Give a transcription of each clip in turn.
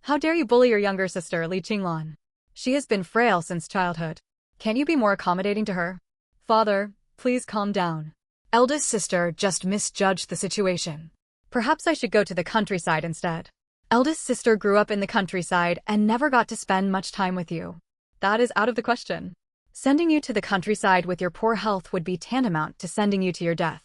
How dare you bully your younger sister, Li Qinglan? She has been frail since childhood. Can't you be more accommodating to her? Father, please calm down. Eldest sister just misjudged the situation. Perhaps I should go to the countryside instead. Eldest sister grew up in the countryside and never got to spend much time with you. That is out of the question. Sending you to the countryside with your poor health would be tantamount to sending you to your death.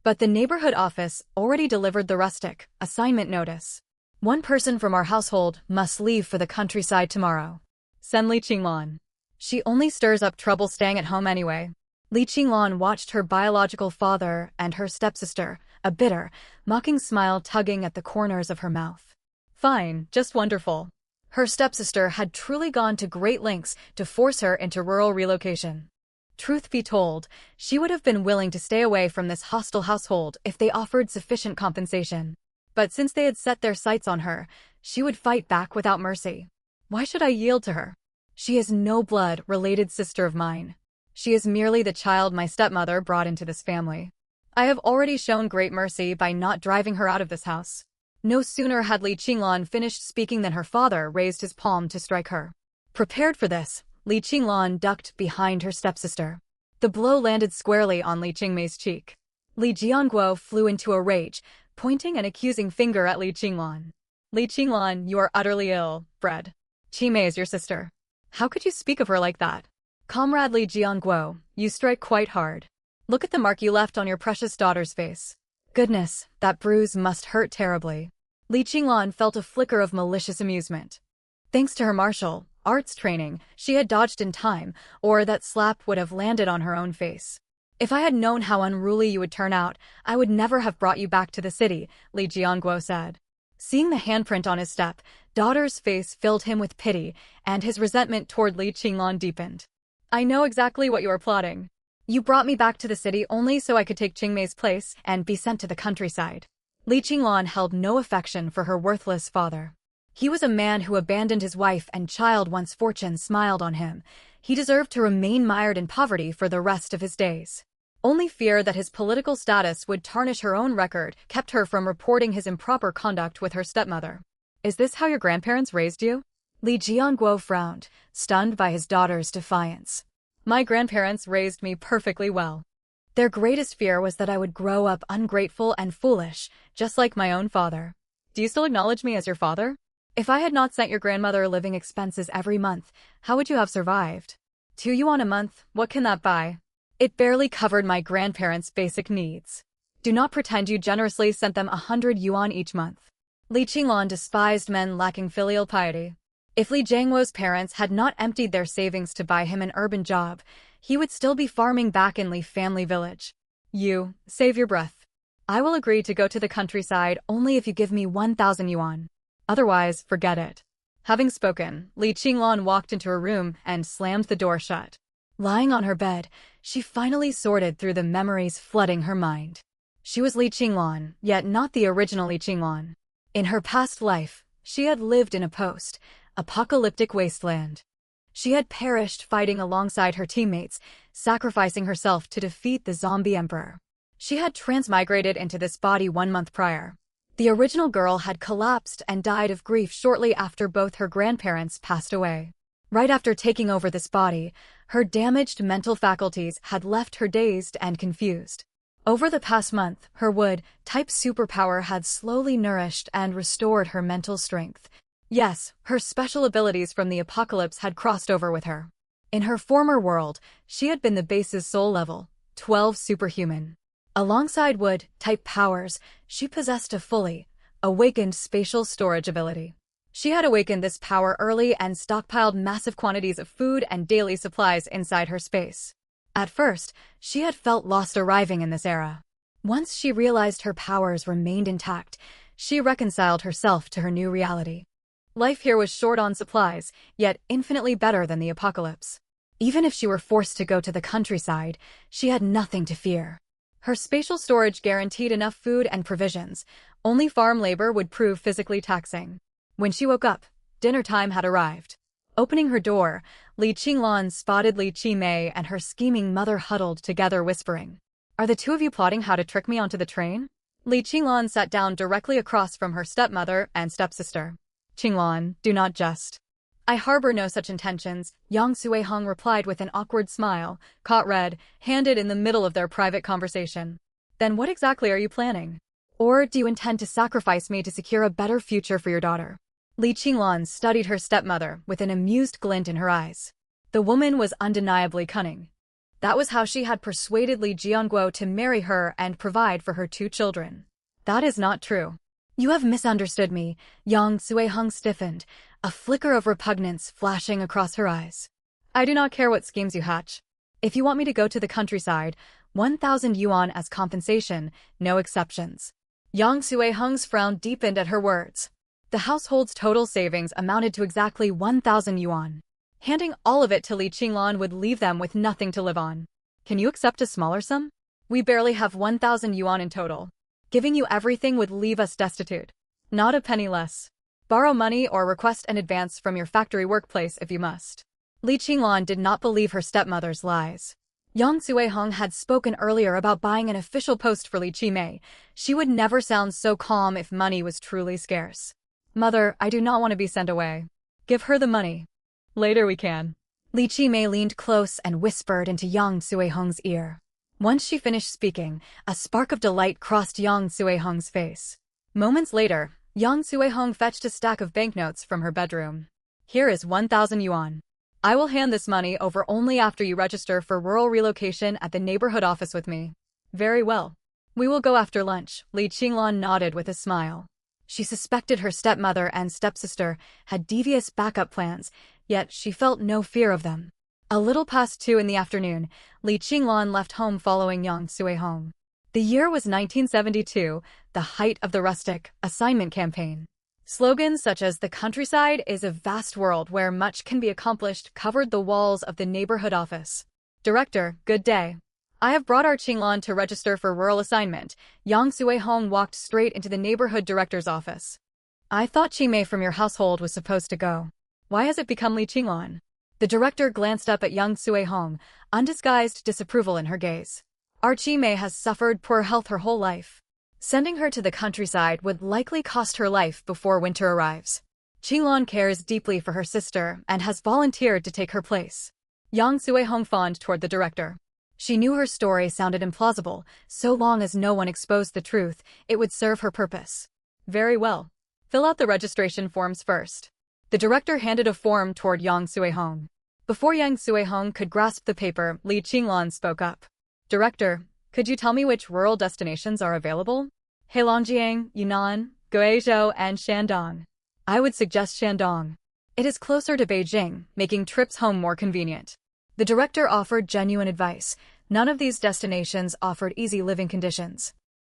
But the neighborhood office already delivered the rustic assignment notice. One person from our household must leave for the countryside tomorrow. Send Li Qinglan. She only stirs up trouble staying at home anyway. Li Qinglan watched her biological father and her stepsister, a bitter, mocking smile tugging at the corners of her mouth. Fine, just wonderful. Her stepsister had truly gone to great lengths to force her into rural relocation. Truth be told, she would have been willing to stay away from this hostile household if they offered sufficient compensation. But since they had set their sights on her, she would fight back without mercy. Why should I yield to her? She is no blood-related sister of mine. She is merely the child my stepmother brought into this family. I have already shown great mercy by not driving her out of this house. No sooner had Li Qinglan finished speaking than her father raised his palm to strike her. Prepared for this, Li Qinglan ducked behind her stepsister. The blow landed squarely on Li Qingmei's cheek. Li Jianguo flew into a rage, pointing an accusing finger at Li Qinglan. Li Qinglan, you are utterly ill, bred. Qimei is your sister. How could you speak of her like that? Comrade Li Jianguo, you strike quite hard. Look at the mark you left on your precious daughter's face. Goodness, that bruise must hurt terribly. Li Qinglan felt a flicker of malicious amusement. Thanks to her martial arts training, she had dodged in time, or that slap would have landed on her own face. If I had known how unruly you would turn out, I would never have brought you back to the city, Li Jianguo said. Seeing the handprint on his step, daughter's face filled him with pity, and his resentment toward Li Qinglan deepened. I know exactly what you are plotting. You brought me back to the city only so I could take Qingmei's place and be sent to the countryside. Li Qinglan held no affection for her worthless father. He was a man who abandoned his wife and child once fortune smiled on him. He deserved to remain mired in poverty for the rest of his days. Only fear that his political status would tarnish her own record kept her from reporting his improper conduct with her stepmother. Is this how your grandparents raised you? Li Jianguo frowned, stunned by his daughter's defiance. My grandparents raised me perfectly well. Their greatest fear was that I would grow up ungrateful and foolish, just like my own father. Do you still acknowledge me as your father? If I had not sent your grandmother living expenses every month, how would you have survived? 2 yuan a month, what can that buy? It barely covered my grandparents' basic needs. Do not pretend you generously sent them 100 yuan each month. Li Qinglan despised men lacking filial piety. If Li Jianguo's parents had not emptied their savings to buy him an urban job, he would still be farming back in Li family village. You, save your breath. I will agree to go to the countryside only if you give me 1,000 yuan. Otherwise, forget it. Having spoken, Li Qinglan walked into her room and slammed the door shut. Lying on her bed, she finally sorted through the memories flooding her mind. She was Li Qinglan, yet not the original Li Qinglan. In her past life, she had lived in a post-apocalyptic wasteland. She had perished fighting alongside her teammates, sacrificing herself to defeat the zombie emperor. She had transmigrated into this body 1 month prior. The original girl had collapsed and died of grief shortly after both her grandparents passed away. Right after taking over this body, her damaged mental faculties had left her dazed and confused. Over the past month, her wood-type superpower had slowly nourished and restored her mental strength. Yes, her special abilities from the apocalypse had crossed over with her. In her former world, she had been the base's soul level, 12 superhuman. Alongside wood-type powers, she possessed a fully awakened spatial storage ability. She had awakened this power early and stockpiled massive quantities of food and daily supplies inside her space. At first, she had felt lost arriving in this era. Once she realized her powers remained intact, she reconciled herself to her new reality. Life here was short on supplies, yet infinitely better than the apocalypse. Even if she were forced to go to the countryside, she had nothing to fear. Her spatial storage guaranteed enough food and provisions. Only farm labor would prove physically taxing. When she woke up, dinner time had arrived. Opening her door, Li Qinglan spotted Li Qimei and her scheming mother huddled together whispering, "Are the two of you plotting how to trick me onto the train?" Li Qinglan sat down directly across from her stepmother and stepsister. Qinglan, do not jest. I harbor no such intentions, Yang Sui-hung replied with an awkward smile, caught red-handed in the middle of their private conversation. Then what exactly are you planning? Or do you intend to sacrifice me to secure a better future for your daughter? Li Qinglan studied her stepmother with an amused glint in her eyes. The woman was undeniably cunning. That was how she had persuaded Li Jianguo to marry her and provide for her 2 children. That is not true. You have misunderstood me, Yang Sui-hung stiffened, a flicker of repugnance flashing across her eyes. I do not care what schemes you hatch. If you want me to go to the countryside, 1,000 yuan as compensation, no exceptions. Yang Sui-hung's frown deepened at her words. The household's total savings amounted to exactly 1,000 yuan. Handing all of it to Li Qinglan would leave them with nothing to live on. Can you accept a smaller sum? We barely have 1,000 yuan in total. Giving you everything would leave us destitute. Not a penny less. Borrow money or request an advance from your factory workplace if you must. Li Qinglan did not believe her stepmother's lies. Yang Sui-hung had spoken earlier about buying an official post for Li Qimei. She would never sound so calm if money was truly scarce. Mother, I do not want to be sent away. Give her the money. Later we can. Li Qimei leaned close and whispered into Yang Sui-hung's ear. Once she finished speaking, a spark of delight crossed Yang Sui-hung's face. Moments later, Yang Sui-hung fetched a stack of banknotes from her bedroom. Here is 1,000 yuan. I will hand this money over only after you register for rural relocation at the neighborhood office with me. Very well. We will go after lunch, Li Qinglan nodded with a smile. She suspected her stepmother and stepsister had devious backup plans, yet she felt no fear of them. A little past 2 in the afternoon, Li Qinglan left home following Yang Sui-hung. The year was 1972, the height of the rustic assignment campaign. Slogans such as "The countryside is a vast world where much can be accomplished" covered the walls of the neighborhood office. Director, good day. I have brought our Qinglan to register for rural assignment. Yang Sui-hung walked straight into the neighborhood director's office. I thought Qimei from your household was supposed to go. Why has it become Li Qinglan? The director glanced up at Yang Sui-hung, undisguised disapproval in her gaze. Our Qimei has suffered poor health her whole life. Sending her to the countryside would likely cost her life before winter arrives. Qinglan cares deeply for her sister and has volunteered to take her place. Yang Sui-hung fawned toward the director. She knew her story sounded implausible. So long as no one exposed the truth, it would serve her purpose. Very well. Fill out the registration forms first. The director handed a form toward Yang Sui-hung. Before Yang Sui-hung could grasp the paper, Li Qinglan spoke up. Director, could you tell me which rural destinations are available? Heilongjiang, Yunnan, Guizhou, and Shandong. I would suggest Shandong. It is closer to Beijing, making trips home more convenient. The director offered genuine advice. None of these destinations offered easy living conditions.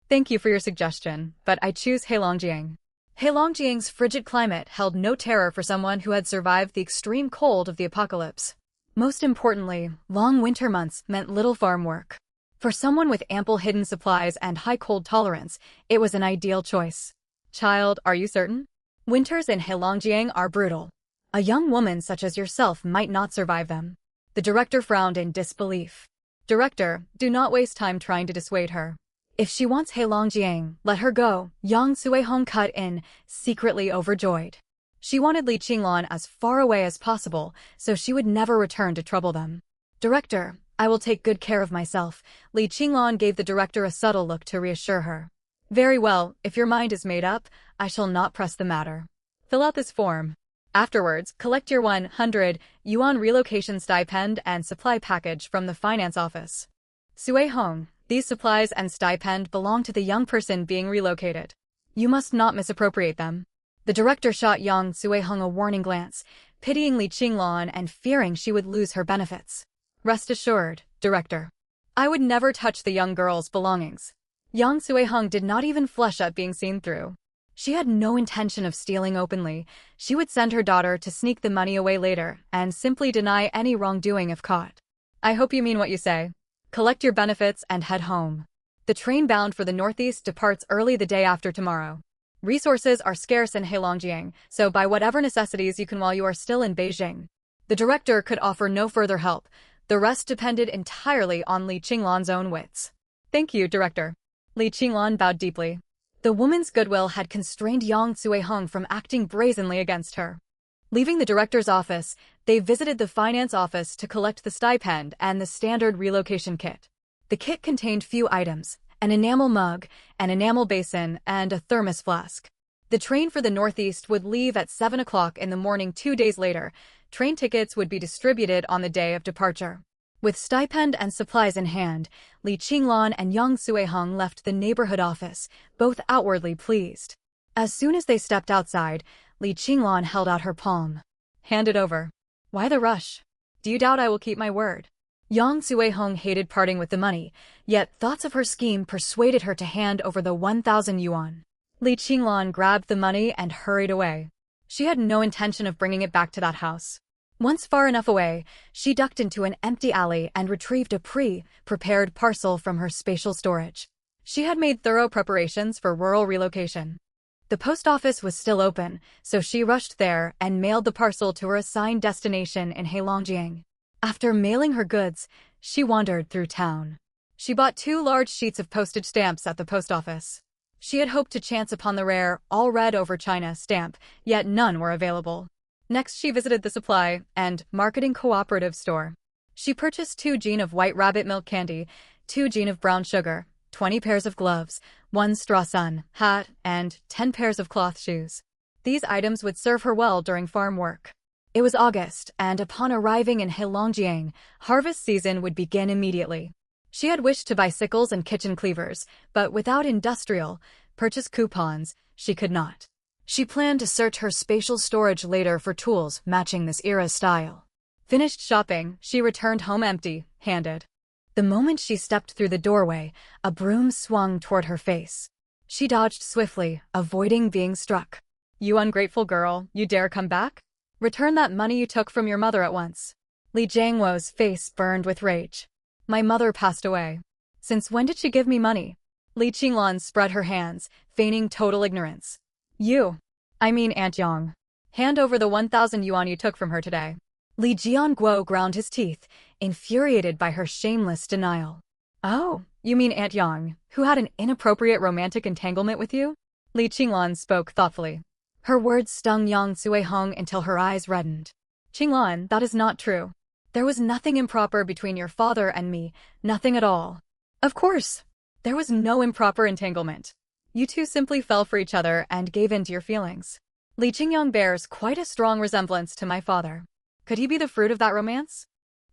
Thank you for your suggestion, but I choose Heilongjiang. Heilongjiang's frigid climate held no terror for someone who had survived the extreme cold of the apocalypse. Most importantly, long winter months meant little farm work. For someone with ample hidden supplies and high cold tolerance, it was an ideal choice. Child, are you certain? Winters in Heilongjiang are brutal. A young woman such as yourself might not survive them. The director frowned in disbelief. Director, do not waste time trying to dissuade her. If she wants Heilongjiang, let her go, Yang Sui-hung cut in, secretly overjoyed. She wanted Li Qinglan as far away as possible, so she would never return to trouble them. Director, I will take good care of myself. Li Qinglan gave the director a subtle look to reassure her. Very well, if your mind is made up, I shall not press the matter. Fill out this form. Afterwards, collect your 100 yuan relocation stipend and supply package from the finance office. Sui-hung, these supplies and stipend belong to the young person being relocated. You must not misappropriate them. The director shot Yang Sui-hung a warning glance, pitying Li Qinglan and fearing she would lose her benefits. Rest assured, director. I would never touch the young girl's belongings. Yang Sui-hung did not even flush at being seen through. She had no intention of stealing openly. She would send her daughter to sneak the money away later and simply deny any wrongdoing if caught. I hope you mean what you say. Collect your benefits and head home. The train bound for the northeast departs early the day after tomorrow. Resources are scarce in Heilongjiang, so buy whatever necessities you can while you are still in Beijing. The director could offer no further help. The rest depended entirely on Li Qinglan's own wits. Thank you, director. Li Qinglan bowed deeply. The woman's goodwill had constrained Yang Suihong from acting brazenly against her. Leaving the director's office, they visited the finance office to collect the stipend and the standard relocation kit. The kit contained few items: an enamel mug, an enamel basin, and a thermos flask. The train for the Northeast would leave at 7 o'clock in the morning 2 days later. Train tickets would be distributed on the day of departure. With stipend and supplies in hand, Li Qinglan and Yang Suihong left the neighborhood office, both outwardly pleased. As soon as they stepped outside, Li Qinglan held out her palm. "Hand it over." "Why the rush? Do you doubt I will keep my word?" Yang Suihong hated parting with the money, yet thoughts of her scheme persuaded her to hand over the 1,000 yuan. Li Qinglan grabbed the money and hurried away. She had no intention of bringing it back to that house. Once far enough away, she ducked into an empty alley and retrieved a pre-prepared parcel from her spatial storage. She had made thorough preparations for rural relocation. The post office was still open, so she rushed there and mailed the parcel to her assigned destination in Heilongjiang. After mailing her goods, she wandered through town. She bought 2 large sheets of postage stamps at the post office. She had hoped to chance upon the rare, all red over China stamp, yet none were available. Next, she visited the supply and marketing cooperative store. She purchased 2 jean of white rabbit milk candy, 2 jean of brown sugar, 20 pairs of gloves, 1 straw sun hat, and 10 pairs of cloth shoes. These items would serve her well during farm work. It was August, and upon arriving in Heilongjiang, harvest season would begin immediately. She had wished to buy sickles and kitchen cleavers, but without industrial purchase coupons, she could not. She planned to search her spatial storage later for tools matching this era's style. Finished shopping, she returned home empty-handed. The moment she stepped through the doorway, a broom swung toward her face. She dodged swiftly, avoiding being struck. "You ungrateful girl, you dare come back? Return that money you took from your mother at once." Li Jiangwo's face burned with rage. "My mother passed away. Since when did she give me money?" Li Qinglan spread her hands, feigning total ignorance. I mean Aunt Yang. Hand over the 1,000 yuan you took from her today." Li Jianguo ground his teeth, infuriated by her shameless denial. "Oh, you mean Aunt Yang, who had an inappropriate romantic entanglement with you?" Li Qinglan spoke thoughtfully. Her words stung Yang Suihong until her eyes reddened. "Qinglan, that is not true. There was nothing improper between your father and me, nothing at all." "Of course. There was no improper entanglement. You two simply fell for each other and gave in to your feelings. Li Qingyang bears quite a strong resemblance to my father. Could he be the fruit of that romance?"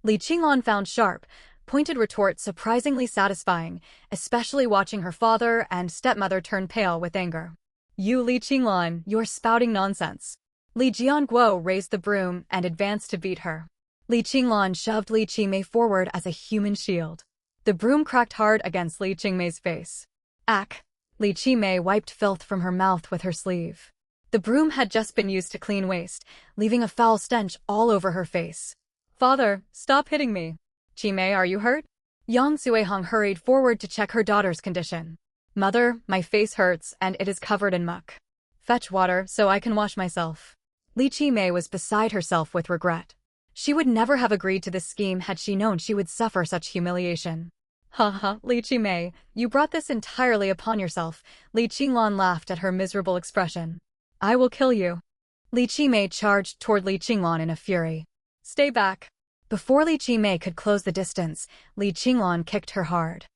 Li Qinglan found sharp, pointed retort surprisingly satisfying, especially watching her father and stepmother turn pale with anger. "You Li Qinglan, you're spouting nonsense." Li Jianguo raised the broom and advanced to beat her. Li Qinglan shoved Li Qimei forward as a human shield. The broom cracked hard against Li Qingmei's face. "Ack!" Li Qimei wiped filth from her mouth with her sleeve. The broom had just been used to clean waste, leaving a foul stench all over her face. "Father, stop hitting me." "Qimei, are you hurt?" Yang Suihong hurried forward to check her daughter's condition. "Mother, my face hurts and it is covered in muck. Fetch water so I can wash myself." Li Qimei was beside herself with regret. She would never have agreed to this scheme had she known she would suffer such humiliation. "Ha ha, Li Qimei, you brought this entirely upon yourself." Li Qinglan laughed at her miserable expression. "I will kill you." Li Qimei charged toward Li Qinglan in a fury. "Stay back." Before Li Qimei could close the distance, Li Qinglan kicked her hard.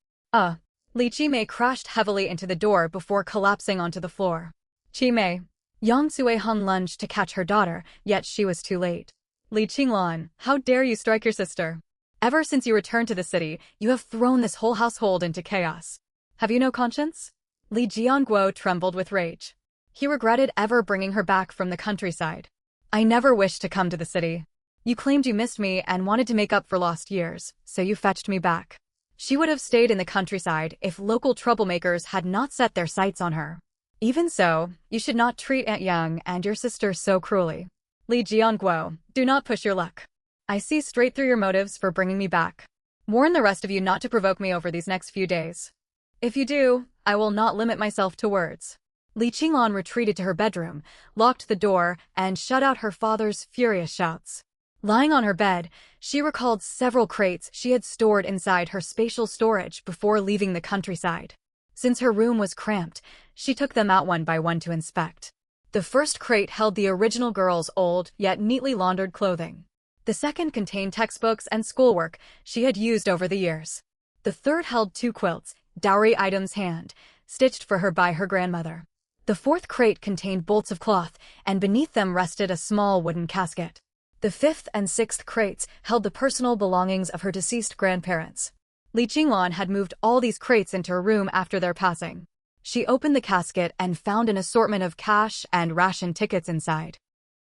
Li Qimei crashed heavily into the door before collapsing onto the floor. "Qimei." Yang Suihong lunged to catch her daughter, yet she was too late. "Li Qinglan, how dare you strike your sister? Ever since you returned to the city, you have thrown this whole household into chaos. Have you no conscience?" Li Jianguo trembled with rage. He regretted ever bringing her back from the countryside. "I never wished to come to the city. You claimed you missed me and wanted to make up for lost years, so you fetched me back." She would have stayed in the countryside if local troublemakers had not set their sights on her. "Even so, you should not treat Aunt Yang and your sister so cruelly. Li Jianguo, do not push your luck. I see straight through your motives for bringing me back. Warn the rest of you not to provoke me over these next few days. If you do, I will not limit myself to words." Li Qinglan retreated to her bedroom, locked the door, and shut out her father's furious shouts. Lying on her bed, she recalled several crates she had stored inside her spatial storage before leaving the countryside. Since her room was cramped, she took them out one by one to inspect. The first crate held the original girl's old, yet neatly laundered clothing. The second contained textbooks and schoolwork she had used over the years. The third held 2 quilts, dowry items hand-stitched for her by her grandmother. The fourth crate contained bolts of cloth, and beneath them rested a small wooden casket. The fifth and sixth crates held the personal belongings of her deceased grandparents. Li Qinglan had moved all these crates into her room after their passing. She opened the casket and found an assortment of cash and ration tickets inside.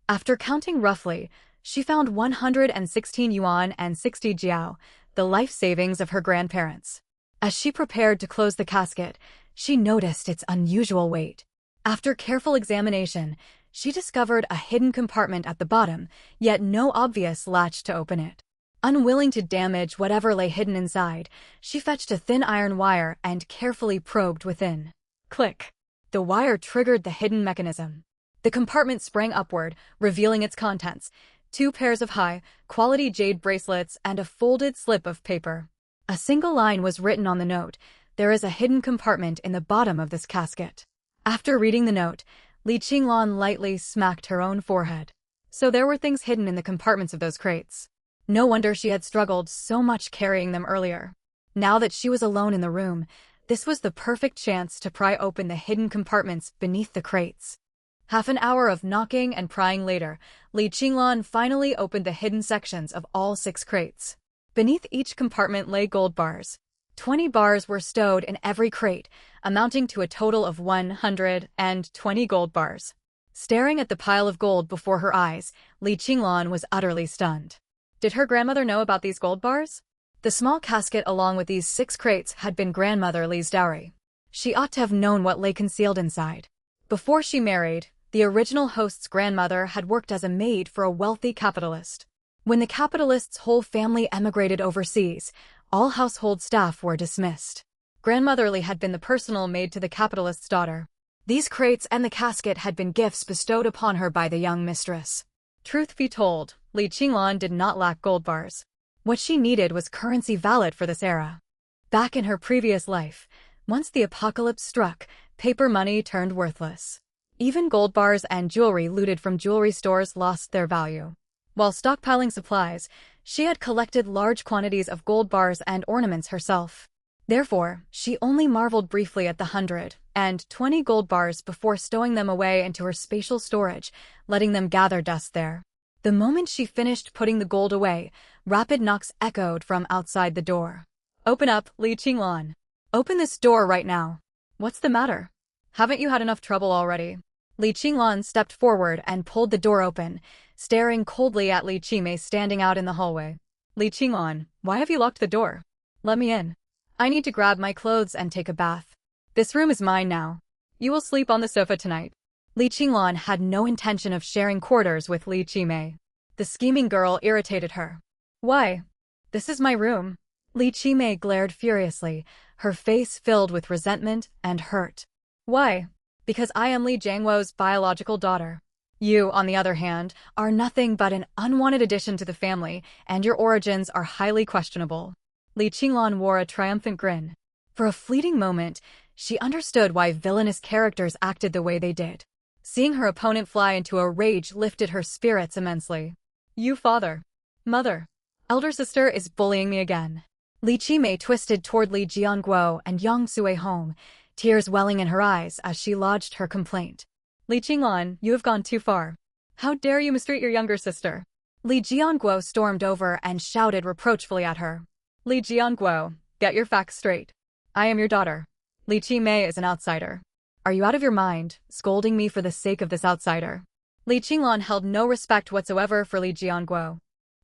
After counting roughly, she found 116 yuan and 60 jiao, the life savings of her grandparents. As she prepared to close the casket, she noticed its unusual weight. After careful examination, she discovered a hidden compartment at the bottom, yet no obvious latch to open it. Unwilling to damage whatever lay hidden inside, she fetched a thin iron wire and carefully probed within. Click! The wire triggered the hidden mechanism. The compartment sprang upward, revealing its contents: 2 pairs of high-quality jade bracelets and a folded slip of paper. A single line was written on the note: "There is a hidden compartment in the bottom of this casket." After reading the note, Li Qinglan lightly smacked her own forehead. So there were things hidden in the compartments of those crates. No wonder she had struggled so much carrying them earlier. Now that she was alone in the room, this was the perfect chance to pry open the hidden compartments beneath the crates. Half an hour of knocking and prying later, Li Qinglan finally opened the hidden sections of all 6 crates. Beneath each compartment lay gold bars. 20 bars were stowed in every crate, amounting to a total of 120 gold bars. Staring at the pile of gold before her eyes, Li Qinglan was utterly stunned. Did her grandmother know about these gold bars? The small casket along with these 6 crates had been grandmother Li's dowry. She ought to have known what lay concealed inside. Before she married, the original host's grandmother had worked as a maid for a wealthy capitalist. When the capitalist's whole family emigrated overseas, all household staff were dismissed. Grandmother Li had been the personal maid to the capitalist's daughter. These crates and the casket had been gifts bestowed upon her by the young mistress. Truth be told, Li Qinglan did not lack gold bars. What she needed was currency valid for this era. Back in her previous life, once the apocalypse struck, paper money turned worthless. Even gold bars and jewelry looted from jewelry stores lost their value. While stockpiling supplies, she had collected large quantities of gold bars and ornaments herself. Therefore, she only marveled briefly at the 120 gold bars before stowing them away into her spatial storage, letting them gather dust there. The moment she finished putting the gold away, rapid knocks echoed from outside the door. "Open up, Li Qinglan. Open this door right now." "What's the matter? Haven't you had enough trouble already?" Li Qinglan stepped forward and pulled the door open, staring coldly at Li Qimei standing out in the hallway. "Li Qinglan, why have you locked the door? Let me in. I need to grab my clothes and take a bath. This room is mine now. You will sleep on the sofa tonight." Li Qinglan had no intention of sharing quarters with Li Qimei. The scheming girl irritated her. "Why? This is my room." Li Qimei glared furiously, her face filled with resentment and hurt. "Why? Because I am Li Jiangwo's biological daughter. You, on the other hand, are nothing but an unwanted addition to the family, and your origins are highly questionable." Li Qinglan wore a triumphant grin. For a fleeting moment, she understood why villainous characters acted the way they did. Seeing her opponent fly into a rage lifted her spirits immensely. "You father, mother, elder sister is bullying me again." Li Qimei twisted toward Li Jianguo and Yang Suihong, tears welling in her eyes as she lodged her complaint. "Li Qinglan, you have gone too far. How dare you mistreat your younger sister?" Li Jianguo stormed over and shouted reproachfully at her. "Li Jianguo, get your facts straight. I am your daughter. Li Qimei is an outsider. Are you out of your mind, scolding me for the sake of this outsider?" Li Qinglan held no respect whatsoever for Li Jianguo.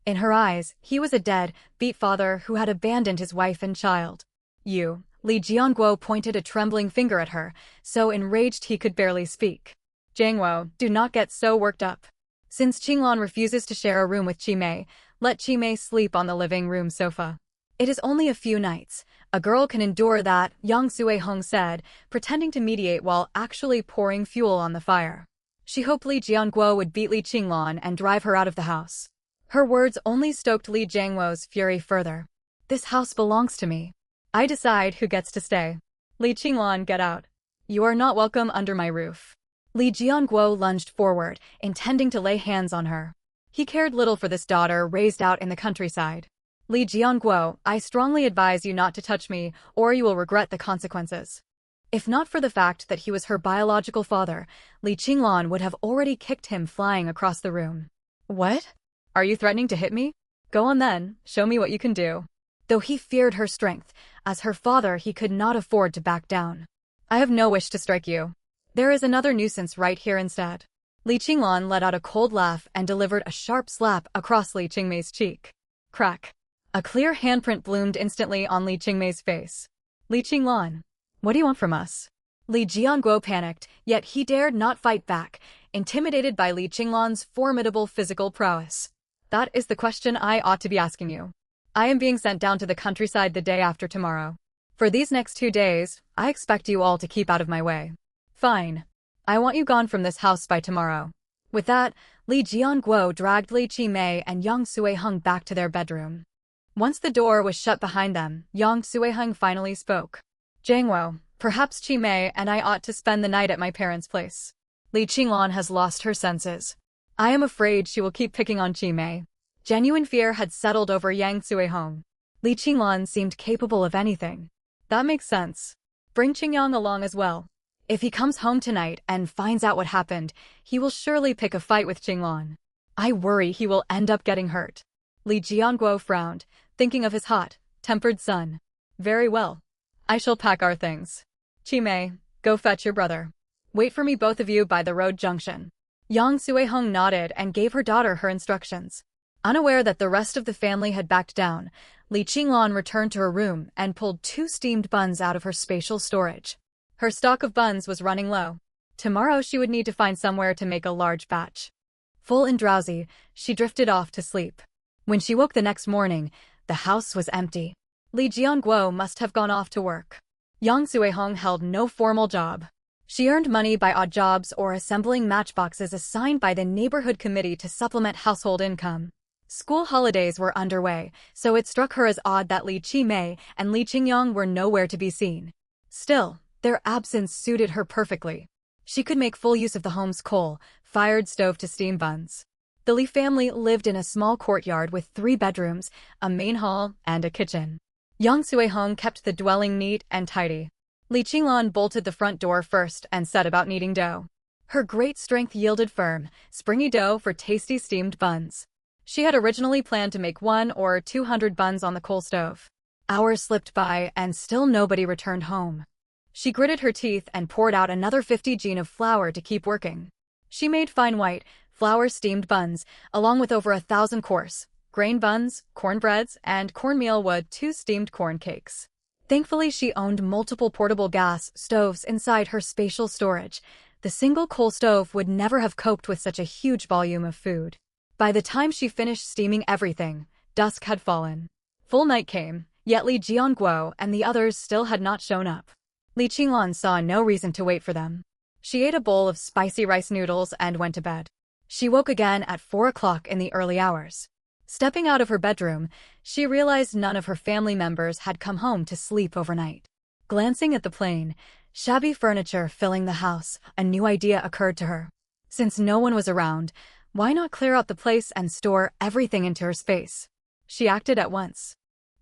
In her eyes, he was a dead, beat father who had abandoned his wife and child. "You," Li Jianguo pointed a trembling finger at her, so enraged he could barely speak. "Jiangwo, do not get so worked up. Since Qinglan refuses to share a room with Qimei, let Qimei sleep on the living room sofa. It is only a few nights. A girl can endure that," Yang Suihong said, pretending to mediate while actually pouring fuel on the fire. She hoped Li Jianguo would beat Li Qinglan and drive her out of the house. Her words only stoked Li Jiangwo's fury further. "This house belongs to me. I decide who gets to stay." Li Qinglan, get out. You are not welcome under my roof. Li Jianguo lunged forward, intending to lay hands on her. He cared little for this daughter raised out in the countryside. Li Jianguo, I strongly advise you not to touch me, or you will regret the consequences. If not for the fact that he was her biological father, Li Qinglan would have already kicked him flying across the room. What? Are you threatening to hit me? Go on then, show me what you can do. Though he feared her strength, as her father he could not afford to back down. I have no wish to strike you. There is another nuisance right here instead. Li Qinglan let out a cold laugh and delivered a sharp slap across Li Qingmei's cheek. Crack. A clear handprint bloomed instantly on Li Qingmei's face. Li Qinglan, what do you want from us? Li Jianguo panicked, yet he dared not fight back, intimidated by Li Qinglan's formidable physical prowess. That is the question I ought to be asking you. I am being sent down to the countryside the day after tomorrow. For these next 2 days, I expect you all to keep out of my way. Fine. I want you gone from this house by tomorrow. With that, Li Jianguo dragged Li Qimei and Yang Suiheng back to their bedroom. Once the door was shut behind them, Yang Suiheng finally spoke. Jianguo, perhaps Qimei and I ought to spend the night at my parents' place. Li Qinglan has lost her senses. I am afraid she will keep picking on Qimei. Genuine fear had settled over Yang Suiheng. Li Qinglan seemed capable of anything. That makes sense. Bring Qingyang along as well. If he comes home tonight and finds out what happened, he will surely pick a fight with Qinglan. I worry he will end up getting hurt. Li Jianguo frowned, thinking of his hot, tempered son. Very well. I shall pack our things. Qimei, go fetch your brother. Wait for me both of you by the road junction. Yang Suiheng nodded and gave her daughter her instructions. Unaware that the rest of the family had backed down, Li Qinglan returned to her room and pulled 2 steamed buns out of her spatial storage. Her stock of buns was running low. Tomorrow she would need to find somewhere to make a large batch. Full and drowsy, she drifted off to sleep. When she woke the next morning, the house was empty. Li Jianguo must have gone off to work. Yang Suiheng held no formal job. She earned money by odd jobs or assembling matchboxes assigned by the neighborhood committee to supplement household income. School holidays were underway, so it struck her as odd that Li Qimei and Li Qingyang were nowhere to be seen. Still, their absence suited her perfectly. She could make full use of the home's coal-fired stove to steam buns. The Li family lived in a small courtyard with 3 bedrooms, a main hall, and a kitchen. Yang Suiheng kept the dwelling neat and tidy. Li Qinglan bolted the front door first and set about kneading dough. Her great strength yielded firm, springy dough for tasty steamed buns. She had originally planned to make 100 or 200 buns on the coal stove. Hours slipped by and still nobody returned home. She gritted her teeth and poured out another 50 gin of flour to keep working. She made fine white, flour-steamed buns, along with over 1,000 coarse, grain buns, cornbreads, and cornmeal wood 2 steamed corn cakes. Thankfully, she owned multiple portable gas stoves inside her spatial storage. The single coal stove would never have coped with such a huge volume of food. By the time she finished steaming everything, dusk had fallen. Full night came, yet Li Jianguo and the others still had not shown up. Li Qinglan saw no reason to wait for them. She ate a bowl of spicy rice noodles and went to bed. She woke again at 4 o'clock in the early hours. Stepping out of her bedroom, she realized none of her family members had come home to sleep overnight. Glancing at the plain, shabby furniture filling the house, a new idea occurred to her. Since no one was around, why not clear out the place and store everything into her space? She acted at once.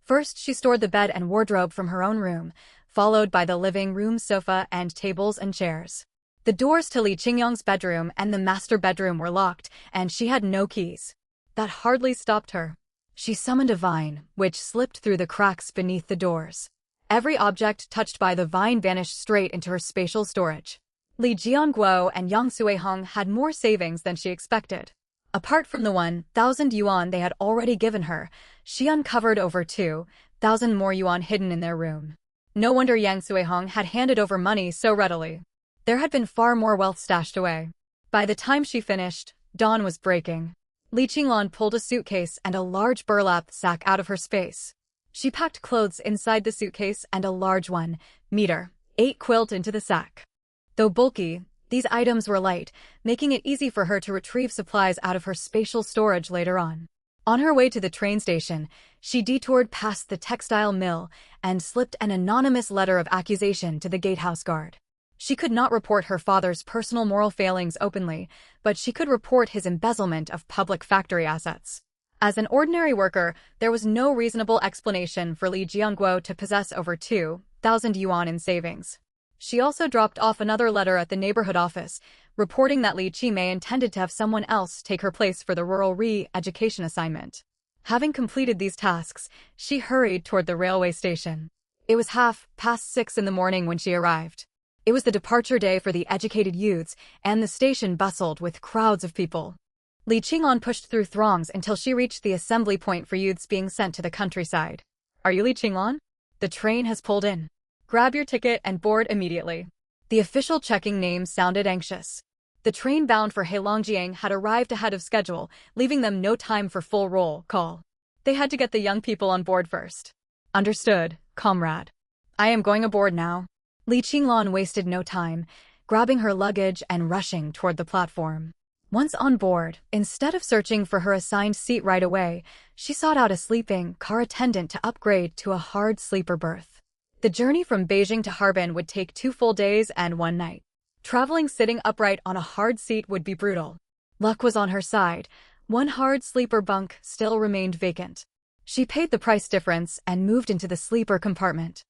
First, she stored the bed and wardrobe from her own room, followed by the living room sofa and tables and chairs. The doors to Li Qingyang's bedroom and the master bedroom were locked, and she had no keys. That hardly stopped her. She summoned a vine, which slipped through the cracks beneath the doors. Every object touched by the vine vanished straight into her spatial storage. Li Jianguo and Yang Suiheng had more savings than she expected. Apart from the 1,000 yuan they had already given her, she uncovered over 2,000 more yuan hidden in their room. No wonder Yang Suiheng had handed over money so readily. There had been far more wealth stashed away. By the time she finished, dawn was breaking. Li Qinglan pulled a suitcase and a large burlap sack out of her space. She packed clothes inside the suitcase and a large 1-meter-8 quilt into the sack. Though bulky, these items were light, making it easy for her to retrieve supplies out of her spatial storage later on. On her way to the train station, she detoured past the textile mill and slipped an anonymous letter of accusation to the gatehouse guard. She could not report her father's personal moral failings openly, but she could report his embezzlement of public factory assets. As an ordinary worker, there was no reasonable explanation for Li Jiangguo to possess over 2,000 yuan in savings. She also dropped off another letter at the neighborhood office, reporting that Li Qimei intended to have someone else take her place for the rural re-education assignment. Having completed these tasks, she hurried toward the railway station. It was 6:30 in the morning when she arrived. It was the departure day for the educated youths, and the station bustled with crowds of people. Li Qinglan pushed through throngs until she reached the assembly point for youths being sent to the countryside. Are you Li Qinglan? The train has pulled in. Grab your ticket and board immediately. The official checking name sounded anxious. The train bound for Heilongjiang had arrived ahead of schedule, leaving them no time for full roll call. They had to get the young people on board first. Understood, comrade. I am going aboard now. Li Qinglan wasted no time, grabbing her luggage and rushing toward the platform. Once on board, instead of searching for her assigned seat right away, she sought out a sleeping car attendant to upgrade to a hard sleeper berth. The journey from Beijing to Harbin would take 2 full days and 1 night. Traveling sitting upright on a hard seat would be brutal. Luck was on her side. One hard sleeper bunk still remained vacant. She paid the price difference and moved into the sleeper compartment.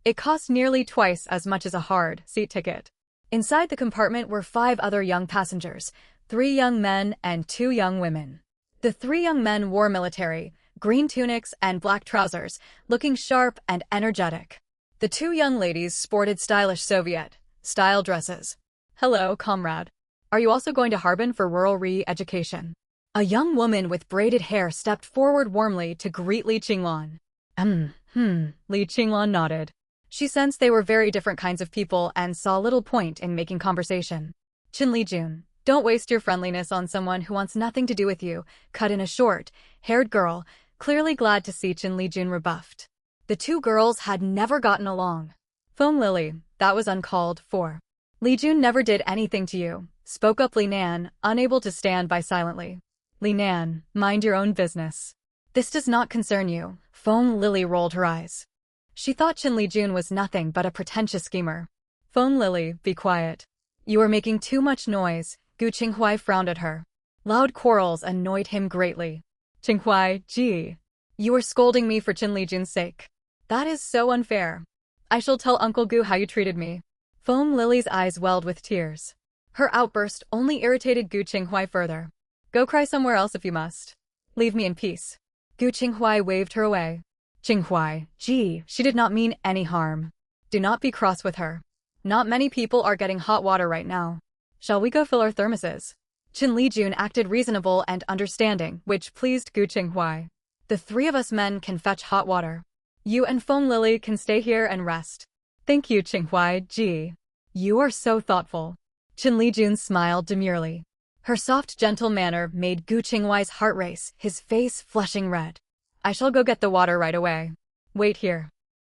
It cost nearly twice as much as a hard seat ticket. Inside the compartment were 5 other young passengers, 3 young men and 2 young women. The 3 young men wore military, green tunics and black trousers, looking sharp and energetic. The 2 young ladies sported stylish Soviet-style dresses. Hello, comrade. Are you also going to Harbin for rural re-education? A young woman with braided hair stepped forward warmly to greet Li Qinglan. Li Qinglan nodded. She sensed they were very different kinds of people and saw little point in making conversation. Qin Lijun, don't waste your friendliness on someone who wants nothing to do with you, cut in a short-haired girl, clearly glad to see Qin Lijun rebuffed. The 2 girls had never gotten along. Feng Lily, that was uncalled for. Li Jun never did anything to you, spoke up Li Nan, unable to stand by silently. Li Nan, mind your own business. This does not concern you. Feng Lily rolled her eyes. She thought Qin Lijun was nothing but a pretentious schemer. Feng Lily, be quiet. You are making too much noise. Gu Qinghuai frowned at her. Loud quarrels annoyed him greatly. Qinghuai, gee. You are scolding me for Qin Lijun's sake. That is so unfair. I shall tell Uncle Gu how you treated me. Feng Lily's eyes welled with tears. Her outburst only irritated Gu Qinghuai further. Go cry somewhere else if you must. Leave me in peace. Gu Qinghuai waved her away. Qinghuai, gee, she did not mean any harm. Do not be cross with her. Not many people are getting hot water right now. Shall we go fill our thermoses? Qin Lijun acted reasonable and understanding, which pleased Gu Qinghuai. The 3 of us men can fetch hot water. You and Feng Lily can stay here and rest. Thank you, Qinghuai, gee. You are so thoughtful. Qin Lijun smiled demurely. Her soft, gentle manner made Gu Qinghuai's heart race, his face flushing red. I shall go get the water right away. Wait here.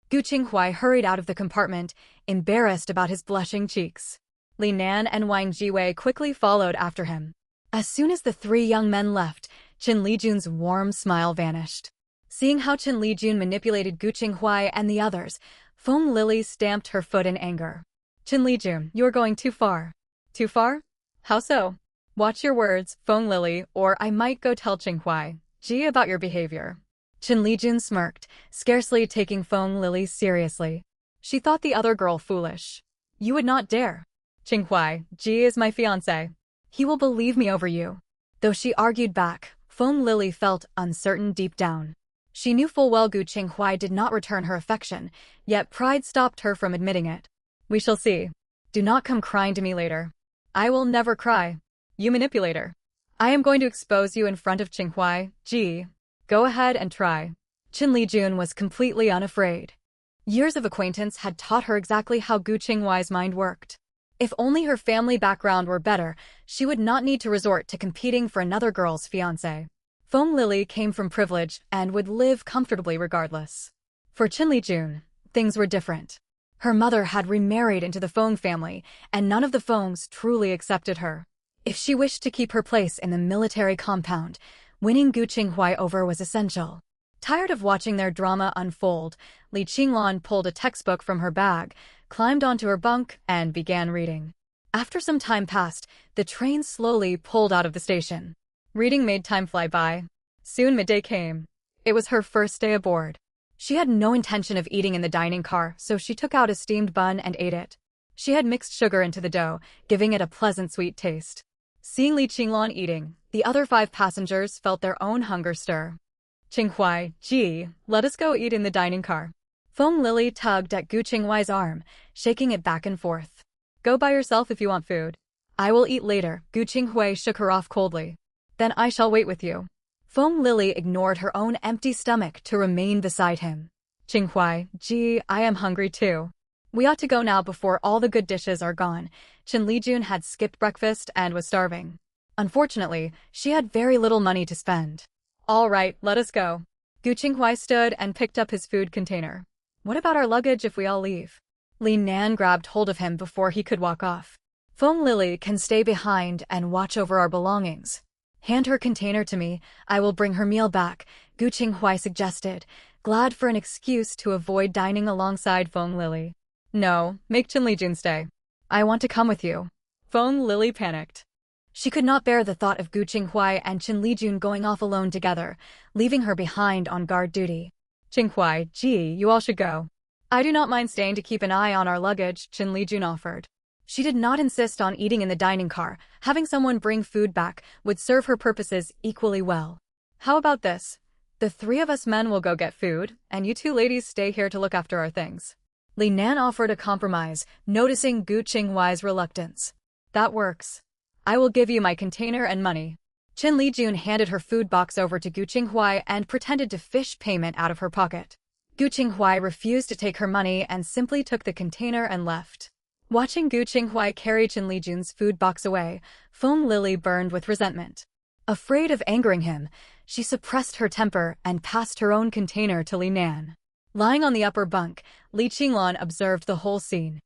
Gu Qinghuai hurried out of the compartment, embarrassed about his blushing cheeks. Li Nan and Wang Jiwei quickly followed after him. As soon as the 3 young men left, Qin Lijun's warm smile vanished. Seeing how Qin Lijun manipulated Gu Qinghuai and the others, Feng Lily stamped her foot in anger. Qin Lijun, you are going too far. Too far? How so? Watch your words, Feng Lily, or I might go tell Qinghuai, gee, about your behavior. Qin Lijun smirked, scarcely taking Feng Lily seriously. She thought the other girl foolish. You would not dare. Qinghuai, gee is my fiancé. He will believe me over you. Though she argued back, Feng Lily felt uncertain deep down. She knew full well Gu Qinghuai did not return her affection, yet pride stopped her from admitting it. We shall see. Do not come crying to me later. I will never cry. You manipulator. I am going to expose you in front of Qinghuai, gee. Go ahead and try. Qin Lijun was completely unafraid. Years of acquaintance had taught her exactly how Gu Qinghuai's mind worked. If only her family background were better, she would not need to resort to competing for another girl's fiancé. Feng Lily came from privilege and would live comfortably regardless. For Qin Lijun, things were different. Her mother had remarried into the Feng family, and none of the Fengs truly accepted her. If she wished to keep her place in the military compound, Winning Gu Qinghuai over was essential. Tired of watching their drama unfold, Li Qinglan pulled a textbook from her bag, climbed onto her bunk, and began reading. After some time passed, the train slowly pulled out of the station. Reading made time fly by. Soon midday came. It was her first day aboard. She had no intention of eating in the dining car, so she took out a steamed bun and ate it. She had mixed sugar into the dough, giving it a pleasant sweet taste. Seeing Li Qinglan eating, the other 5 passengers felt their own hunger stir. Qinghuai, gee, let us go eat in the dining car. Feng Lily tugged at Gu Qinghuai's arm, shaking it back and forth. Go by yourself if you want food. I will eat later. Gu Qinghuai shook her off coldly. Then I shall wait with you. Feng Lily ignored her own empty stomach to remain beside him. Qinghuai, gee, I am hungry too. We ought to go now before all the good dishes are gone. Chen Lijun had skipped breakfast and was starving. Unfortunately, she had very little money to spend. All right, let us go. Gu Qinghuai stood and picked up his food container. What about our luggage if we all leave? Li Nan grabbed hold of him before he could walk off. Feng Lily can stay behind and watch over our belongings. Hand her container to me, I will bring her meal back, Gu Qinghuai suggested, glad for an excuse to avoid dining alongside Feng Lily. No, make Chen Lijun stay. I want to come with you. Feng Lily panicked. She could not bear the thought of Gu Qinghuai and Chen Lijun going off alone together, leaving her behind on guard duty. Qinghuai, gee, you all should go. I do not mind staying to keep an eye on our luggage, Chen Lijun offered. She did not insist on eating in the dining car. Having someone bring food back would serve her purposes equally well. How about this? The 3 of us men will go get food, and you 2 ladies stay here to look after our things. Li Nan offered a compromise, noticing Gu Qinghuai's reluctance. That works. I will give you my container and money. Chen Lijun handed her food box over to Gu Qinghuai and pretended to fish payment out of her pocket. Gu Qinghuai refused to take her money and simply took the container and left. Watching Gu Qinghuai carry Chen Lijun's food box away, Feng Lily burned with resentment. Afraid of angering him, she suppressed her temper and passed her own container to Li Nan. Lying on the upper bunk, Li Qinglan observed the whole scene.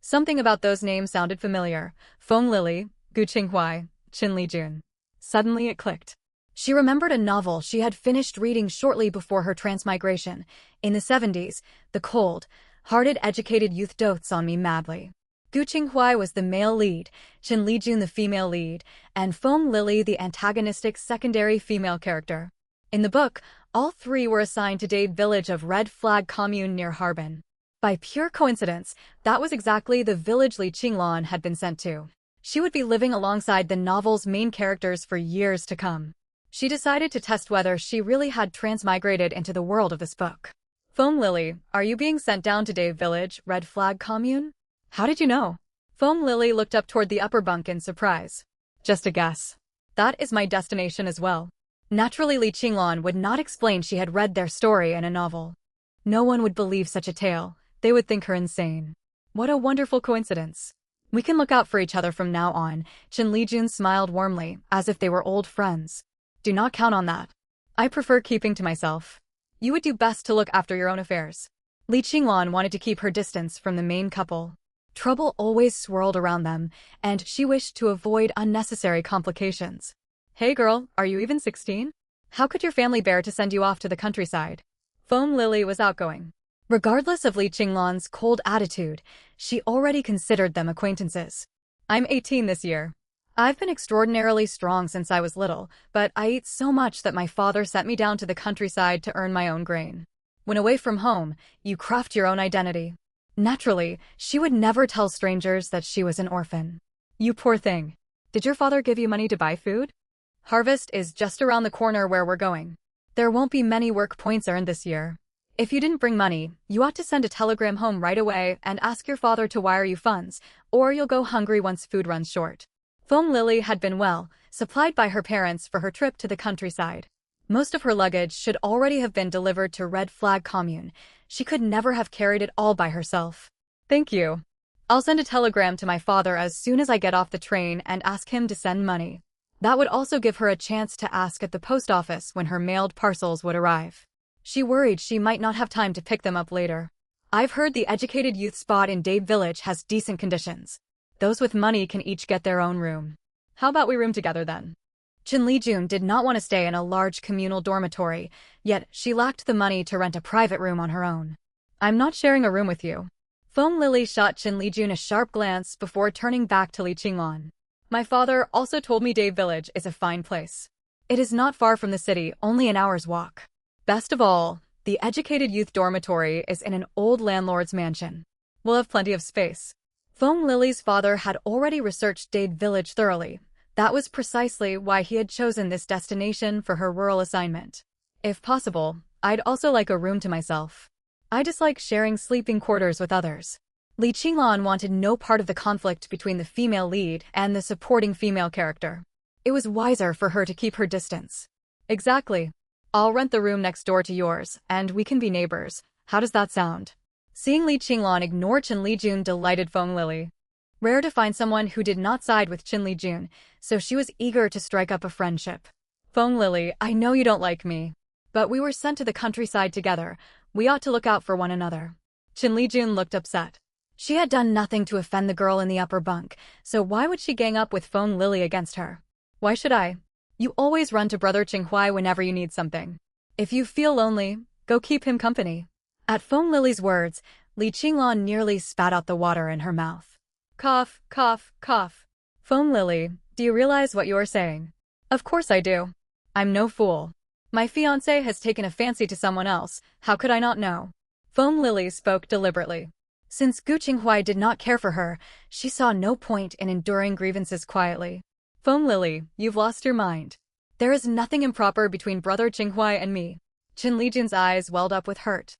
Something about those names sounded familiar. Feng Lily, Gu Qinghuai, Chen Lijun. Suddenly it clicked. She remembered a novel she had finished reading shortly before her transmigration. In the 70s, the cold-hearted educated youth dotes on me madly. Gu Qinghuai was the male lead, Chen Lijun the female lead, and Feng Lily the antagonistic secondary female character. In the book, all 3 were assigned to Dave village of Red Flag Commune near Harbin. By pure coincidence, that was exactly the village Li Qinglan had been sent to. She would be living alongside the novel's main characters for years to come. She decided to test whether she really had transmigrated into the world of this book. Feng Lily, are you being sent down to Dave village, Red Flag Commune? How did you know? Feng Lily looked up toward the upper bunk in surprise. Just a guess. That is my destination as well. Naturally, Li Qinglan would not explain she had read their story in a novel. No one would believe such a tale. They would think her insane. What a wonderful coincidence. We can look out for each other from now on. Chen Lijun smiled warmly, as if they were old friends. Do not count on that. I prefer keeping to myself. You would do best to look after your own affairs. Li Qinglan wanted to keep her distance from the main couple. Trouble always swirled around them, and she wished to avoid unnecessary complications. Hey girl, are you even 16? How could your family bear to send you off to the countryside? Feng Lily was outgoing. Regardless of Li Qinglan's cold attitude, she already considered them acquaintances. I'm 18 this year. I've been extraordinarily strong since I was little, but I eat so much that my father sent me down to the countryside to earn my own grain. When away from home, you craft your own identity. Naturally, she would never tell strangers that she was an orphan. You poor thing. Did your father give you money to buy food? Harvest is just around the corner where we're going. There won't be many work points earned this year. If you didn't bring money, you ought to send a telegram home right away and ask your father to wire you funds, or you'll go hungry once food runs short. Feng Lily had been well supplied by her parents for her trip to the countryside. Most of her luggage should already have been delivered to Red Flag Commune. She could never have carried it all by herself. Thank you. I'll send a telegram to my father as soon as I get off the train and ask him to send money. That would also give her a chance to ask at the post office when her mailed parcels would arrive. She worried she might not have time to pick them up later. I've heard the educated youth spot in Dave village has decent conditions. Those with money can each get their own room. How about we room together then? Chen Lijun did not want to stay in a large communal dormitory, yet she lacked the money to rent a private room on her own. I'm not sharing a room with you. Feng Lily shot Chen Lijun a sharp glance before turning back to Li Qinglan. My father also told me Dave Village is a fine place. It is not far from the city, only an hour's walk. Best of all, the educated youth dormitory is in an old landlord's mansion. We'll have plenty of space. Feng Lily's father had already researched Dade Village thoroughly. That was precisely why he had chosen this destination for her rural assignment. If possible, I'd also like a room to myself. I dislike sharing sleeping quarters with others. Li Qinglan wanted no part of the conflict between the female lead and the supporting female character. It was wiser for her to keep her distance. Exactly. I'll rent the room next door to yours, and we can be neighbors. How does that sound? Seeing Li Qinglan ignore Chen Lijun delighted Feng Lily. Rare to find someone who did not side with Chen Lijun, so she was eager to strike up a friendship. Feng Lily, I know you don't like me, but we were sent to the countryside together. We ought to look out for one another. Chen Lijun looked upset. She had done nothing to offend the girl in the upper bunk, so why would she gang up with Feng Lily against her? Why should I? You always run to Brother Qinghuai whenever you need something. If you feel lonely, go keep him company. At Feng Lily's words, Li Qinglan nearly spat out the water in her mouth. Cough, cough, cough. Feng Lily, do you realize what you are saying? Of course I do. I'm no fool. My fiancé has taken a fancy to someone else, how could I not know? Feng Lily spoke deliberately. Since Gu Qinghuai did not care for her, she saw no point in enduring grievances quietly. Feng Lily, you've lost your mind. There is nothing improper between Brother Qinghuai and me. Chen Lijun's eyes welled up with hurt.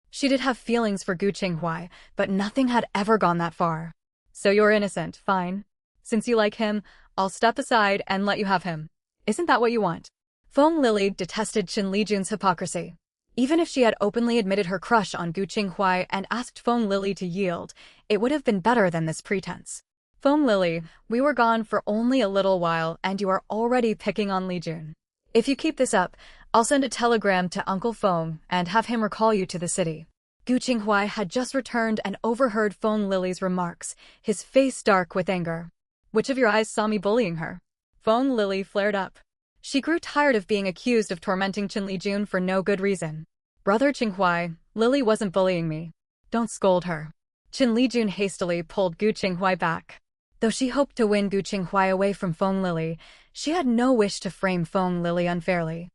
She did have feelings for Gu Qinghuai, but nothing had ever gone that far. So you're innocent, fine. Since you like him, I'll step aside and let you have him. Isn't that what you want? Feng Lily detested Chen Lijun's hypocrisy. Even if she had openly admitted her crush on Gu Qinghuai and asked Feng Lily to yield, it would have been better than this pretense. Feng Lily, we were gone for only a little while and you are already picking on Lijun. If you keep this up, I'll send a telegram to Uncle Feng and have him recall you to the city. Gu Qinghuai had just returned and overheard Feng Lily's remarks, his face dark with anger. Which of your eyes saw me bullying her? Feng Lily flared up. She grew tired of being accused of tormenting Chen Lijun for no good reason. Brother Qinghuai, Lily wasn't bullying me. Don't scold her. Chen Lijun hastily pulled Gu Qinghuai back. Though she hoped to win Gu Qinghuai away from Feng Lily, she had no wish to frame Feng Lily unfairly.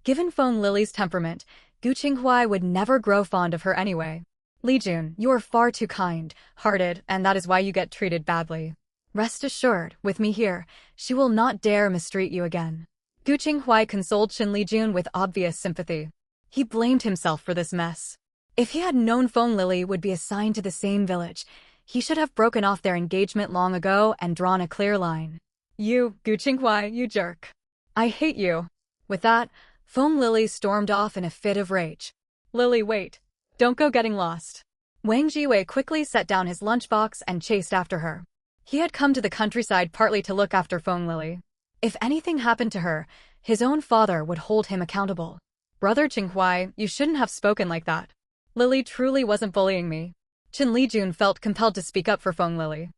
Given Feng Lily's temperament, Gu Qinghuai would never grow fond of her anyway. Lijun, you are far too kind-hearted, and that is why you get treated badly. Rest assured, with me here, she will not dare mistreat you again. Gu Qinghuai consoled Chen Lijun with obvious sympathy. He blamed himself for this mess. If he had known Feng Lily would be assigned to the same village, he should have broken off their engagement long ago and drawn a clear line. You, Gu Qinghuai, you jerk. I hate you. With that, Feng Lily stormed off in a fit of rage. Lily, wait. Don't go getting lost. Wang Jiwei quickly set down his lunchbox and chased after her. He had come to the countryside partly to look after Feng Lily. If anything happened to her, his own father would hold him accountable. Brother Qinghuai, you shouldn't have spoken like that. Lily truly wasn't bullying me. Chen Lijun felt compelled to speak up for Feng Lily.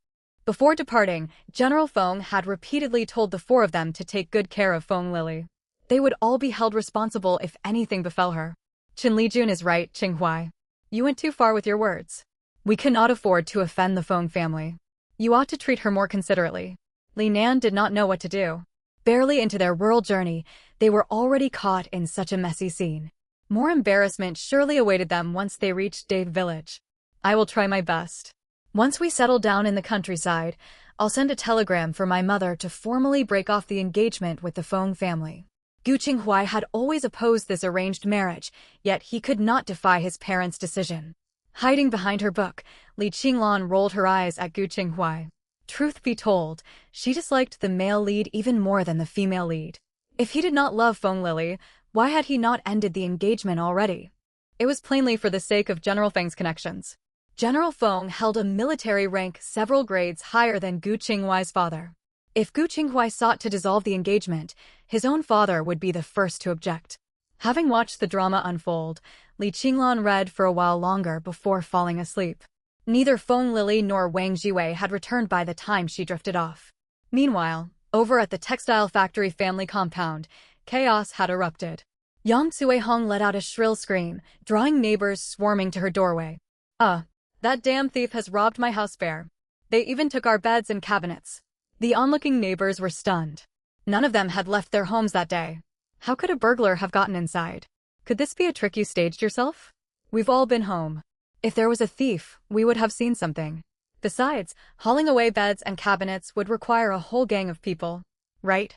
Before departing, General Feng had repeatedly told the four of them to take good care of Feng Lily. They would all be held responsible if anything befell her. Chen Lijun is right, Qinghuai. You went too far with your words. We cannot afford to offend the Feng family. You ought to treat her more considerately. Li Nan did not know what to do. Barely into their rural journey, they were already caught in such a messy scene. More embarrassment surely awaited them once they reached Dade Village. I will try my best. Once we settle down in the countryside, I'll send a telegram for my mother to formally break off the engagement with the Feng family. Gu Qinghuai had always opposed this arranged marriage, yet he could not defy his parents' decision. Hiding behind her book, Li Qinglan rolled her eyes at Gu Qinghuai. Truth be told, she disliked the male lead even more than the female lead. If he did not love Feng Lily, why had he not ended the engagement already? It was plainly for the sake of General Feng's connections. General Feng held a military rank several grades higher than Gu Qinghuai's father. If Gu Qinghuai sought to dissolve the engagement, his own father would be the first to object. Having watched the drama unfold, Li Qinglan read for a while longer before falling asleep. Neither Feng Lily nor Wang Jiwei had returned by the time she drifted off. Meanwhile, Over at the textile factory family compound, chaos had erupted. Yang Sui-hong let out a shrill scream, drawing neighbors swarming to her doorway. That damn thief has robbed my house bare. They even took our beds and cabinets. The onlooking neighbors were stunned. None of them had left their homes that day. How could a burglar have gotten inside? Could this be a trick you staged yourself? We've all been home. If there was a thief, we would have seen something. Besides, hauling away beds and cabinets would require a whole gang of people. Right?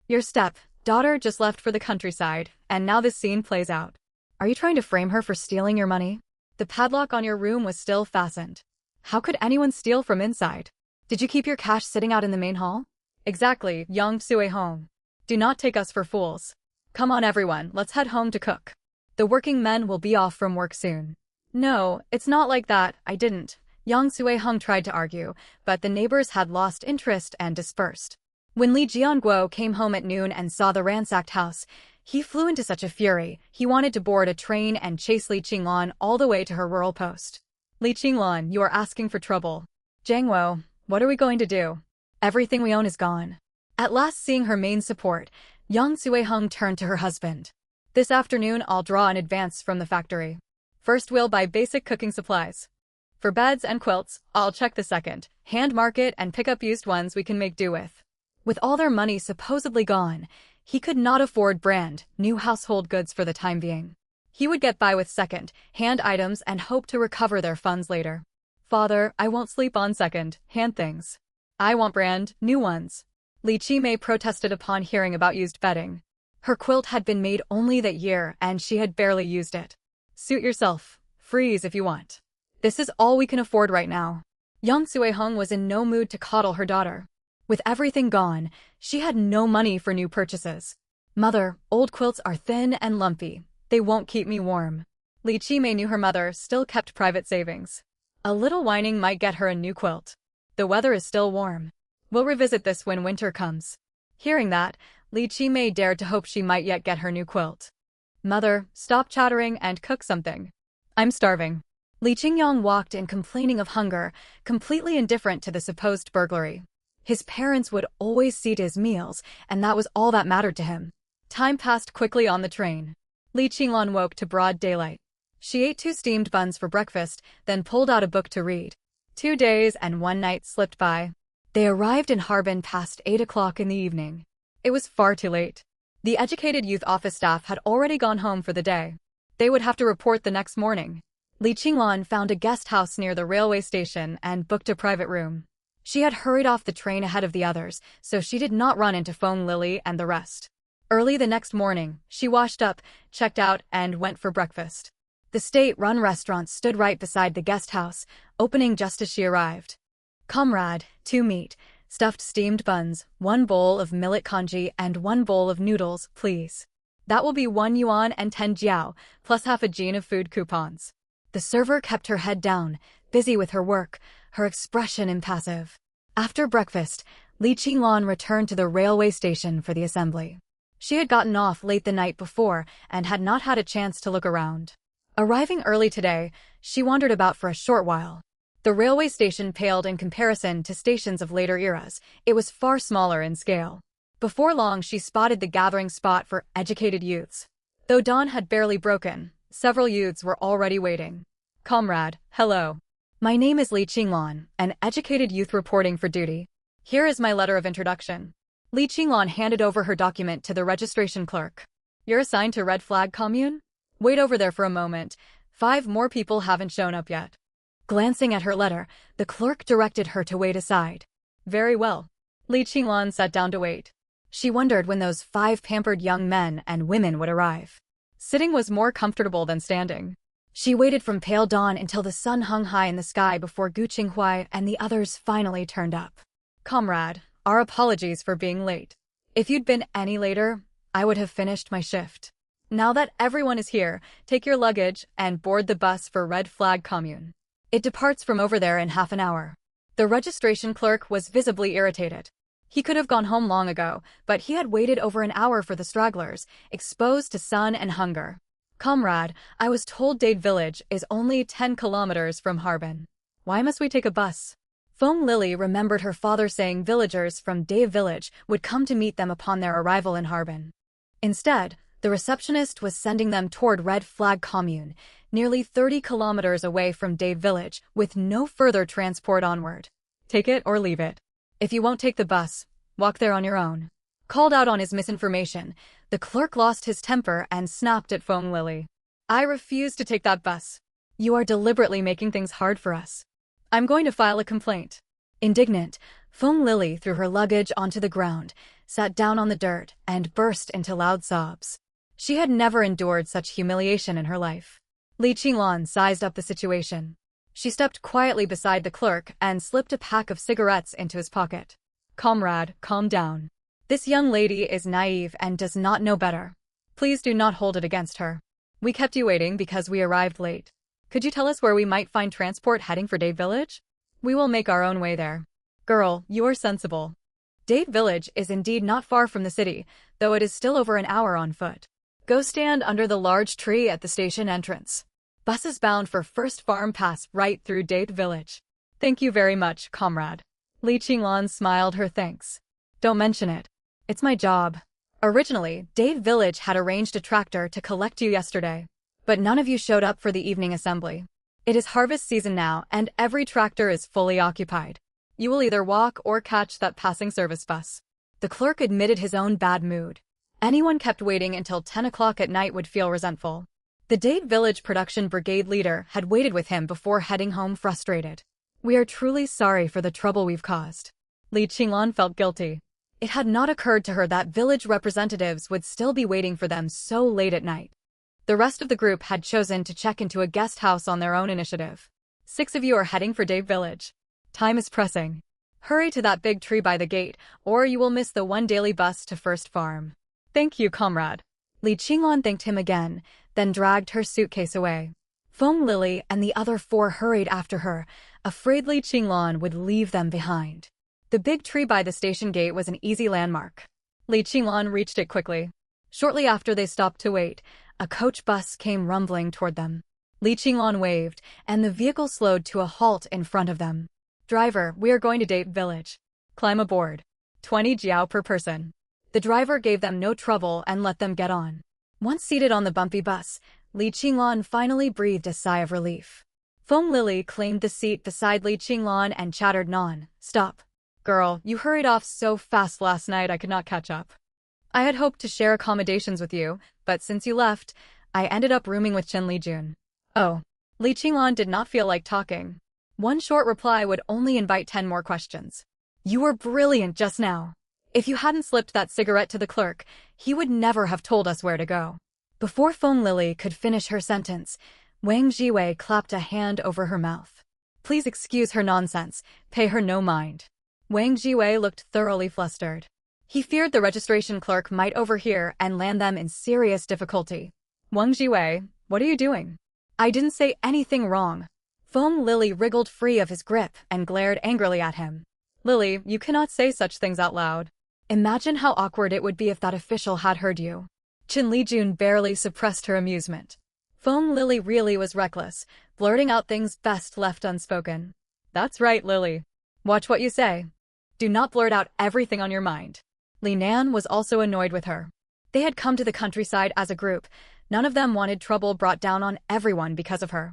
Your step-daughter just left for the countryside, and now this scene plays out. Are you trying to frame her for stealing your money? The padlock on your room was still fastened. How could anyone steal from inside? Did you keep your cash sitting out in the main hall? Exactly, Yang Sui-hong. Do not take us for fools. Come on everyone, let's head home to cook. The working men will be off from work soon. No, it's not like that, I didn't. Yang Sui-hong tried to argue, but the neighbors had lost interest and dispersed. When Li Jianguo came home at noon and saw the ransacked house, he flew into such a fury, he wanted to board a train and chase Li Qinglan all the way to her rural post. Li Qinglan, you are asking for trouble. Jianguo, what are we going to do? Everything we own is gone. At last seeing her main support, Yang Sui-hong turned to her husband. This afternoon I'll draw an advance from the factory. First we'll buy basic cooking supplies. For beds and quilts, I'll check the second, hand market and pick up used ones we can make do with. With all their money supposedly gone, he could not afford brand new household goods for the time being. He would get by with second-hand items and hope to recover their funds later. Father, I won't sleep on second-hand things. I want brand new ones. Li Qimei protested upon hearing about used bedding. Her quilt had been made only that year and she had barely used it. Suit yourself. Freeze if you want. This is all we can afford right now. Yang Sui-hong was in no mood to coddle her daughter. With everything gone, she had no money for new purchases. Mother, old quilts are thin and lumpy. They won't keep me warm. Li Qimei knew her mother still kept private savings. A little whining might get her a new quilt. The weather is still warm. We'll revisit this when winter comes. Hearing that, Li Qimei dared to hope she might yet get her new quilt. Mother, stop chattering and cook something. I'm starving. Li Qingyang walked in complaining of hunger, completely indifferent to the supposed burglary. His parents would always see to his meals, and that was all that mattered to him. Time passed quickly on the train. Li Qinglan woke to broad daylight. She ate 2 steamed buns for breakfast, then pulled out a book to read. 2 days and 1 night slipped by. They arrived in Harbin past 8 o'clock in the evening. It was far too late. The educated youth office staff had already gone home for the day. They would have to report the next morning. Li Qinglan found a guest house near the railway station and booked a private room. She had hurried off the train ahead of the others, so she did not run into Feng Lily and the rest. Early the next morning, she washed up, checked out, and went for breakfast. The state-run restaurant stood right beside the guest house, opening just as she arrived. Comrade, 2 meat, stuffed steamed buns, 1 bowl of millet congee, and 1 bowl of noodles, please. That will be 1 yuan and 10 jiao, plus half a jin of food coupons. The server kept her head down, busy with her work, her expression impassive. After breakfast, Li Qinglan returned to the railway station for the assembly. She had gotten off late the night before and had not had a chance to look around. Arriving early today, she wandered about for a short while. The railway station paled in comparison to stations of later eras. It was far smaller in scale. Before long, she spotted the gathering spot for educated youths. Though dawn had barely broken, several youths were already waiting. Comrade, hello. My name is Li Qinglan, an educated youth reporting for duty. Here is my letter of introduction. Li Qinglan handed over her document to the registration clerk. You're assigned to Red Flag Commune? Wait over there for a moment. 5 more people haven't shown up yet. Glancing at her letter, the clerk directed her to wait aside. Very well. Li Qinglan sat down to wait. She wondered when those 5 pampered young men and women would arrive. Sitting was more comfortable than standing. She waited from pale dawn until the sun hung high in the sky before Gu Qinghuai and the others finally turned up. Comrade, our apologies for being late. If you'd been any later, I would have finished my shift. Now that everyone is here, take your luggage and board the bus for Red Flag Commune. It departs from over there in half an hour. The registration clerk was visibly irritated. He could have gone home long ago, but he had waited over an hour for the stragglers, exposed to sun and hunger. Comrade, I was told Dade Village is only 10 kilometers from Harbin. Why must we take a bus? Feng Lily remembered her father saying villagers from Dave Village would come to meet them upon their arrival in Harbin. Instead, the receptionist was sending them toward Red Flag Commune, nearly 30 kilometers away from Dave Village, with no further transport onward. Take it or leave it. If you won't take the bus, walk there on your own. Called out on his misinformation, the clerk lost his temper and snapped at Feng Lily. I refuse to take that bus. You are deliberately making things hard for us. I'm going to file a complaint. Indignant, Feng Lily threw her luggage onto the ground, sat down on the dirt, and burst into loud sobs. She had never endured such humiliation in her life. Li Qinglan sized up the situation. She stepped quietly beside the clerk and slipped a pack of cigarettes into his pocket. Comrade, calm down. This young lady is naive and does not know better. Please do not hold it against her. We kept you waiting because we arrived late. Could you tell us where we might find transport heading for Dave Village? We will make our own way there. Girl, you're sensible. Dave Village is indeed not far from the city, though it is still over an hour on foot. Go stand under the large tree at the station entrance. Buses bound for First Farm pass right through Dave Village. Thank you very much, comrade. Li Qinglan smiled her thanks. Don't mention it. It's my job. Originally, Dave Village had arranged a tractor to collect you yesterday. But none of you showed up for the evening assembly. It is harvest season now, and every tractor is fully occupied. You will either walk or catch that passing service bus. The clerk admitted his own bad mood. Anyone kept waiting until 10 o'clock at night would feel resentful. The Dave Village production brigade leader had waited with him before heading home frustrated. We are truly sorry for the trouble we've caused. Li Qinglan felt guilty. It had not occurred to her that village representatives would still be waiting for them so late at night. The rest of the group had chosen to check into a guest house on their own initiative. 6 of you are heading for Dave Village. Time is pressing. Hurry to that big tree by the gate, or you will miss the one daily bus to First Farm. Thank you, comrade. Li Qinglan thanked him again, then dragged her suitcase away. Feng Lily and the other 4 hurried after her, afraid Li Qinglan would leave them behind. The big tree by the station gate was an easy landmark. Li Qinglan reached it quickly. Shortly after they stopped to wait, a coach bus came rumbling toward them. Li Qinglan waved, and the vehicle slowed to a halt in front of them. Driver, we are going to Dave Village. Climb aboard. 20 jiao per person. The driver gave them no trouble and let them get on. Once seated on the bumpy bus, Li Qinglan finally breathed a sigh of relief. Feng Lily claimed the seat beside Li Qinglan and chattered non-stop. Girl, you hurried off so fast last night I could not catch up. I had hoped to share accommodations with you, but since you left, I ended up rooming with Chen Lijun. Oh. Li Qinglan did not feel like talking. One short reply would only invite 10 more questions. You were brilliant just now. If you hadn't slipped that cigarette to the clerk, he would never have told us where to go. Before Feng Lily could finish her sentence, Wang Jiwei clapped a hand over her mouth. Please excuse her nonsense, pay her no mind. Wang Jiwei looked thoroughly flustered. He feared the registration clerk might overhear and land them in serious difficulty. Wang Jiwei, what are you doing? I didn't say anything wrong. Feng Lily wriggled free of his grip and glared angrily at him. Lily, you cannot say such things out loud. Imagine how awkward it would be if that official had heard you. Chen Lijun barely suppressed her amusement. Feng Lily really was reckless, blurting out things best left unspoken. That's right, Lily. Watch what you say. Do not blurt out everything on your mind. Li Nan was also annoyed with her. They had come to the countryside as a group. None of them wanted trouble brought down on everyone because of her.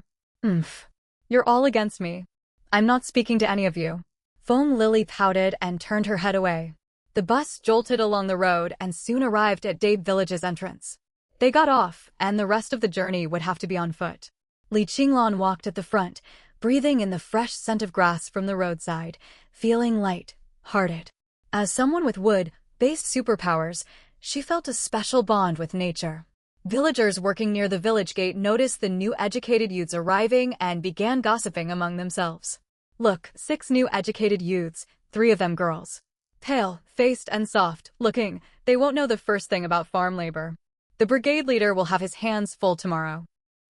You're all against me. I'm not speaking to any of you. Feng Lily pouted and turned her head away. The bus jolted along the road and soon arrived at Dave Village's entrance. They got off, and the rest of the journey would have to be on foot. Li Qinglan walked at the front, breathing in the fresh scent of grass from the roadside, feeling light-hearted. As someone with wood-based superpowers, she felt a special bond with nature. Villagers working near the village gate noticed the new educated youths arriving and began gossiping among themselves. Look, 6 new educated youths, 3 of them girls. Pale-faced and soft-looking, they won't know the first thing about farm labor. The brigade leader will have his hands full tomorrow.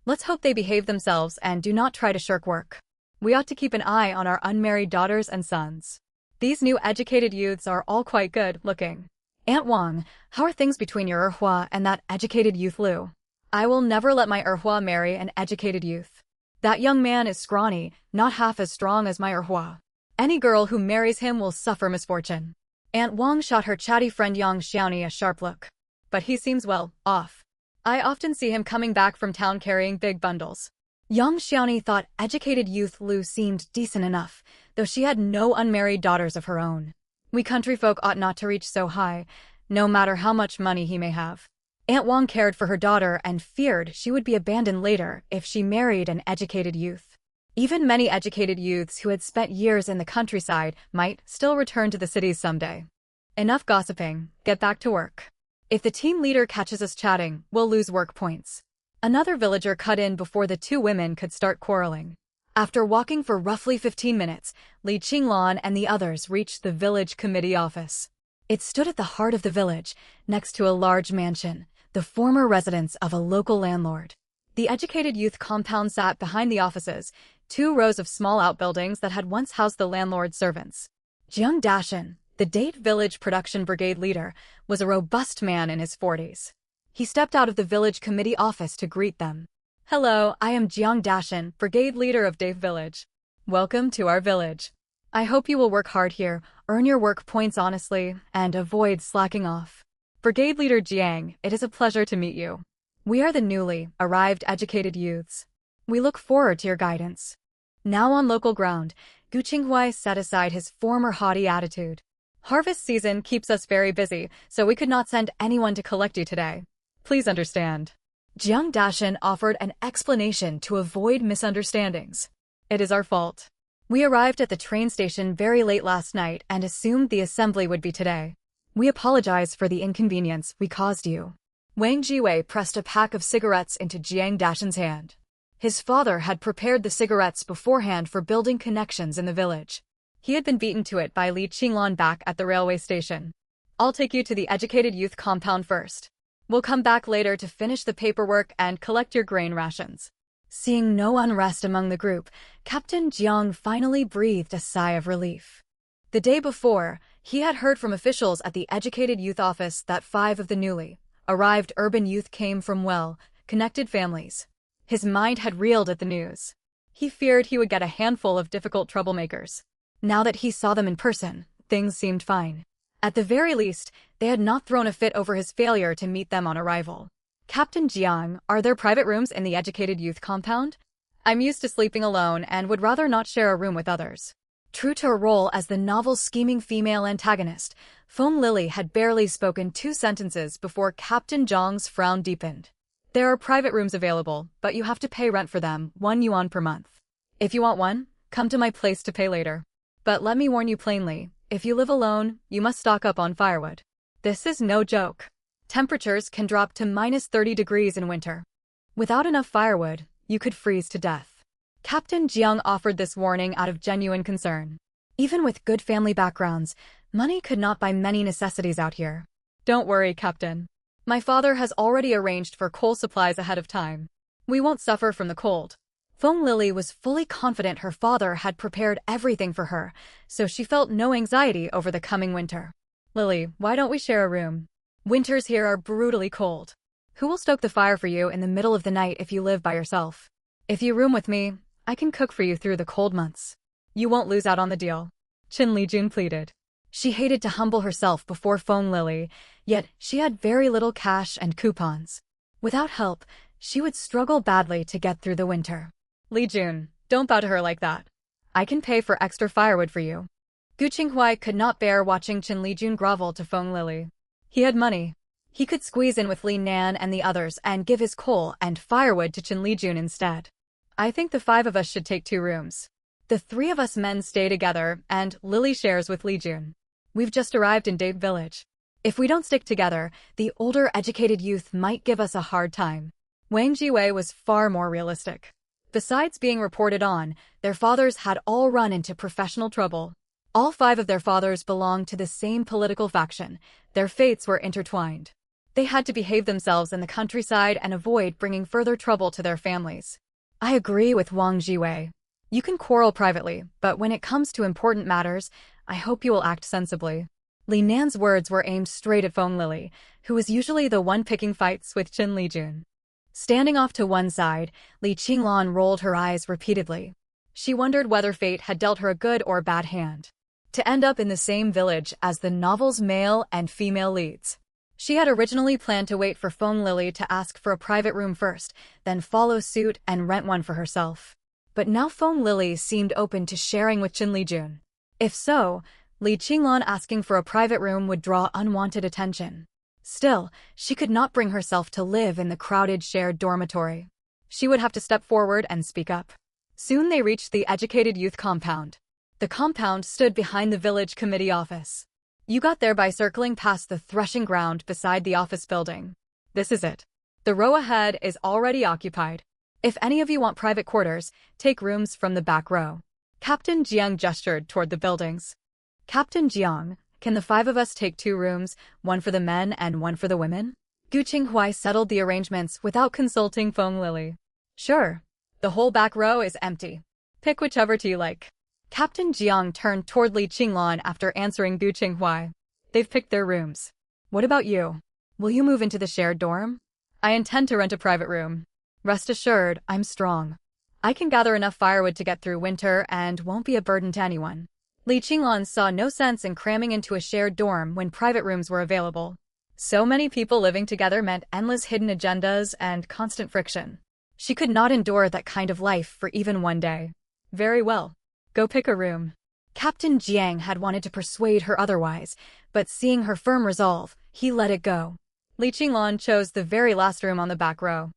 Let's hope they behave themselves and do not try to shirk work. We ought to keep an eye on our unmarried daughters and sons. These new educated youths are all quite good-looking. Aunt Wang, how are things between your Erhua and that educated youth Lu? I will never let my Erhua marry an educated youth. That young man is scrawny, not half as strong as my Erhua. Any girl who marries him will suffer misfortune. Aunt Wang shot her chatty friend Yang Xiaoni a sharp look. But he seems well off. I often see him coming back from town carrying big bundles. Yang Xiaoni thought educated youth Lu seemed decent enough, though she had no unmarried daughters of her own. We country folk ought not to reach so high, no matter how much money he may have. Aunt Wang cared for her daughter and feared she would be abandoned later if she married an educated youth. Even many educated youths who had spent years in the countryside might still return to the cities someday. Enough gossiping, get back to work. If the team leader catches us chatting, we'll lose work points. Another villager cut in before the two women could start quarreling. After walking for roughly 15 minutes, Li Qinglan and the others reached the village committee office. It stood at the heart of the village, next to a large mansion, the former residence of a local landlord. The educated youth compound sat behind the offices, 2 rows of small outbuildings that had once housed the landlord's servants. Jiang Dashan, the Date Village Production Brigade leader, was a robust man in his 40s. He stepped out of the village committee office to greet them. Hello, I am Jiang Dashan, brigade leader of Date Village. Welcome to our village. I hope you will work hard here, earn your work points honestly, and avoid slacking off. Brigade leader Jiang, it is a pleasure to meet you. We are the newly arrived educated youths. We look forward to your guidance. Now on local ground, Gu Qinghuai set aside his former haughty attitude. Harvest season keeps us very busy, so we could not send anyone to collect you today. Please understand. Jiang Dashan offered an explanation to avoid misunderstandings. It is our fault. We arrived at the train station very late last night and assumed the assembly would be today. We apologize for the inconvenience we caused you. Wang Jiwei pressed a pack of cigarettes into Jiang Dashan's hand. His father had prepared the cigarettes beforehand for building connections in the village. He had been beaten to it by Li Qinglan back at the railway station. I'll take you to the educated youth compound first. We'll come back later to finish the paperwork and collect your grain rations. Seeing no unrest among the group, Captain Jiang finally breathed a sigh of relief. The day before, he had heard from officials at the educated youth office that 5 of the newly arrived urban youth came from well-connected families. His mind had reeled at the news. He feared he would get a handful of difficult troublemakers. Now that he saw them in person, things seemed fine. At the very least, they had not thrown a fit over his failure to meet them on arrival. Captain Jiang, are there private rooms in the educated youth compound? I'm used to sleeping alone and would rather not share a room with others. True to her role as the novel's scheming female antagonist, Feng Lily had barely spoken 2 sentences before Captain Jiang's frown deepened. There are private rooms available, but you have to pay rent for them, 1 yuan per month. If you want one, come to my place to pay later. But let me warn you plainly, if you live alone, you must stock up on firewood. This is no joke. Temperatures can drop to -30 degrees in winter. Without enough firewood, you could freeze to death. Captain Jiang offered this warning out of genuine concern. Even with good family backgrounds, money could not buy many necessities out here. Don't worry, Captain. My father has already arranged for coal supplies ahead of time. We won't suffer from the cold. Feng Lily was fully confident her father had prepared everything for her, so she felt no anxiety over the coming winter. Lily, why don't we share a room? Winters here are brutally cold. Who will stoke the fire for you in the middle of the night if you live by yourself? If you room with me, I can cook for you through the cold months. You won't lose out on the deal. Qin Lijun pleaded. She hated to humble herself before Feng Lily, yet she had very little cash and coupons. Without help, she would struggle badly to get through the winter. Li Jun, don't bow to her like that. I can pay for extra firewood for you. Gu Qinghuai could not bear watching Qin Lijun grovel to Feng Lily. He had money. He could squeeze in with Li Nan and the others and give his coal and firewood to Qin Lijun instead. I think the 5 of us should take 2 rooms. The 3 of us men stay together, and Lily shares with Li Jun. We've just arrived in Date Village. If we don't stick together, the older educated youth might give us a hard time. Wang Jiwei was far more realistic. Besides being reported on, their fathers had all run into professional trouble. All 5 of their fathers belonged to the same political faction. Their fates were intertwined. They had to behave themselves in the countryside and avoid bringing further trouble to their families. I agree with Wang Jiwei. You can quarrel privately, but when it comes to important matters, I hope you will act sensibly. Li Nan's words were aimed straight at Feng Lily, who was usually the one picking fights with Qin Lijun. Standing off to one side, Li Qinglan rolled her eyes repeatedly. She wondered whether fate had dealt her a good or bad hand to end up in the same village as the novel's male and female leads. She had originally planned to wait for Feng Lily to ask for a private room first, then follow suit and rent one for herself. But now Feng Lily seemed open to sharing with Qin Lijun. If so, Li Qinglan asking for a private room would draw unwanted attention. Still, she could not bring herself to live in the crowded shared dormitory. She would have to step forward and speak up. Soon they reached the educated youth compound. The compound stood behind the village committee office. You got there by circling past the threshing ground beside the office building. This is it. The row ahead is already occupied. If any of you want private quarters, take rooms from the back row. Captain Jiang gestured toward the buildings. Captain Jiang, can the 5 of us take 2 rooms, one for the men and one for the women? Gu Qinghuai settled the arrangements without consulting Feng Lily. Sure. The whole back row is empty. Pick whichever two you like. Captain Jiang turned toward Li Qinglan after answering Gu Qinghuai. They've picked their rooms. What about you? Will you move into the shared dorm? I intend to rent a private room. Rest assured, I'm strong. I can gather enough firewood to get through winter and won't be a burden to anyone. Li Qinglan saw no sense in cramming into a shared dorm when private rooms were available. So many people living together meant endless hidden agendas and constant friction. She could not endure that kind of life for even one day. Very well. Go pick a room. Captain Jiang had wanted to persuade her otherwise, but seeing her firm resolve, he let it go. Li Qinglan chose the very last room on the back row.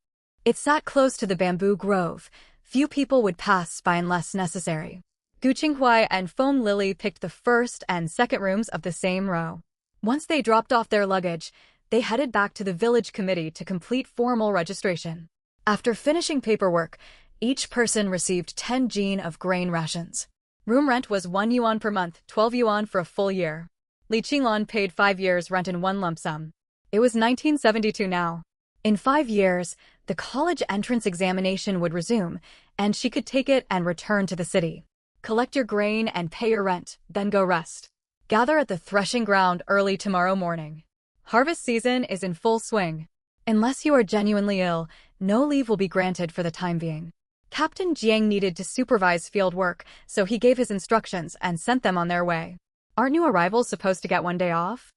It sat close to the bamboo grove. Few people would pass by unless necessary. Gu Qinghuai and Feng Lily picked the first and second rooms of the same row. Once they dropped off their luggage, they headed back to the village committee to complete formal registration. After finishing paperwork, each person received 10 jin of grain rations. Room rent was 1 yuan per month, 12 yuan for a full year. Li Qinglan paid 5 years rent in one lump sum. It was 1972 now. In 5 years, the college entrance examination would resume, and she could take it and return to the city. Collect your grain and pay your rent, then go rest. Gather at the threshing ground early tomorrow morning. Harvest season is in full swing. Unless you are genuinely ill, no leave will be granted for the time being. Captain Jiang needed to supervise field work, so he gave his instructions and sent them on their way. Aren't new arrivals supposed to get 1 day off?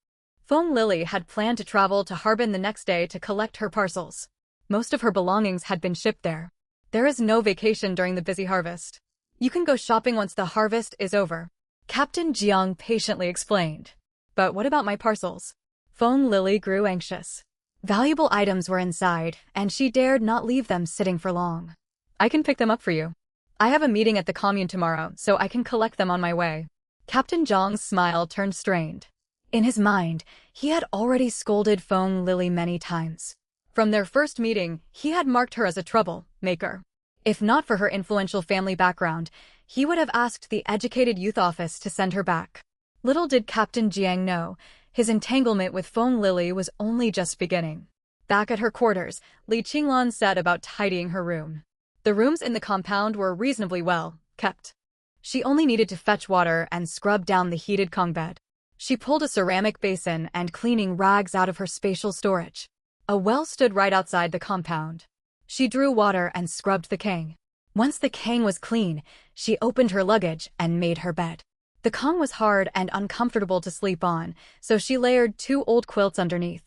Feng Lily had planned to travel to Harbin the next day to collect her parcels. Most of her belongings had been shipped there. There is no vacation during the busy harvest. You can go shopping once the harvest is over. Captain Jiang patiently explained. But what about my parcels? Feng Lily grew anxious. Valuable items were inside, and she dared not leave them sitting for long. I can pick them up for you. I have a meeting at the commune tomorrow, so I can collect them on my way. Captain Jiang's smile turned strained. In his mind, he had already scolded Feng Lily many times. From their first meeting, he had marked her as a troublemaker. If not for her influential family background, he would have asked the educated youth office to send her back. Little did Captain Jiang know, his entanglement with Feng Lily was only just beginning. Back at her quarters, Li Qinglan set about tidying her room. The rooms in the compound were reasonably well kept. She only needed to fetch water and scrub down the heated Kong bed. She pulled a ceramic basin and cleaning rags out of her spatial storage. A well stood right outside the compound. She drew water and scrubbed the Kang. Once the Kang was clean, she opened her luggage and made her bed. The Kong was hard and uncomfortable to sleep on, so she layered 2 old quilts underneath.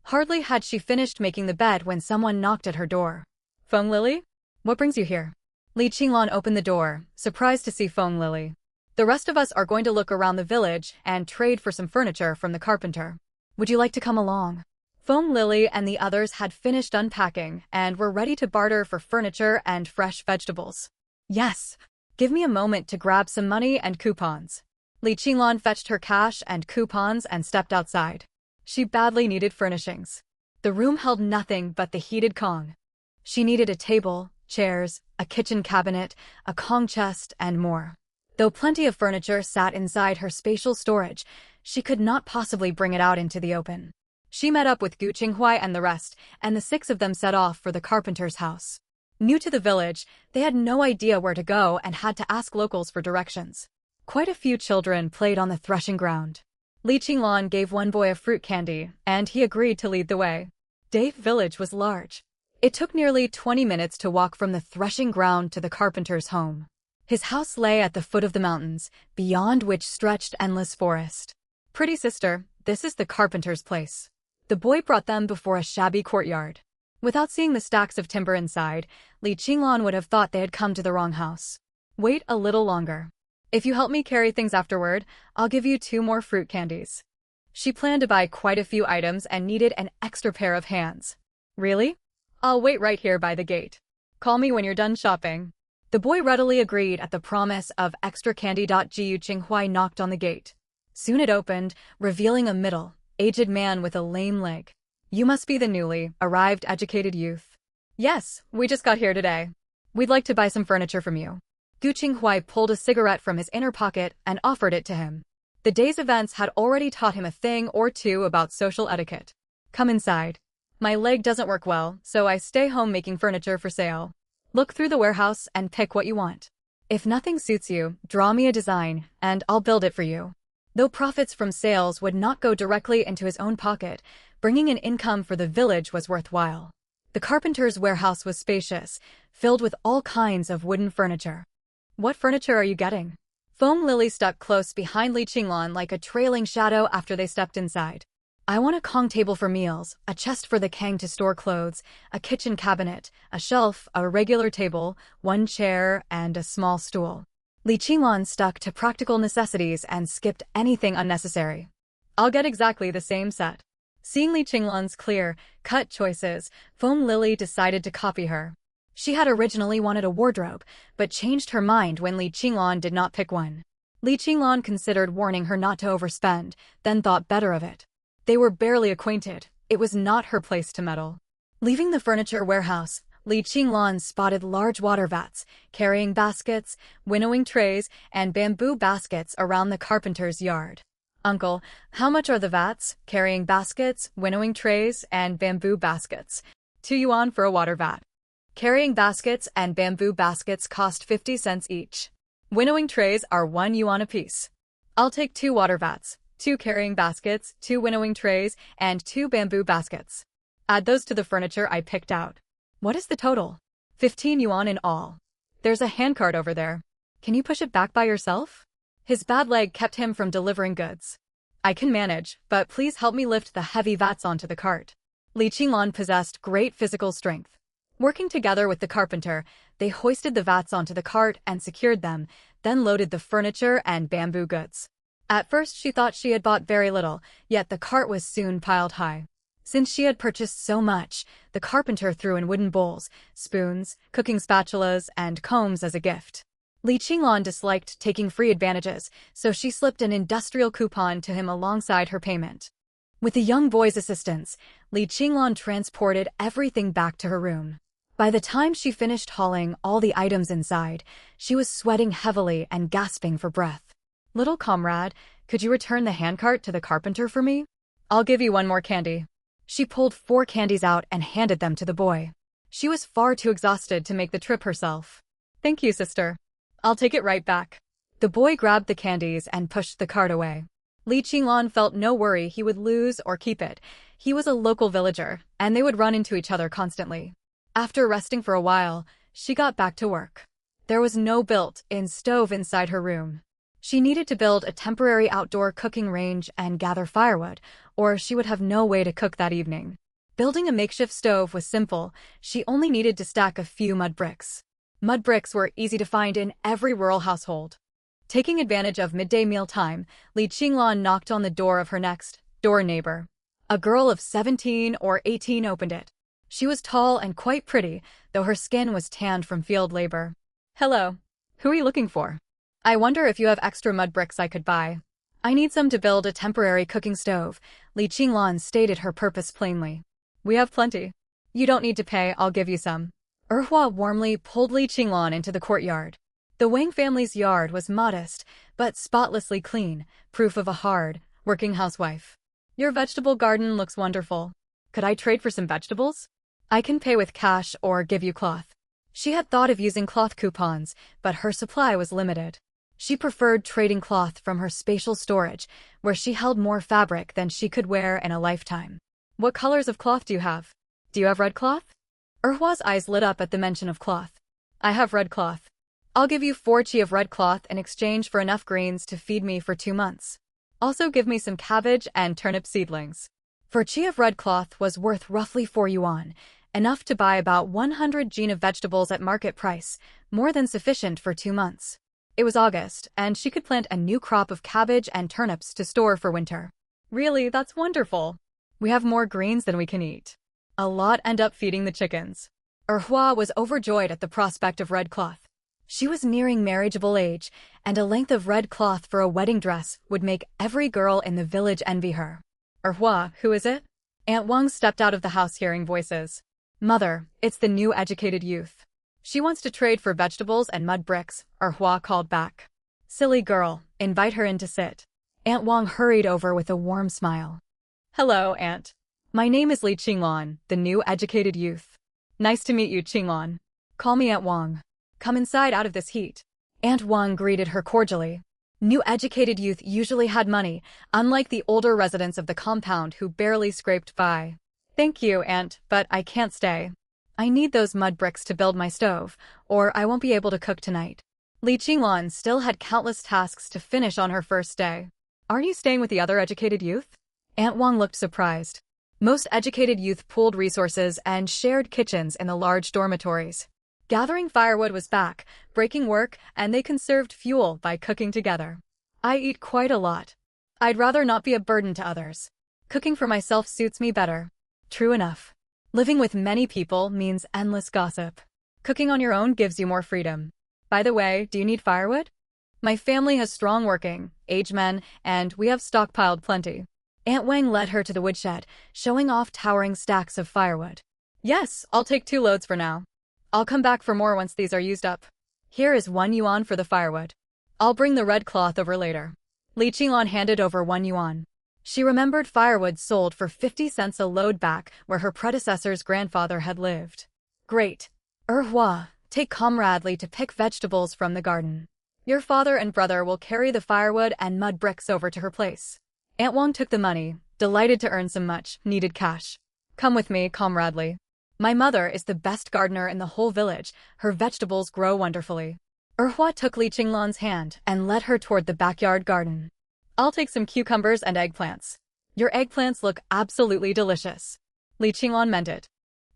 Hardly had she finished making the bed when someone knocked at her door. Feng Lily? What brings you here? Li Qinglan opened the door, surprised to see Feng Lily. The rest of us are going to look around the village and trade for some furniture from the carpenter. Would you like to come along? Feng Lily and the others had finished unpacking and were ready to barter for furniture and fresh vegetables. Yes. Give me a moment to grab some money and coupons. Li Qinglan fetched her cash and coupons and stepped outside. She badly needed furnishings. The room held nothing but the heated Kong. She needed a table, chairs, a kitchen cabinet, a Kong chest, and more. Though plenty of furniture sat inside her spatial storage, she could not possibly bring it out into the open. She met up with Gu Qinghuai and the rest, and the 6 of them set off for the carpenter's house. New to the village, they had no idea where to go and had to ask locals for directions. Quite a few children played on the threshing ground. Li Qinglan gave one boy a fruit candy, and he agreed to lead the way. Dave village was large. It took nearly 20 minutes to walk from the threshing ground to the carpenter's home. His house lay at the foot of the mountains, beyond which stretched endless forest. Pretty sister, this is the carpenter's place. The boy brought them before a shabby courtyard. Without seeing the stacks of timber inside, Li Qinglan would have thought they had come to the wrong house. Wait a little longer. If you help me carry things afterward, I'll give you 2 more fruit candies. She planned to buy quite a few items and needed an extra pair of hands. Really? I'll wait right here by the gate. Call me when you're done shopping. The boy readily agreed at the promise of extra candy. Jiu Qinghuai knocked on the gate. Soon it opened, revealing a middle-aged man with a lame leg. You must be the newly arrived educated youth. Yes, we just got here today. We'd like to buy some furniture from you. Gu Qinghuai pulled a cigarette from his inner pocket and offered it to him. The day's events had already taught him a thing or two about social etiquette. Come inside. My leg doesn't work well, so I stay home making furniture for sale. Look through the warehouse and pick what you want. If nothing suits you, draw me a design, and I'll build it for you. Though profits from sales would not go directly into his own pocket, bringing in income for the village was worthwhile. The carpenter's warehouse was spacious, filled with all kinds of wooden furniture. What furniture are you getting? Foam Lily stuck close behind Li Qinglan like a trailing shadow after they stepped inside. I want a Kong table for meals, a chest for the Kang to store clothes, a kitchen cabinet, a shelf, a regular table, 1 chair, and a small stool. Li Qinglan stuck to practical necessities and skipped anything unnecessary. I'll get exactly the same set. Seeing Li Qinglan's clear-cut choices, Foam Lily decided to copy her. She had originally wanted a wardrobe, but changed her mind when Li Qinglan did not pick one. Li Qinglan considered warning her not to overspend, then thought better of it. They were barely acquainted. It was not her place to meddle. Leaving the furniture warehouse, Li Qinglan spotted large water vats, carrying baskets, winnowing trays, and bamboo baskets around the carpenter's yard. Uncle, how much are the vats, carrying baskets, winnowing trays, and bamboo baskets? 2 yuan for a water vat. Carrying baskets and bamboo baskets cost 50 cents each. Winnowing trays are 1 yuan apiece. I'll take 2 water vats, 2 carrying baskets, 2 winnowing trays, and 2 bamboo baskets. Add those to the furniture I picked out. What is the total? 15 yuan in all. There's a handcart over there. Can you push it back by yourself? His bad leg kept him from delivering goods. I can manage, but please help me lift the heavy vats onto the cart. Li Qinglan possessed great physical strength. Working together with the carpenter, they hoisted the vats onto the cart and secured them, then loaded the furniture and bamboo goods. At first she thought she had bought very little, yet the cart was soon piled high. Since she had purchased so much, the carpenter threw in wooden bowls, spoons, cooking spatulas, and combs as a gift. Li Qinglan disliked taking free advantages, so she slipped an industrial coupon to him alongside her payment. With the young boy's assistance, Li Qinglan transported everything back to her room. By the time she finished hauling all the items inside, she was sweating heavily and gasping for breath. Little comrade, could you return the handcart to the carpenter for me? I'll give you 1 more candy. She pulled 4 candies out and handed them to the boy. She was far too exhausted to make the trip herself. Thank you, sister. I'll take it right back. The boy grabbed the candies and pushed the cart away. Li Qinglan felt no worry he would lose or keep it. He was a local villager, and they would run into each other constantly. After resting for a while, she got back to work. There was no built-in stove inside her room. She needed to build a temporary outdoor cooking range and gather firewood, or she would have no way to cook that evening. Building a makeshift stove was simple. She only needed to stack a few mud bricks. Mud bricks were easy to find in every rural household. Taking advantage of midday meal time, Li Qinglan knocked on the door of her next-door neighbor. A girl of 17 or 18 opened it. She was tall and quite pretty, though her skin was tanned from field labor. Hello. Who are you looking for? I wonder if you have extra mud bricks I could buy. I need some to build a temporary cooking stove. Li Qinglan stated her purpose plainly. We have plenty. You don't need to pay, I'll give you some. Erhua warmly pulled Li Qinglan into the courtyard. The Wang family's yard was modest, but spotlessly clean, proof of a hard-working housewife. Your vegetable garden looks wonderful. Could I trade for some vegetables? I can pay with cash or give you cloth. She had thought of using cloth coupons, but her supply was limited. She preferred trading cloth from her spatial storage, where she held more fabric than she could wear in a lifetime. What colors of cloth do you have? Do you have red cloth? Erhua's eyes lit up at the mention of cloth. I have red cloth. I'll give you 4 chi of red cloth in exchange for enough greens to feed me for 2 months. Also give me some cabbage and turnip seedlings. 4 chi of red cloth was worth roughly 4 yuan, enough to buy about 100 jin of vegetables at market price, more than sufficient for 2 months. It was August, and she could plant a new crop of cabbage and turnips to store for winter. Really, that's wonderful. We have more greens than we can eat. A lot end up feeding the chickens. Hua was overjoyed at the prospect of red cloth. She was nearing marriageable age, and a length of red cloth for a wedding dress would make every girl in the village envy her. Hua, who is it? Aunt Wang stepped out of the house hearing voices. Mother, it's the new educated youth. She wants to trade for vegetables and mud bricks, Hua called back. Silly girl, invite her in to sit. Aunt Wang hurried over with a warm smile. Hello, Aunt. My name is Li Qinglan, the new educated youth. Nice to meet you, Qinglan. Call me Aunt Wang. Come inside out of this heat. Aunt Wang greeted her cordially. New educated youth usually had money, unlike the older residents of the compound who barely scraped by. Thank you, Aunt, but I can't stay. I need those mud bricks to build my stove, or I won't be able to cook tonight. Li Qinglan still had countless tasks to finish on her first day. Are you staying with the other educated youth? Aunt Wang looked surprised. Most educated youth pooled resources and shared kitchens in the large dormitories. Gathering firewood was back, breaking work, and they conserved fuel by cooking together. I eat quite a lot. I'd rather not be a burden to others. Cooking for myself suits me better. True enough. Living with many people means endless gossip. Cooking on your own gives you more freedom. By the way, do you need firewood? My family has strong working, aged men, and we have stockpiled plenty. Aunt Wang led her to the woodshed, showing off towering stacks of firewood. Yes, I'll take 2 loads for now. I'll come back for more once these are used up. Here is 1 yuan for the firewood. I'll bring the red cloth over later. Li Qinglan handed over 1 yuan. She remembered firewood sold for 50 cents a load back where her predecessor's grandfather had lived. Great. Hua, take Comrade Li to pick vegetables from the garden. Your father and brother will carry the firewood and mud bricks over to her place. Aunt Wang took the money, delighted to earn some much-needed cash. Come with me, Comrade Li. My mother is the best gardener in the whole village. Her vegetables grow wonderfully. Hua took Li Qinglan's hand and led her toward the backyard garden. I'll take some cucumbers and eggplants. Your eggplants look absolutely delicious. Li Qinglan meant it.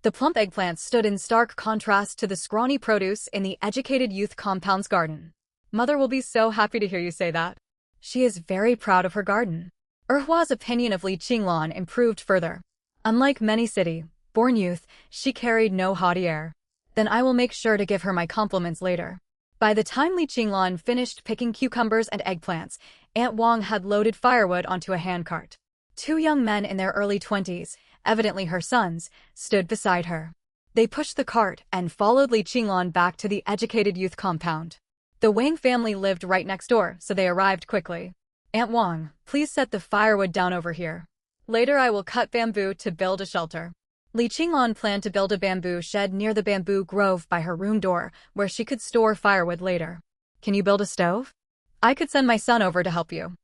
The plump eggplants stood in stark contrast to the scrawny produce in the educated youth compound's garden. Mother will be so happy to hear you say that. She is very proud of her garden. Hua's opinion of Li Qinglan improved further. Unlike many city-born youth, she carried no haughty air. Then I will make sure to give her my compliments later. By the time Li Qinglan finished picking cucumbers and eggplants, Aunt Wang had loaded firewood onto a handcart. 2 young men in their early 20s, evidently her sons, stood beside her. They pushed the cart and followed Li Qinglan back to the educated youth compound. The Wang family lived right next door, so they arrived quickly. Aunt Wang, please set the firewood down over here. Later I will cut bamboo to build a shelter. Li Qinglan planned to build a bamboo shed near the bamboo grove by her room door, where she could store firewood later. Can you build a stove? I could send my son over to help you.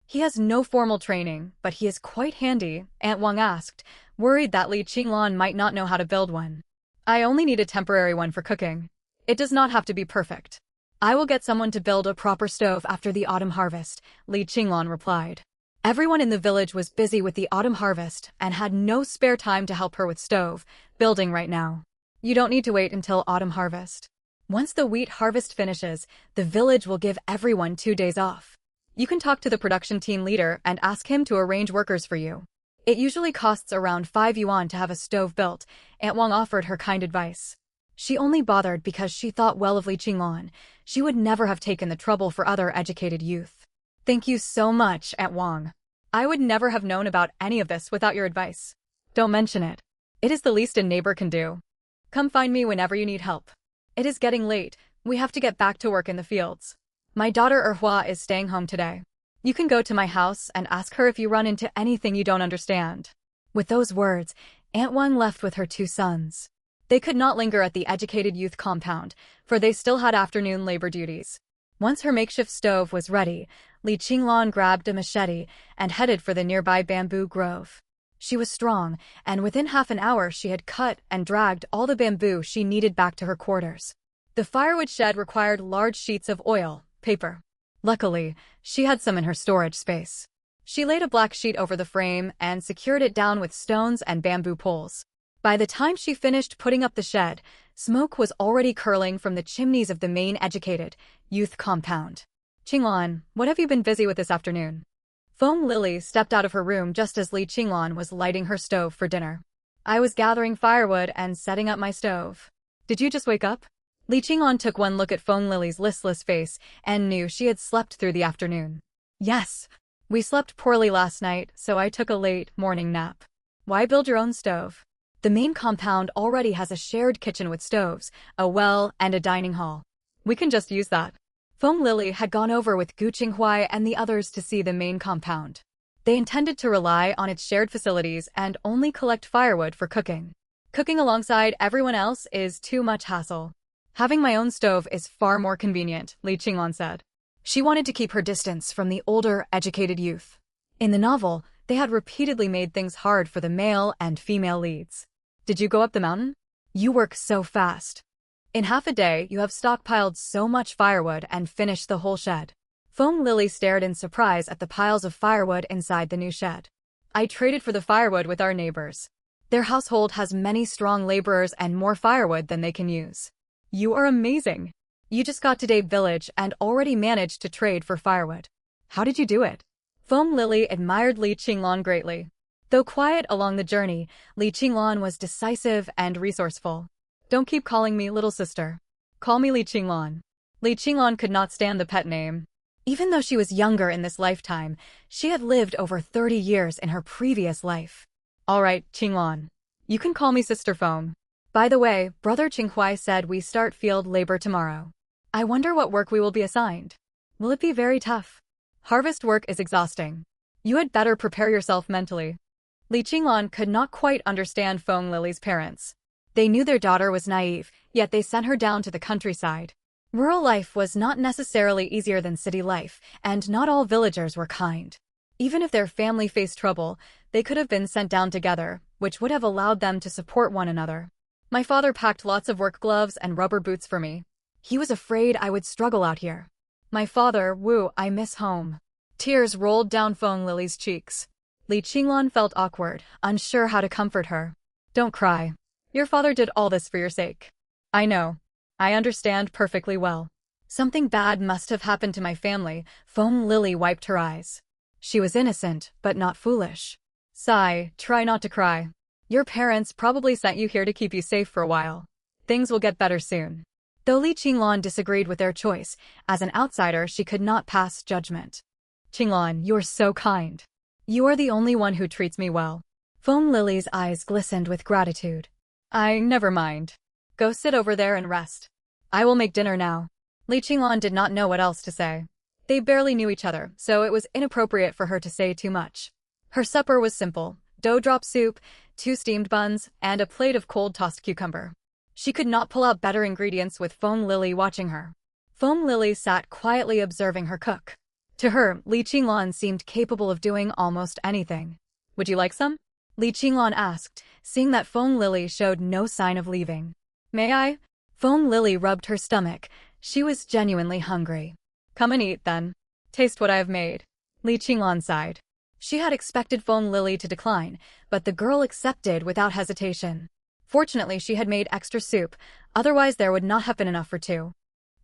He has no formal training, but he is quite handy, Aunt Wang asked, worried that Li Qinglan might not know how to build one. I only need a temporary one for cooking. It does not have to be perfect. I will get someone to build a proper stove after the autumn harvest, Li Qinglan replied. Everyone in the village was busy with the autumn harvest and had no spare time to help her with stove building right now. You don't need to wait until autumn harvest. Once the wheat harvest finishes, the village will give everyone 2 days off. You can talk to the production team leader and ask him to arrange workers for you. It usually costs around 5 yuan to have a stove built. Aunt Wang offered her kind advice. She only bothered because she thought well of Li Qinglan. She would never have taken the trouble for other educated youth. Thank you so much, Aunt Wang. I would never have known about any of this without your advice. Don't mention it. It is the least a neighbor can do. Come find me whenever you need help. It is getting late. We have to get back to work in the fields. My daughter Hua is staying home today. You can go to my house and ask her if you run into anything you don't understand. With those words, Aunt Wang left with her 2 sons. They could not linger at the educated youth compound, for they still had afternoon labor duties. Once her makeshift stove was ready, Li Qinglan grabbed a machete and headed for the nearby bamboo grove. She was strong, and within half an hour she had cut and dragged all the bamboo she needed back to her quarters. The firewood shed required large sheets of oil, paper. Luckily, she had some in her storage space. She laid a black sheet over the frame and secured it down with stones and bamboo poles. By the time she finished putting up the shed, smoke was already curling from the chimneys of the main educated youth compound. Qinglan, what have you been busy with this afternoon? Feng Lily stepped out of her room just as Li Qinglan was lighting her stove for dinner. I was gathering firewood and setting up my stove. Did you just wake up? Li Qinglan took one look at Feng Lily's listless face and knew she had slept through the afternoon. Yes, we slept poorly last night, so I took a late morning nap. Why build your own stove? The main compound already has a shared kitchen with stoves, a well, and a dining hall. We can just use that. Feng Lily had gone over with Gu Qinghuai and the others to see the main compound. They intended to rely on its shared facilities and only collect firewood for cooking. Cooking alongside everyone else is too much hassle. Having my own stove is far more convenient, Li Qinglan said. She wanted to keep her distance from the older, educated youth. In the novel, they had repeatedly made things hard for the male and female leads. Did you go up the mountain? You work so fast. In half a day, you have stockpiled so much firewood and finished the whole shed. Feng Lily stared in surprise at the piles of firewood inside the new shed. I traded for the firewood with our neighbors. Their household has many strong laborers and more firewood than they can use. You are amazing. You just got to Dave Village and already managed to trade for firewood. How did you do it? Feng Lily admired Li Qinglan greatly. Though quiet along the journey, Li Qinglan was decisive and resourceful. Don't keep calling me little sister. Call me Li Qinglan. Li Qinglan could not stand the pet name. Even though she was younger in this lifetime, she had lived over 30 years in her previous life. All right, Qinglan. You can call me Sister Feng. By the way, Brother Qinghuai said we start field labor tomorrow. I wonder what work we will be assigned. Will it be very tough? Harvest work is exhausting. You had better prepare yourself mentally. Li Qinglan could not quite understand Feng Lily's parents. They knew their daughter was naive, yet they sent her down to the countryside. Rural life was not necessarily easier than city life, and not all villagers were kind. Even if their family faced trouble, they could have been sent down together, which would have allowed them to support one another. My father packed lots of work gloves and rubber boots for me. He was afraid I would struggle out here. My father, Wu, I miss home. Tears rolled down Feng Lily's cheeks. Li Qinglan felt awkward, unsure how to comfort her. Don't cry. Your father did all this for your sake. I know. I understand perfectly well. Something bad must have happened to my family. Feng Lily wiped her eyes. She was innocent, but not foolish. Sigh, try not to cry. Your parents probably sent you here to keep you safe for a while. Things will get better soon. Though Li Qinglan disagreed with their choice, as an outsider she could not pass judgment. Qinglan, you are so kind. You are the only one who treats me well. Feng Lily's eyes glistened with gratitude. Never mind. Go sit over there and rest. I will make dinner now. Li Qinglan did not know what else to say. They barely knew each other, so it was inappropriate for her to say too much. Her supper was simple: dough drop soup, 2 steamed buns, and a plate of cold tossed cucumber. She could not pull out better ingredients with Feng Lily watching her. Feng Lily sat quietly observing her cook. To her, Li Qinglan seemed capable of doing almost anything. Would you like some? Li Qinglan asked, seeing that Feng Lily showed no sign of leaving. May I? Feng Lily rubbed her stomach. She was genuinely hungry. Come and eat, then. Taste what I have made. Li Qinglan sighed. She had expected Feng Lily to decline, but the girl accepted without hesitation. Fortunately, she had made extra soup, otherwise there would not have been enough for 2.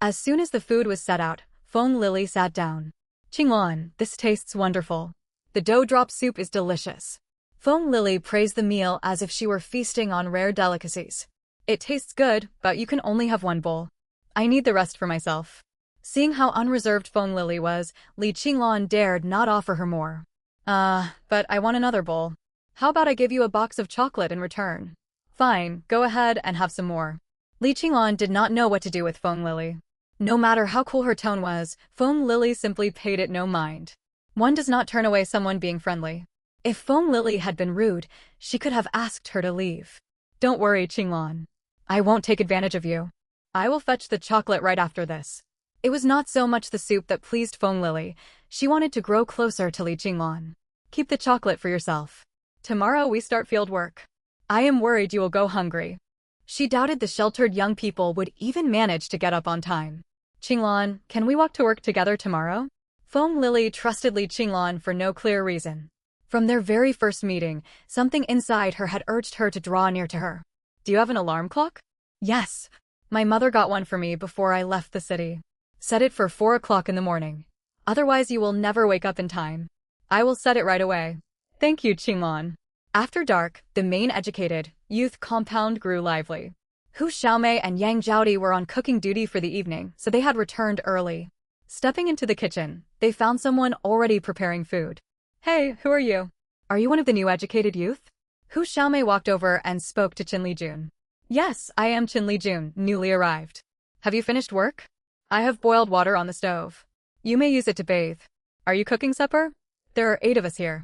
As soon as the food was set out, Feng Lily sat down. Qinglan, this tastes wonderful. The dough drop soup is delicious. Feng Lily praised the meal as if she were feasting on rare delicacies. It tastes good, but you can only have 1 bowl. I need the rest for myself. Seeing how unreserved Feng Lily was, Li Qinglan dared not offer her more. But I want another bowl. How about I give you a box of chocolate in return? Fine, go ahead and have some more. Li Qinglan did not know what to do with Feng Lily. No matter how cool her tone was, Feng Lily simply paid it no mind. One does not turn away someone being friendly. If Feng Lily had been rude, she could have asked her to leave. Don't worry, Qinglan. I won't take advantage of you. I will fetch the chocolate right after this. It was not so much the soup that pleased Feng Lily. She wanted to grow closer to Li Qinglan. Keep the chocolate for yourself. Tomorrow we start field work. I am worried you will go hungry. She doubted the sheltered young people would even manage to get up on time. Qinglan, can we walk to work together tomorrow? Feng Lily trusted Li Qinglan for no clear reason. From their very first meeting, something inside her had urged her to draw near to her. Do you have an alarm clock? Yes. My mother got one for me before I left the city. Set it for 4 o'clock in the morning. Otherwise you will never wake up in time. I will set it right away. Thank you, Qinglan. After dark, the main educated youth compound grew lively. Hu Xiaomei and Yang Zhaodi were on cooking duty for the evening, so they had returned early. Stepping into the kitchen, they found someone already preparing food. Hey, who are you? Are you one of the new educated youth? Hu Xiaomei walked over and spoke to Qin Lijun. Yes, I am Qin Lijun, newly arrived. Have you finished work? I have boiled water on the stove. You may use it to bathe. Are you cooking supper? There are 8 of us here.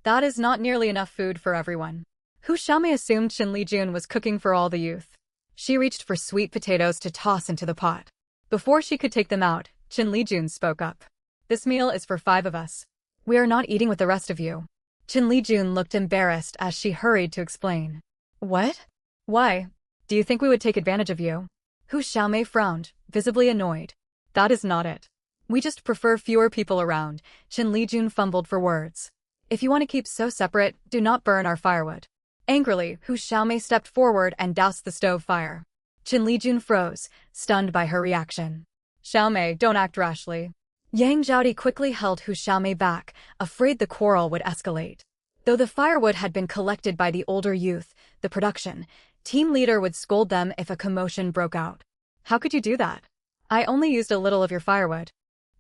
That is not nearly enough food for everyone. Hu Xiaomei assumed Qin Lijun was cooking for all the youth. She reached for sweet potatoes to toss into the pot. Before she could take them out, Qin Lijun spoke up. This meal is for 5 of us. We are not eating with the rest of you. Qin Lijun looked embarrassed as she hurried to explain. What? Why? Do you think we would take advantage of you? Hu Xiaomei frowned, visibly annoyed. That is not it. We just prefer fewer people around, Qin Lijun fumbled for words. If you want to keep so separate, do not burn our firewood. Angrily, Hu Xiaomei stepped forward and doused the stove fire. Qin Lijun froze, stunned by her reaction. Xiaomei, don't act rashly. Yang Zhaodi quickly held Hu Xiaomei back, afraid the quarrel would escalate. Though the firewood had been collected by the older youth, the production team leader would scold them if a commotion broke out. How could you do that? I only used a little of your firewood.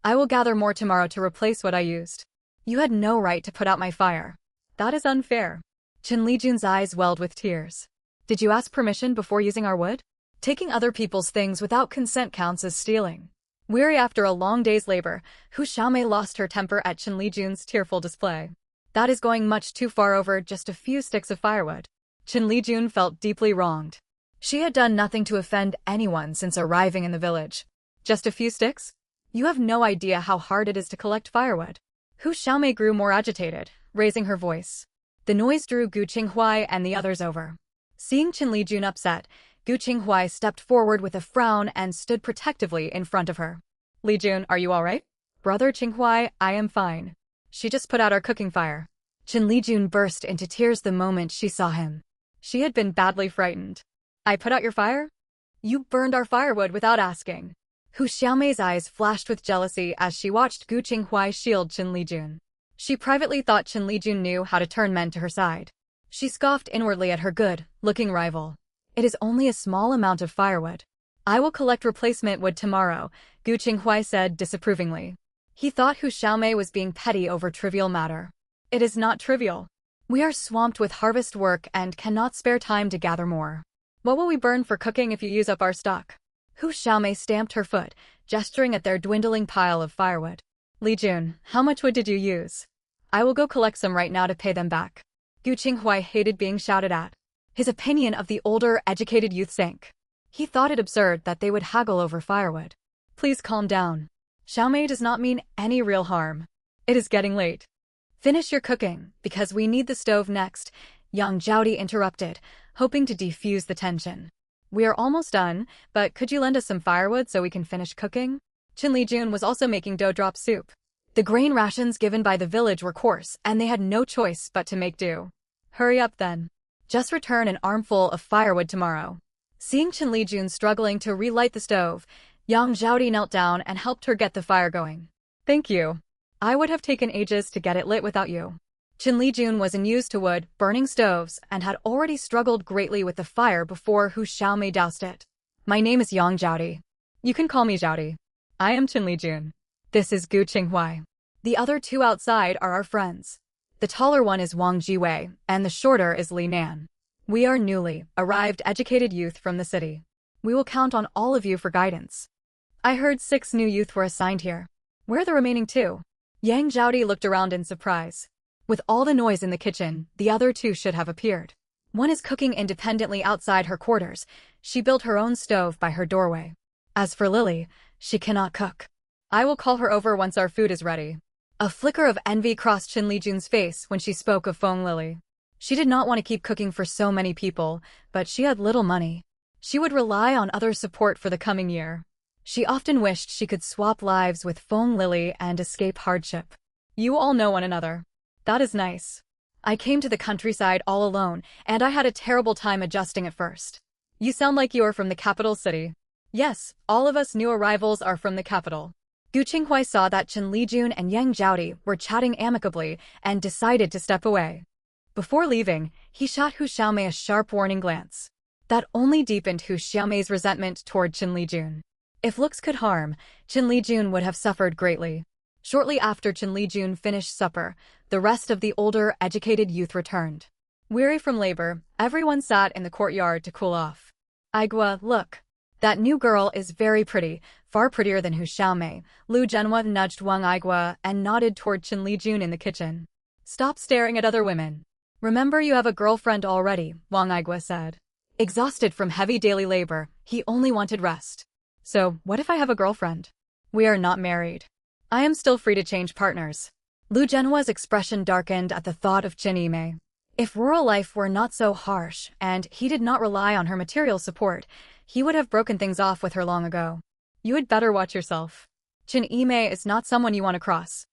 I will gather more tomorrow to replace what I used. You had no right to put out my fire. That is unfair. Qin Lijun's eyes welled with tears. Did you ask permission before using our wood? Taking other people's things without consent counts as stealing. Weary after a long day's labor, Hu Xiaomei lost her temper at Qin Lijun's tearful display. That is going much too far over just a few sticks of firewood. Qin Lijun felt deeply wronged. She had done nothing to offend anyone since arriving in the village. Just a few sticks? You have no idea how hard it is to collect firewood. Hu Xiaomei grew more agitated, raising her voice. The noise drew Gu Qinghuai and the others over. Seeing Qin Lijun upset, Gu Qinghuai stepped forward with a frown and stood protectively in front of her. Lijun, are you all right? Brother Qinghuai, I am fine. She just put out our cooking fire. Qin Lijun burst into tears the moment she saw him. She had been badly frightened. I put out your fire? You burned our firewood without asking. Hu Xiaomei's eyes flashed with jealousy as she watched Gu Qinghuai shield Qin Lijun. She privately thought Qin Lijun knew how to turn men to her side. She scoffed inwardly at her good-looking rival. It is only a small amount of firewood. I will collect replacement wood tomorrow, Gu Qinghuai said disapprovingly. He thought Hu Xiaomei was being petty over trivial matter. It is not trivial. We are swamped with harvest work and cannot spare time to gather more. What will we burn for cooking if you use up our stock? Hu Xiaomei stamped her foot, gesturing at their dwindling pile of firewood. Lijun, how much wood did you use? I will go collect some right now to pay them back. Gu Qinghuai hated being shouted at. His opinion of the older, educated youth sank. He thought it absurd that they would haggle over firewood. Please calm down. Xiaomei does not mean any real harm. It is getting late. Finish your cooking, because we need the stove next, Yang Zhaodi interrupted, hoping to defuse the tension. We are almost done, but could you lend us some firewood so we can finish cooking? Qin Lijun was also making dough drop soup. The grain rations given by the village were coarse, and they had no choice but to make do. Hurry up then. Just return an armful of firewood tomorrow. Seeing Qin Lijun struggling to relight the stove, Yang Zhaodi knelt down and helped her get the fire going. Thank you. I would have taken ages to get it lit without you. Qin Lijun was unused to wood, burning stoves, and had already struggled greatly with the fire before Hu Xiaomei doused it. My name is Yang Zhaodi. You can call me Zhaodi. I am Qin Lijun. This is Gu Qinghuai. The other 2 outside are our friends. The taller one is Wang Jiwei, and the shorter is Li Nan. We are newly arrived educated youth from the city. We will count on all of you for guidance. I heard 6 new youth were assigned here. Where are the remaining 2? Yang Zhaodi looked around in surprise. With all the noise in the kitchen, the other 2 should have appeared. One is cooking independently outside her quarters. She built her own stove by her doorway. As for Lily, she cannot cook. I will call her over once our food is ready. A flicker of envy crossed Qin Lijun's face when she spoke of Feng Lily. She did not want to keep cooking for so many people, but she had little money. She would rely on other support for the coming year. She often wished she could swap lives with Feng Lily and escape hardship. You all know one another. That is nice. I came to the countryside all alone, and I had a terrible time adjusting at first. You sound like you are from the capital city. Yes, all of us new arrivals are from the capital. Gu Qinghuai saw that Chen Lijun and Yang Zhaodi were chatting amicably and decided to step away. Before leaving, he shot Hu Xiaomei a sharp warning glance. That only deepened Hu Xiaomei's resentment toward Chen Lijun. If looks could harm, Chen Lijun would have suffered greatly. Shortly after Chen Lijun finished supper, the rest of the older, educated youth returned. Weary from labor, everyone sat in the courtyard to cool off. Aigua, look. That new girl is very pretty, far prettier than Hu Xiaomei. Lu Zhenhua nudged Wang Aigua and nodded toward Chen Lijun in the kitchen. Stop staring at other women. Remember you have a girlfriend already, Wang Aigua said. Exhausted from heavy daily labor, he only wanted rest. So, what if I have a girlfriend? We are not married. I am still free to change partners. Lu Zhenhua's expression darkened at the thought of Chen Yimei. If rural life were not so harsh and he did not rely on her material support, he would have broken things off with her long ago. You had better watch yourself. Chen Yimei is not someone you want to cross.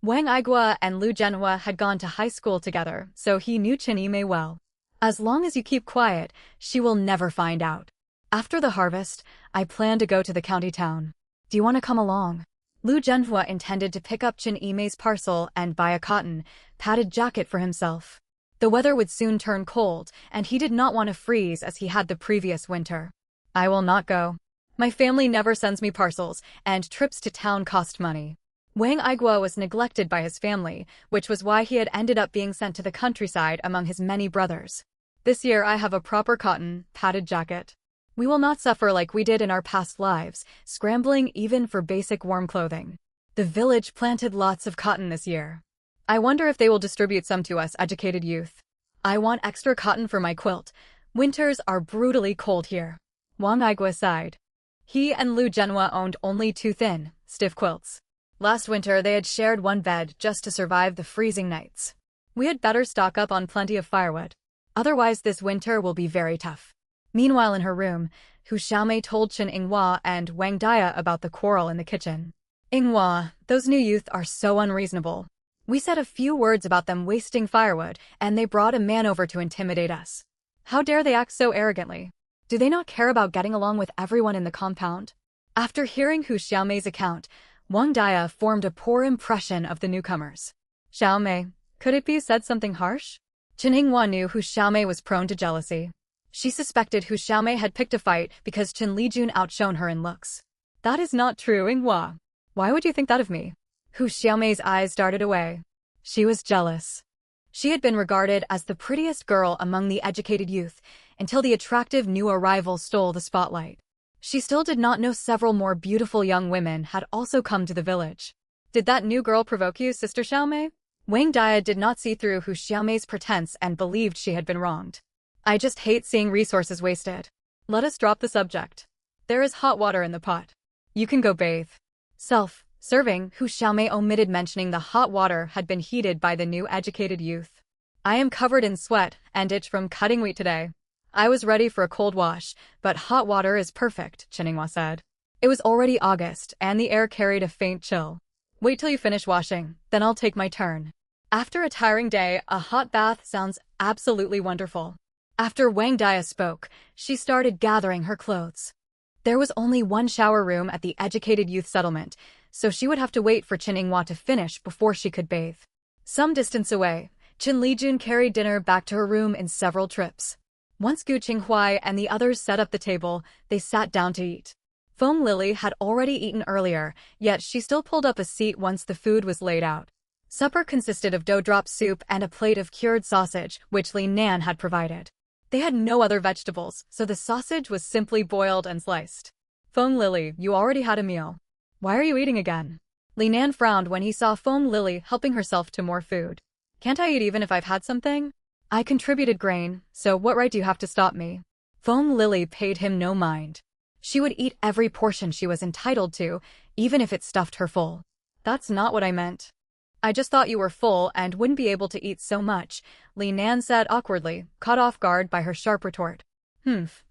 Wang Aigua and Lu Zhenhua had gone to high school together, so he knew Chen Yimei well. As long as you keep quiet, she will never find out. After the harvest, I plan to go to the county town. Do you want to come along? Lu Zhenhua intended to pick up Chen Yimei's parcel and buy a cotton, padded jacket for himself. The weather would soon turn cold, and he did not want to freeze as he had the previous winter. I will not go. My family never sends me parcels, and trips to town cost money. Wang Aigua was neglected by his family, which was why he had ended up being sent to the countryside among his many brothers. This year I have a proper cotton, padded jacket. We will not suffer like we did in our past lives, scrambling even for basic warm clothing. The village planted lots of cotton this year. I wonder if they will distribute some to us educated youth. I want extra cotton for my quilt. Winters are brutally cold here. Wang Aigua sighed. He and Lu Zhenhua owned only 2 thin, stiff quilts. Last winter they had shared one bed just to survive the freezing nights. We had better stock up on plenty of firewood. Otherwise this winter will be very tough. Meanwhile in her room, Hu Xiaomei told Chen Yinghua and Wang Dia about the quarrel in the kitchen. Yinghua, those new youth are so unreasonable. We said a few words about them wasting firewood, and they brought a man over to intimidate us. How dare they act so arrogantly? Do they not care about getting along with everyone in the compound? After hearing Hu Xiaomei's account, Wang Dia formed a poor impression of the newcomers. Xiaomei, could it be you said something harsh? Chen Yinghua knew Hu Xiaomei was prone to jealousy. She suspected Hu Xiaomei had picked a fight because Chen Lijun outshone her in looks. That is not true, Yinghua. Why would you think that of me? Hu Xiaomei's eyes darted away. She was jealous. She had been regarded as the prettiest girl among the educated youth until the attractive new arrival stole the spotlight. She still did not know several more beautiful young women had also come to the village. Did that new girl provoke you, Sister Xiaomei? Wang Dia did not see through Hu Xiaomei's pretense and believed she had been wronged. I just hate seeing resources wasted. Let us drop the subject. There is hot water in the pot. You can go bathe. Serving, Hu Xiaomei omitted mentioning the hot water had been heated by the new educated youth. I am covered in sweat and itch from cutting wheat today. I was ready for a cold wash, but hot water is perfect, Chen Yinghua said. It was already August, and the air carried a faint chill. Wait till you finish washing, then I'll take my turn. After a tiring day, a hot bath sounds absolutely wonderful. After Wang Dia spoke, she started gathering her clothes. There was only one shower room at the educated youth settlement, so she would have to wait for Chen Yinghua to finish before she could bathe. Some distance away, Chen Lijun carried dinner back to her room in several trips. Once Gu Qinghuai and the others set up the table, they sat down to eat. Feng Lily had already eaten earlier, yet she still pulled up a seat once the food was laid out. Supper consisted of dough-drop soup and a plate of cured sausage, which Li Nan had provided. They had no other vegetables, so the sausage was simply boiled and sliced. Feng Lily, you already had a meal. Why are you eating again? Li Nan frowned when he saw Feng Lily helping herself to more food. Can't I eat even if I've had something? I contributed grain, so what right do you have to stop me? Feng Lily paid him no mind. She would eat every portion she was entitled to, even if it stuffed her full. That's not what I meant. I just thought you were full and wouldn't be able to eat so much, Li Nan said awkwardly, caught off guard by her sharp retort.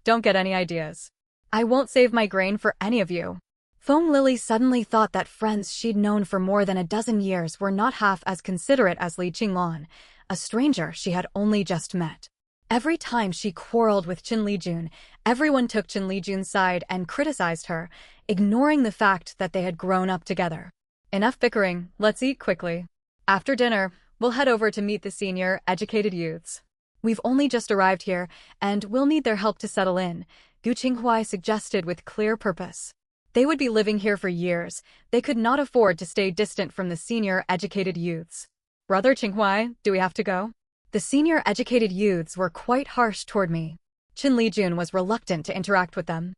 Don't get any ideas. I won't save my grain for any of you. Feng Lily suddenly thought that friends she'd known for more than a dozen years were not half as considerate as Li Qinglan, a stranger she had only just met. Every time she quarreled with Qin Lijun, everyone took Qin Lijun's side and criticized her, ignoring the fact that they had grown up together. Enough bickering, let's eat quickly. After dinner, we'll head over to meet the senior, educated youths. We've only just arrived here, and we'll need their help to settle in, Gu Qinghuai suggested with clear purpose. They would be living here for years. They could not afford to stay distant from the senior, educated youths. Brother Qinghuai, do we have to go? The senior educated youths were quite harsh toward me. Qin Lijun was reluctant to interact with them.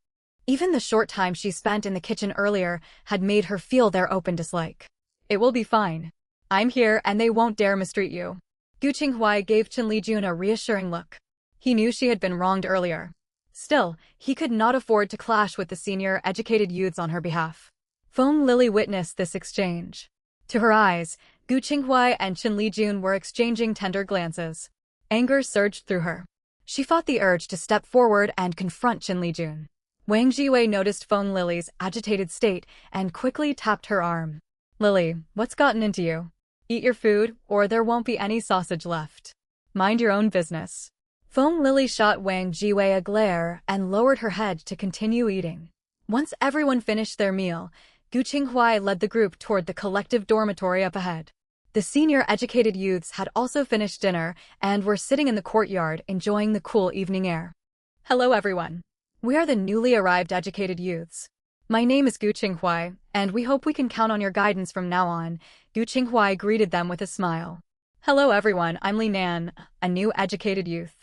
Even the short time she spent in the kitchen earlier had made her feel their open dislike. It will be fine. I'm here and they won't dare mistreat you. Gu Qinghuai gave Qin Lijun a reassuring look. He knew she had been wronged earlier. Still, he could not afford to clash with the senior educated youths on her behalf. Feng Lily witnessed this exchange. To her eyes, Gu Qinghuai and Qin Lijun were exchanging tender glances. Anger surged through her. She fought the urge to step forward and confront Qin Lijun. Wang Jiwei noticed Feng Lily's agitated state and quickly tapped her arm. Lily, what's gotten into you? Eat your food, or there won't be any sausage left. Mind your own business. Feng Lily shot Wang Jiwei a glare and lowered her head to continue eating. Once everyone finished their meal, Gu Qinghuai led the group toward the collective dormitory up ahead. The senior educated youths had also finished dinner and were sitting in the courtyard enjoying the cool evening air. Hello everyone. We are the newly arrived educated youths. My name is Gu Qinghuai, and we hope we can count on your guidance from now on. Gu Qinghuai greeted them with a smile. Hello everyone, I'm Li Nan, a new educated youth.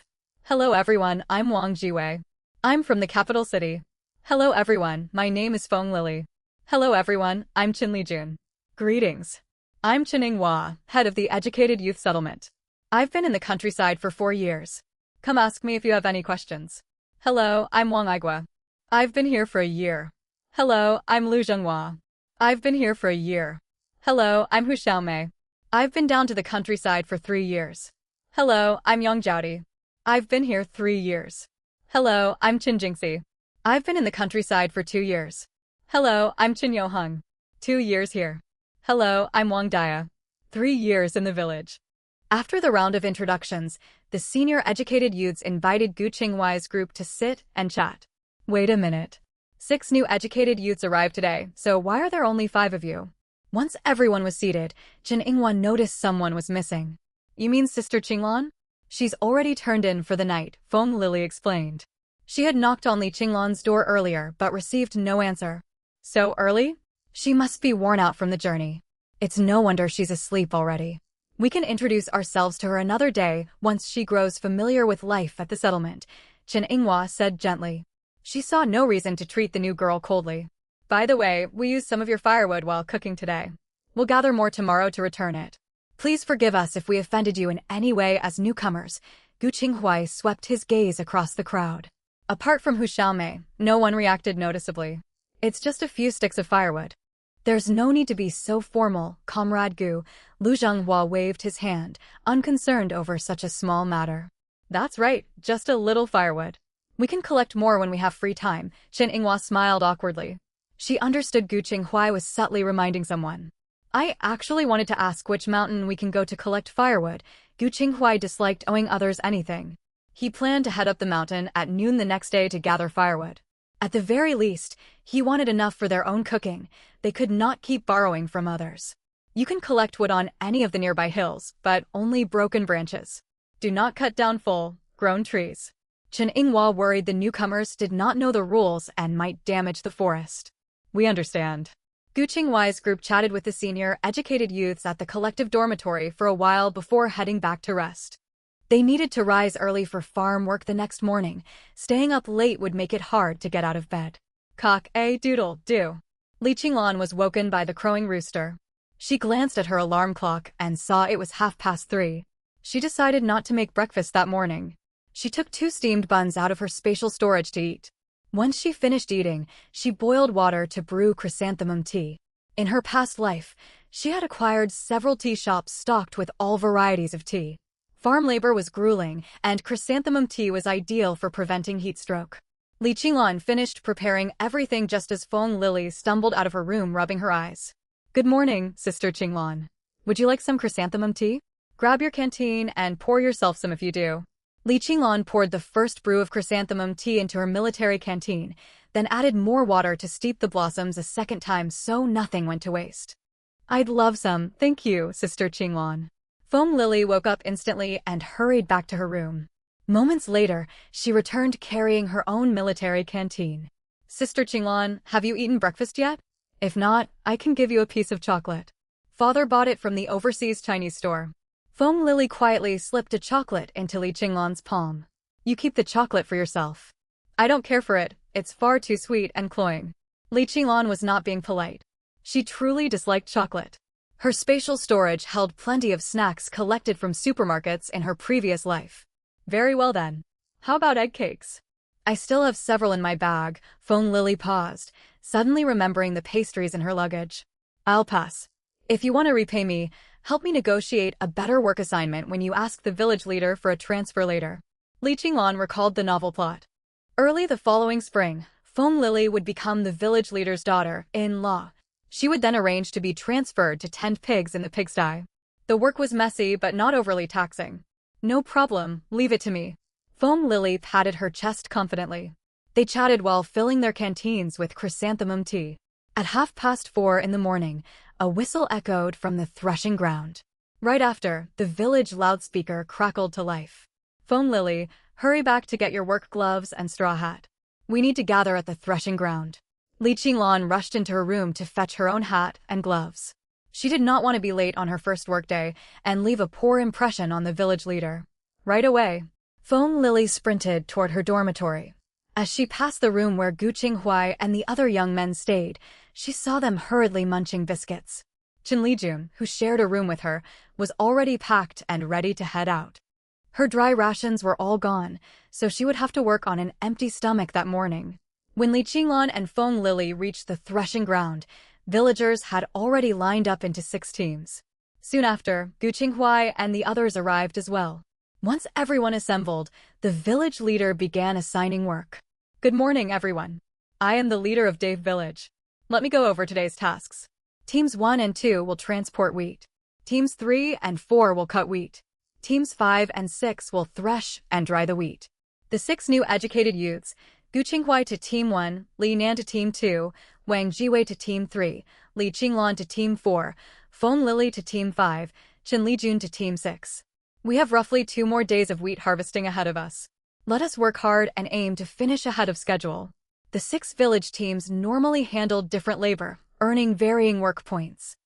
Hello everyone, I'm Wang Jiwei. I'm from the capital city. Hello everyone, my name is Feng Lily. Hello everyone, I'm Qin Lijun. Greetings. I'm Qining Hua, head of the Educated Youth Settlement. I've been in the countryside for 4 years. Come ask me if you have any questions. Hello, I'm Wang Aigua. I've been here for a year. Hello, I'm Lu Zhenghua. I've been here for a year. Hello, I'm Hu Xiaomei. I've been down to the countryside for 3 years. Hello, I'm Yang Jiaodi. I've been here 3 years. Hello, I'm Qin Jingxi. I've been in the countryside for 2 years. Hello, I'm Qin Youheng. 2 years here. Hello, I'm Wang Dia. 3 years in the village. After the round of introductions, the senior educated youths invited Gu Qinghuai's group to sit and chat. Wait a minute. 6 new educated youths arrived today, so why are there only 5 of you? Once everyone was seated, Jin Ingwan noticed someone was missing. You mean Sister Qinglan? She's already turned in for the night, Feng Lily explained. She had knocked on Li Qinglan's door earlier but received no answer. So early? She must be worn out from the journey. It's no wonder she's asleep already. We can introduce ourselves to her another day once she grows familiar with life at the settlement, Chen Inghua said gently. She saw no reason to treat the new girl coldly. By the way, we used some of your firewood while cooking today. We'll gather more tomorrow to return it. Please forgive us if we offended you in any way as newcomers. Gu Qinghuai swept his gaze across the crowd. Apart from Hu Xiaomei, no one reacted noticeably. It's just a few sticks of firewood. There's no need to be so formal, Comrade Gu. Lu Zhenghua waved his hand, unconcerned over such a small matter. That's right, just a little firewood. We can collect more when we have free time, Chen Inghua smiled awkwardly. She understood Gu Qinghuai was subtly reminding someone. I actually wanted to ask which mountain we can go to collect firewood. Gu Qinghuai disliked owing others anything. He planned to head up the mountain at noon the next day to gather firewood. At the very least, he wanted enough for their own cooking. They could not keep borrowing from others. You can collect wood on any of the nearby hills, but only broken branches. Do not cut down full, grown trees. Chen Inghua worried the newcomers did not know the rules and might damage the forest. We understand. Gu Qinghuai's group chatted with the senior, educated youths at the collective dormitory for a while before heading back to rest. They needed to rise early for farm work the next morning. Staying up late would make it hard to get out of bed. Cock-a-doodle-doo. Li Qinglan was woken by the crowing rooster. She glanced at her alarm clock and saw it was 3:30. She decided not to make breakfast that morning. She took 2 steamed buns out of her spatial storage to eat. Once she finished eating, she boiled water to brew chrysanthemum tea. In her past life, she had acquired several tea shops stocked with all varieties of tea. Farm labor was grueling, and chrysanthemum tea was ideal for preventing heat stroke. Li Qinglan finished preparing everything just as Feng Lily stumbled out of her room rubbing her eyes. "Good morning, Sister Qinglan. Would you like some chrysanthemum tea? Grab your canteen and pour yourself some if you do." Li Qinglan poured the first brew of chrysanthemum tea into her military canteen, then added more water to steep the blossoms a second time so nothing went to waste. "I'd love some, thank you, Sister Qinglan." Feng Lily woke up instantly and hurried back to her room. Moments later, she returned carrying her own military canteen. "Sister Qinglan, have you eaten breakfast yet? If not, I can give you a piece of chocolate. Father bought it from the overseas Chinese store." Feng Lily quietly slipped a chocolate into Li Qinglan's palm. "You keep the chocolate for yourself." "I don't care for it, it's far too sweet and cloying." Li Qinglan was not being polite. She truly disliked chocolate. Her spatial storage held plenty of snacks collected from supermarkets in her previous life. "Very well then. How about egg cakes?" "I still have several in my bag." Feng Lily paused, suddenly remembering the pastries in her luggage. "I'll pass. If you want to repay me, help me negotiate a better work assignment when you ask the village leader for a transfer later." Li Qinglan recalled the novel plot. Early the following spring, Feng Lily would become the village leader's daughter-in-law. She would then arrange to be transferred to tend pigs in the pigsty. The work was messy but not overly taxing. "No problem, leave it to me." Feng Lily patted her chest confidently. They chatted while filling their canteens with chrysanthemum tea. At 4:30 in the morning, a whistle echoed from the threshing ground. Right after, the village loudspeaker crackled to life. "Feng Lily, hurry back to get your work gloves and straw hat. We need to gather at the threshing ground." Li Qinglan rushed into her room to fetch her own hat and gloves. She did not want to be late on her first workday and leave a poor impression on the village leader. Right away, Feng Lily sprinted toward her dormitory. As she passed the room where Gu Qinghuai and the other young men stayed, she saw them hurriedly munching biscuits. Chen Lijun, who shared a room with her, was already packed and ready to head out. Her dry rations were all gone, so she would have to work on an empty stomach that morning. When Li Qinglan and Feng Lily reached the threshing ground, villagers had already lined up into 6 teams. Soon after, Gu Qinghuai and the others arrived as well. Once everyone assembled, the village leader began assigning work. "Good morning, everyone. I am the leader of Dave Village. Let me go over today's tasks. Teams 1 and 2 will transport wheat. Teams 3 and 4 will cut wheat. Teams 5 and 6 will thresh and dry the wheat." The 6 new educated youths, Gu Qinghuai to Team 1, Li Nan to Team 2, Wang Jiwei to Team 3, Li Qinglan to Team 4, Feng Lily to Team 5, Chen Lijun to Team 6. We have roughly 2 more days of wheat harvesting ahead of us. Let us work hard and aim to finish ahead of schedule. The 6 village teams normally handled different labor, earning varying work points.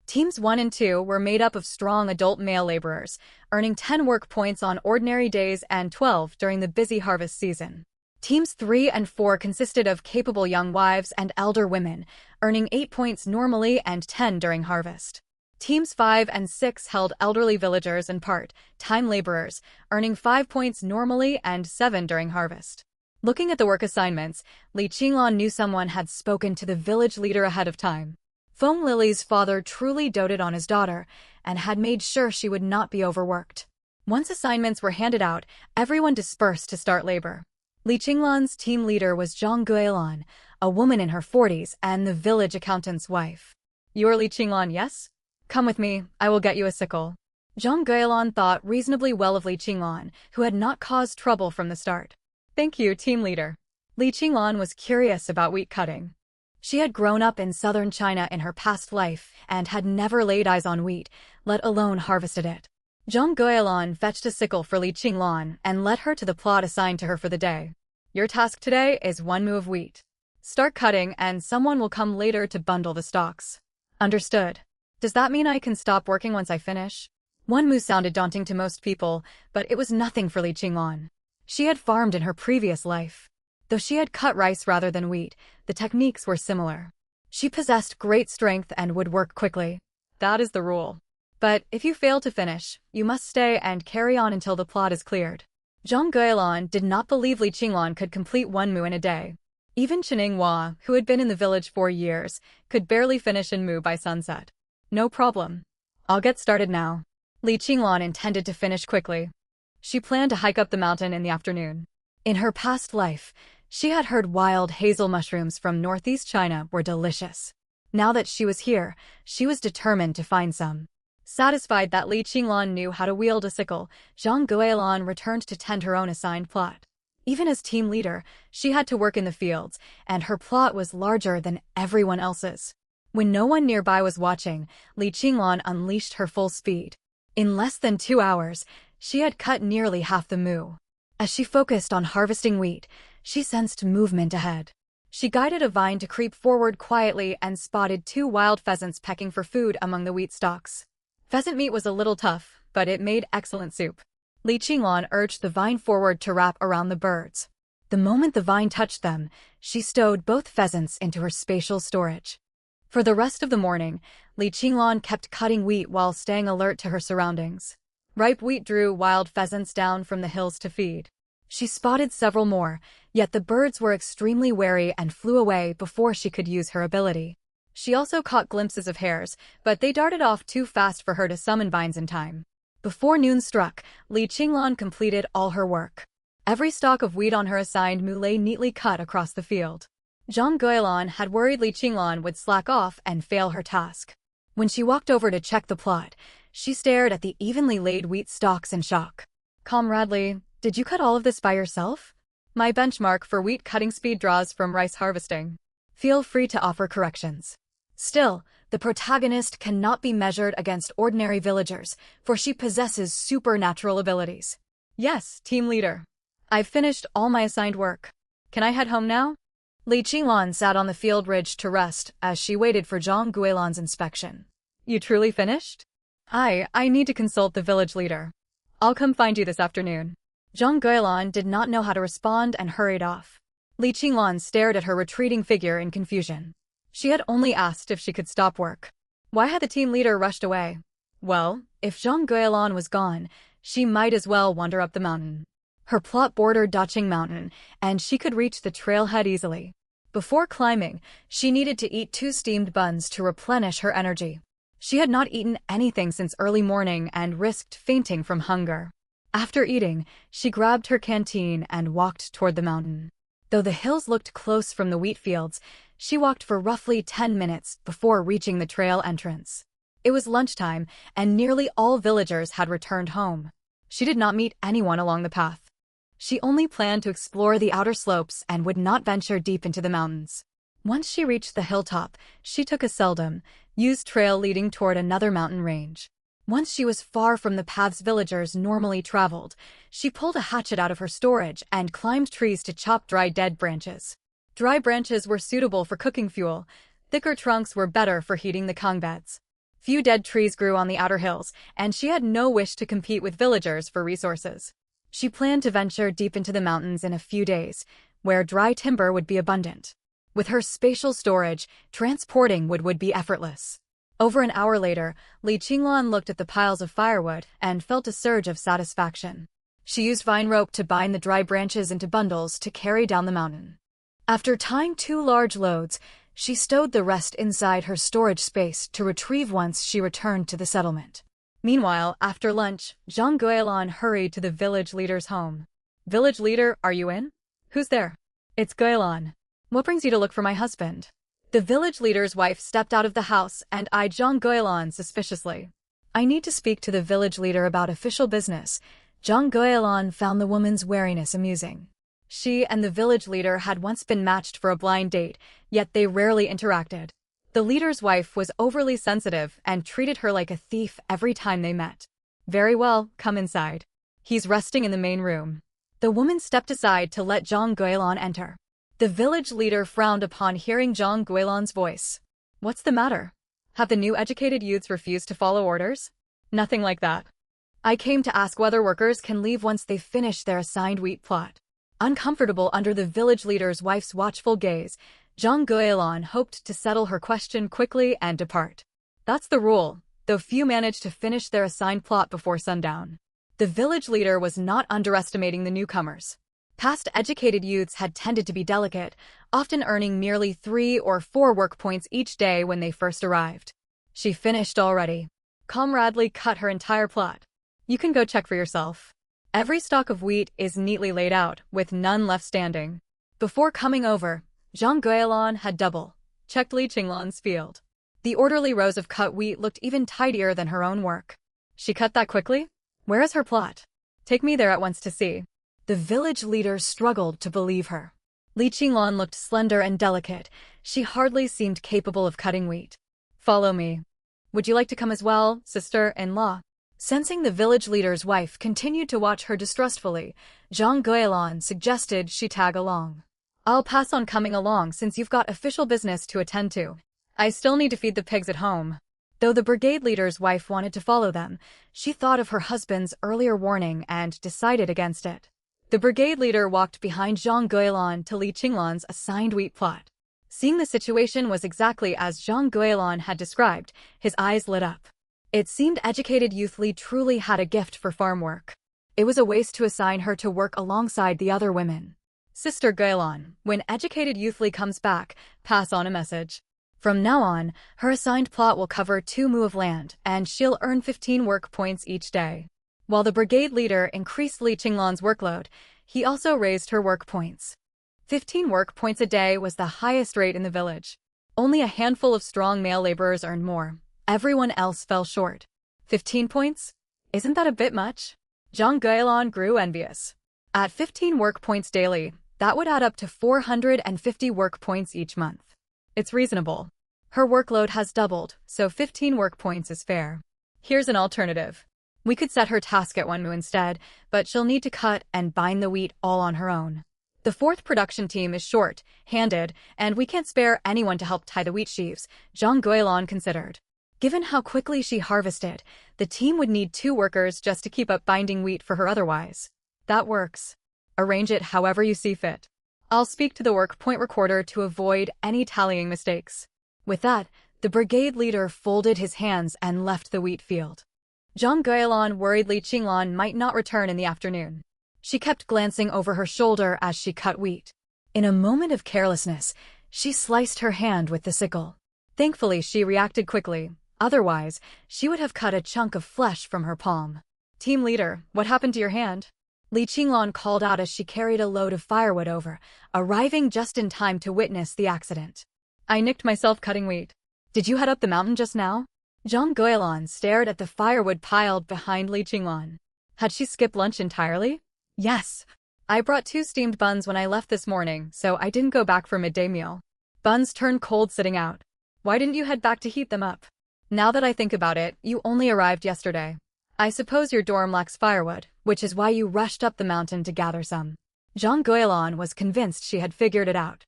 Teams 1 and 2 were made up of strong adult male laborers, earning 10 work points on ordinary days and 12 during the busy harvest season. Teams 3 and 4 consisted of capable young wives and elder women, earning 8 points normally and 10 during harvest. Teams 5 and 6 held elderly villagers and part-time laborers, earning 5 points normally and 7 during harvest. Looking at the work assignments, Li Qinglan knew someone had spoken to the village leader ahead of time. Feng Lily's father truly doted on his daughter and had made sure she would not be overworked. Once assignments were handed out, everyone dispersed to start labor. Li Qinglan's team leader was Zhang Guilan, a woman in her 40s and the village accountant's wife. "You are Li Qinglan, yes? Come with me, I will get you a sickle." Zhang Guilan thought reasonably well of Li Qinglan, who had not caused trouble from the start. "Thank you, team leader." Li Qinglan was curious about wheat cutting. She had grown up in southern China in her past life and had never laid eyes on wheat, let alone harvested it. Zhang Guilan fetched a sickle for Li Qinglan and led her to the plot assigned to her for the day. "Your task today is 1 mu of wheat. Start cutting and someone will come later to bundle the stalks." "Understood. Does that mean I can stop working once I finish?" 1 mu sounded daunting to most people, but it was nothing for Li Qinglan. She had farmed in her previous life. Though she had cut rice rather than wheat, the techniques were similar. She possessed great strength and would work quickly. That is the rule. But if you fail to finish, you must stay and carry on until the plot is cleared. Zhang Guilan did not believe Li Qinglan could complete 1 mu in a day. Even Chening Hua, who had been in the village for years, could barely finish in mu by sunset. "No problem. I'll get started now." Li Qinglan intended to finish quickly. She planned to hike up the mountain in the afternoon. In her past life, she had heard wild hazel mushrooms from northeast China were delicious. Now that she was here, she was determined to find some. Satisfied that Li Qinglan knew how to wield a sickle, Zhang Guilan returned to tend her own assigned plot. Even as team leader, she had to work in the fields, and her plot was larger than everyone else's. When no one nearby was watching, Li Qinglan unleashed her full speed. In less than 2 hours, she had cut nearly half the moo. As she focused on harvesting wheat, she sensed movement ahead. She guided a vine to creep forward quietly and spotted 2 wild pheasants pecking for food among the wheat stalks. Pheasant meat was a little tough, but it made excellent soup. Li Qinglan urged the vine forward to wrap around the birds. The moment the vine touched them, she stowed both pheasants into her spatial storage. For the rest of the morning, Li Qinglan kept cutting wheat while staying alert to her surroundings. Ripe wheat drew wild pheasants down from the hills to feed. She spotted several more, yet the birds were extremely wary and flew away before she could use her ability. She also caught glimpses of hares, but they darted off too fast for her to summon vines in time. Before noon struck, Li Qinglan completed all her work. Every stalk of wheat on her assigned moo lay neatly cut across the field. Zhang Guilan had worried Li Qinglan would slack off and fail her task. When she walked over to check the plot, she stared at the evenly laid wheat stalks in shock. "Comrade, did you cut all of this by yourself? My benchmark for wheat cutting speed draws from rice harvesting. Feel free to offer corrections." Still, the protagonist cannot be measured against ordinary villagers, for she possesses supernatural abilities. "Yes, team leader. I've finished all my assigned work. Can I head home now?" Li Qinglan sat on the field ridge to rest as she waited for Zhang Guilan's inspection. "You truly finished?" I need to consult the village leader. I'll come find you this afternoon." Zhang Guilan did not know how to respond and hurried off. Li Qinglan stared at her retreating figure in confusion. She had only asked if she could stop work. Why had the team leader rushed away? Well, if Zhang Guilan was gone, she might as well wander up the mountain. Her plot bordered Dacheng Mountain, and she could reach the trailhead easily. Before climbing, she needed to eat 2 steamed buns to replenish her energy. She had not eaten anything since early morning and risked fainting from hunger. After eating, she grabbed her canteen and walked toward the mountain. Though the hills looked close from the wheat fields, she walked for roughly 10 minutes before reaching the trail entrance. It was lunchtime, and nearly all villagers had returned home. She did not meet anyone along the path. She only planned to explore the outer slopes and would not venture deep into the mountains. Once she reached the hilltop, she took a seldom used trail leading toward another mountain range. Once she was far from the paths villagers normally traveled, she pulled a hatchet out of her storage and climbed trees to chop dry dead branches. Dry branches were suitable for cooking fuel. Thicker trunks were better for heating the kang beds. Few dead trees grew on the outer hills, and she had no wish to compete with villagers for resources. She planned to venture deep into the mountains in a few days, where dry timber would be abundant. With her spatial storage, transporting would be effortless. Over an hour later, Li Qinglan looked at the piles of firewood and felt a surge of satisfaction. She used vine rope to bind the dry branches into bundles to carry down the mountain. After tying 2 large loads, she stowed the rest inside her storage space to retrieve once she returned to the settlement. Meanwhile, after lunch, Zhang Guilan hurried to the village leader's home. "Village leader, are you in?" "Who's there?" "It's Guilan. What brings you to look for my husband?" The village leader's wife stepped out of the house and eyed Zhang Guilan suspiciously. "I need to speak to the village leader about official business." Zhang Guilan found the woman's wariness amusing. She and the village leader had once been matched for a blind date, yet they rarely interacted. The leader's wife was overly sensitive and treated her like a thief every time they met. "Very well, come inside. He's resting in the main room." The woman stepped aside to let Zhang Guilan enter. The village leader frowned upon hearing Zhang Guilan's voice. "What's the matter? Have the new educated youths refused to follow orders?" "Nothing like that. I came to ask whether workers can leave once they've finished their assigned wheat plot." Uncomfortable under the village leader's wife's watchful gaze, Zhang Guilan hoped to settle her question quickly and depart. That's the rule, though few managed to finish their assigned plot before sundown. The village leader was not underestimating the newcomers. Past educated youths had tended to be delicate, often earning merely 3 or 4 work points each day when they first arrived. She finished already. Comradely cut her entire plot. "You can go check for yourself." Every stalk of wheat is neatly laid out, with none left standing. Before coming over, Zhang Guilin had double-checked Li Qinglan's field. The orderly rows of cut wheat looked even tidier than her own work. She cut that quickly? Where is her plot? Take me there at once to see. The village leader struggled to believe her. Li Qinglan looked slender and delicate. She hardly seemed capable of cutting wheat. Follow me. Would you like to come as well, sister-in-law? Sensing the village leader's wife continued to watch her distrustfully, Zhang Guilin suggested she tag along. I'll pass on coming along since you've got official business to attend to. I still need to feed the pigs at home. Though the brigade leader's wife wanted to follow them, she thought of her husband's earlier warning and decided against it. The brigade leader walked behind Zhang Guilin to Li Qinglan's assigned wheat plot. Seeing the situation was exactly as Zhang Guilin had described, his eyes lit up. It seemed educated youth Li truly had a gift for farm work. It was a waste to assign her to work alongside the other women. Sister Guilin, when educated youth Li comes back, pass on a message. From now on, her assigned plot will cover 2 mu of land, and she'll earn 15 work points each day. While the brigade leader increased Li Qinglan's workload, he also raised her work points. 15 work points a day was the highest rate in the village. Only a handful of strong male laborers earned more. Everyone else fell short. 15 points? Isn't that a bit much? Zhang Guilin grew envious. At 15 work points daily, that would add up to 450 work points each month. It's reasonable. Her workload has doubled, so 15 work points is fair. Here's an alternative. We could set her task at 1 mu instead, but she'll need to cut and bind the wheat all on her own. The 4th production team is short-handed, and we can't spare anyone to help tie the wheat sheaves, Zhang Guilin considered. Given how quickly she harvested, the team would need 2 workers just to keep up binding wheat for her otherwise. That works. Arrange it however you see fit. I'll speak to the work point recorder to avoid any tallying mistakes. With that, the brigade leader folded his hands and left the wheat field. Zhang Guilin worried Li Qinglan might not return in the afternoon. She kept glancing over her shoulder as she cut wheat. In a moment of carelessness, she sliced her hand with the sickle. Thankfully, she reacted quickly. Otherwise, she would have cut a chunk of flesh from her palm. Team leader, what happened to your hand? Li Qinglan called out as she carried a load of firewood over, arriving just in time to witness the accident. I nicked myself cutting wheat. Did you head up the mountain just now? Zhang Guilin stared at the firewood piled behind Li Qinglan. Had she skipped lunch entirely? Yes. I brought 2 steamed buns when I left this morning, so I didn't go back for midday meal. Buns turned cold sitting out. Why didn't you head back to heat them up? Now that I think about it, you only arrived yesterday. I suppose your dorm lacks firewood, which is why you rushed up the mountain to gather some. Zhang Guilin was convinced she had figured it out.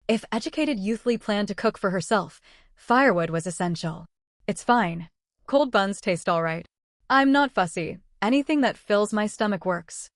If educated youth Li planned to cook for herself, firewood was essential. It's fine. Cold buns taste all right. I'm not fussy. Anything that fills my stomach works.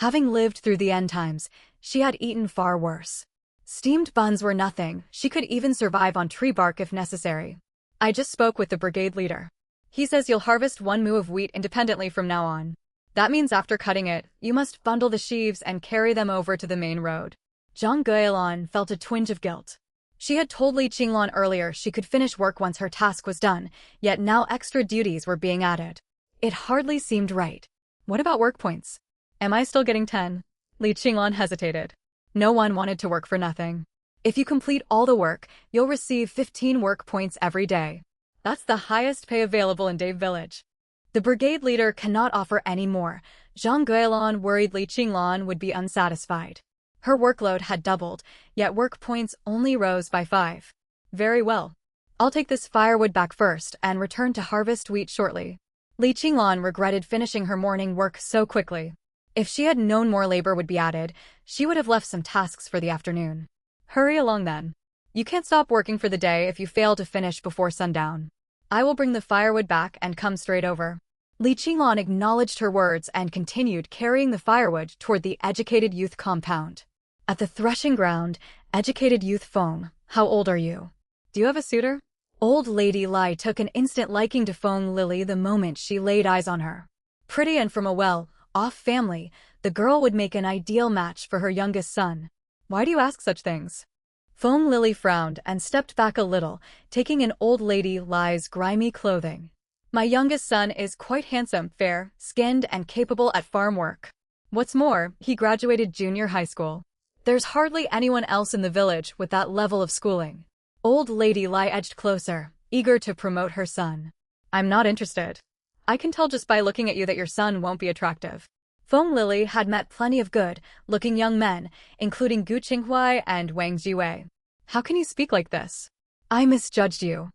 Having lived through the end times, she had eaten far worse. Steamed buns were nothing. She could even survive on tree bark if necessary. I just spoke with the brigade leader. He says you'll harvest 1 mu of wheat independently from now on. That means after cutting it, you must bundle the sheaves and carry them over to the main road. Zhang Guilin felt a twinge of guilt. She had told Li Qinglan earlier she could finish work once her task was done, yet now extra duties were being added. It hardly seemed right. What about work points? Am I still getting 10? Li Qinglan hesitated. No one wanted to work for nothing. If you complete all the work, you'll receive 15 work points every day. That's the highest pay available in Dave Village. The brigade leader cannot offer any more. Zhang Guilin worried Li Qinglan would be unsatisfied. Her workload had doubled, yet work points only rose by 5. Very well. I'll take this firewood back first and return to harvest wheat shortly. Li Qinglan regretted finishing her morning work so quickly. If she had known more labor would be added, she would have left some tasks for the afternoon. Hurry along then. You can't stop working for the day if you fail to finish before sundown. I will bring the firewood back and come straight over. Li Qinglan acknowledged her words and continued carrying the firewood toward the educated youth compound. At the threshing ground, educated youth Feng, how old are you? Do you have a suitor? Old Lady Lai took an instant liking to Feng Lily the moment she laid eyes on her. Pretty and from a well-off family, the girl would make an ideal match for her youngest son. Why do you ask such things? Feng Lily frowned and stepped back a little, taking in old Lady Lai's grimy clothing. My youngest son is quite handsome, fair-skinned and capable at farm work. What's more, he graduated junior high school. There's hardly anyone else in the village with that level of schooling. Old Lady Lai edged closer, eager to promote her son. I'm not interested. I can tell just by looking at you that your son won't be attractive. Feng Lily had met plenty of good-looking young men, including Gu Qinghuai and Wang Jiwei. How can you speak like this? I misjudged you.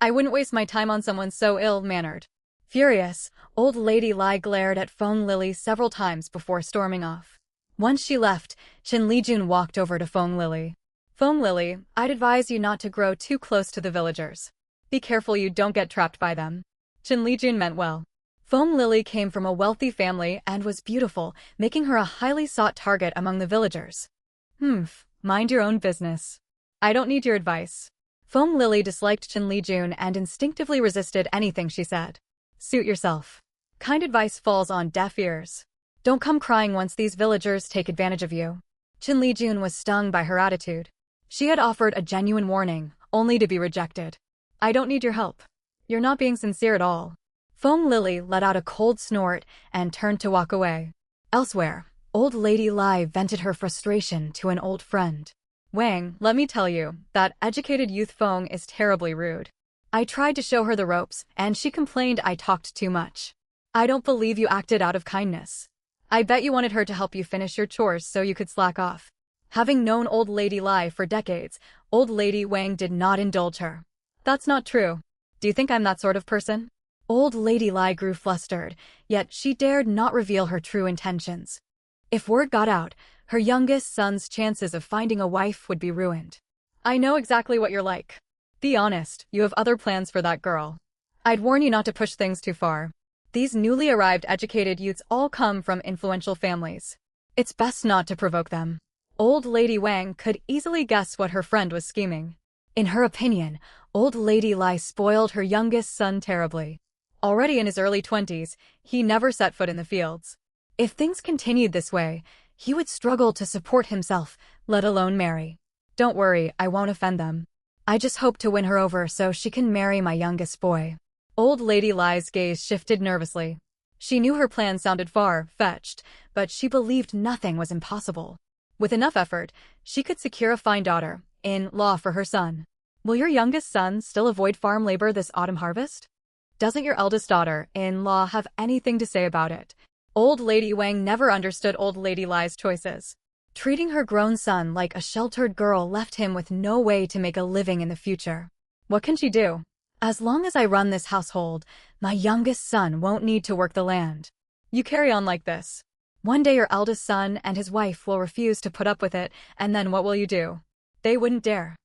I wouldn't waste my time on someone so ill-mannered. Furious, Old Lady Lai glared at Feng Lily several times before storming off. Once she left, Chen Lijun walked over to Feng Lily. Feng Lily, I'd advise you not to grow too close to the villagers. Be careful you don't get trapped by them. Chen Lijun meant well. Feng Lily came from a wealthy family and was beautiful, making her a highly sought target among the villagers. Mind your own business. I don't need your advice. Feng Lily disliked Chen Lijun and instinctively resisted anything she said. Suit yourself. Kind advice falls on deaf ears. Don't come crying once these villagers take advantage of you. Chen Lijun was stung by her attitude. She had offered a genuine warning, only to be rejected. I don't need your help. You're not being sincere at all. Feng Lily let out a cold snort and turned to walk away. Elsewhere, Old Lady Lai vented her frustration to an old friend. Wang, let me tell you, that educated youth Feng is terribly rude. I tried to show her the ropes, and she complained I talked too much. I don't believe you acted out of kindness. I bet you wanted her to help you finish your chores so you could slack off. Having known Old Lady Lai for decades, Old Lady Wang did not indulge her. That's not true. Do you think I'm that sort of person? Old Lady Lai grew flustered, yet she dared not reveal her true intentions. If word got out, her youngest son's chances of finding a wife would be ruined. I know exactly what you're like. Be honest, you have other plans for that girl. I'd warn you not to push things too far. These newly arrived educated youths all come from influential families. It's best not to provoke them. Old Lady Wang could easily guess what her friend was scheming. In her opinion, Old Lady Lai spoiled her youngest son terribly. Already in his early 20s, he never set foot in the fields. If things continued this way, he would struggle to support himself, let alone marry. Don't worry, I won't offend them. I just hope to win her over so she can marry my youngest boy. Old Lady Lai's gaze shifted nervously. She knew her plan sounded far-fetched, but she believed nothing was impossible. With enough effort, she could secure a fine daughter-in-law for her son. Will your youngest son still avoid farm labor this autumn harvest? Doesn't your eldest daughter-in-law have anything to say about it? Old Lady Wang never understood Old Lady Lai's choices. Treating her grown son like a sheltered girl left him with no way to make a living in the future. What can she do? As long as I run this household, my youngest son won't need to work the land. You carry on like this. One day your eldest son and his wife will refuse to put up with it, and then what will you do? They wouldn't dare.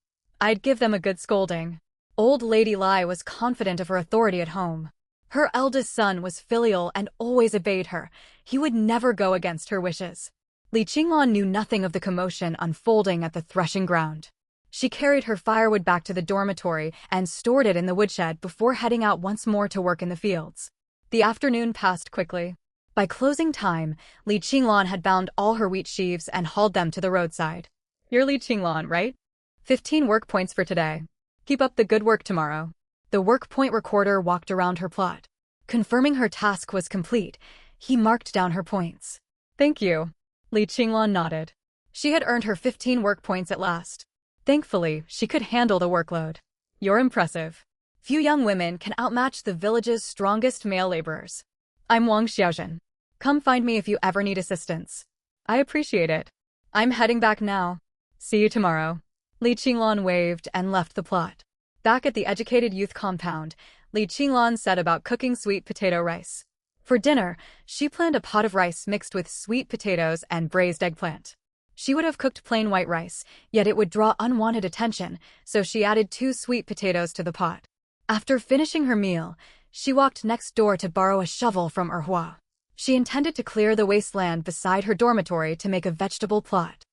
I'd give them a good scolding. Old Lady Lai was confident of her authority at home. Her eldest son was filial and always obeyed her. He would never go against her wishes. Li Qinglan knew nothing of the commotion unfolding at the threshing ground. She carried her firewood back to the dormitory and stored it in the woodshed before heading out once more to work in the fields. The afternoon passed quickly. By closing time, Li Qinglan had bound all her wheat sheaves and hauled them to the roadside. You're Li Qinglan, right? 15 work points for today. Keep up the good work tomorrow. The work point recorder walked around her plot. Confirming her task was complete, he marked down her points. Thank you. Li Qinglan nodded. She had earned her 15 work points at last. Thankfully, she could handle the workload. You're impressive. Few young women can outmatch the village's strongest male laborers. I'm Wang Xiaozhen. Come find me if you ever need assistance. I appreciate it. I'm heading back now. See you tomorrow. Li Qinglan waved and left the plot. Back at the educated youth compound, Li Qinglan set about cooking sweet potato rice. For dinner, she planned a pot of rice mixed with sweet potatoes and braised eggplant. She would have cooked plain white rice, yet it would draw unwanted attention, so she added 2 sweet potatoes to the pot. After finishing her meal, she walked next door to borrow a shovel from Erhua. She intended to clear the wasteland beside her dormitory to make a vegetable plot.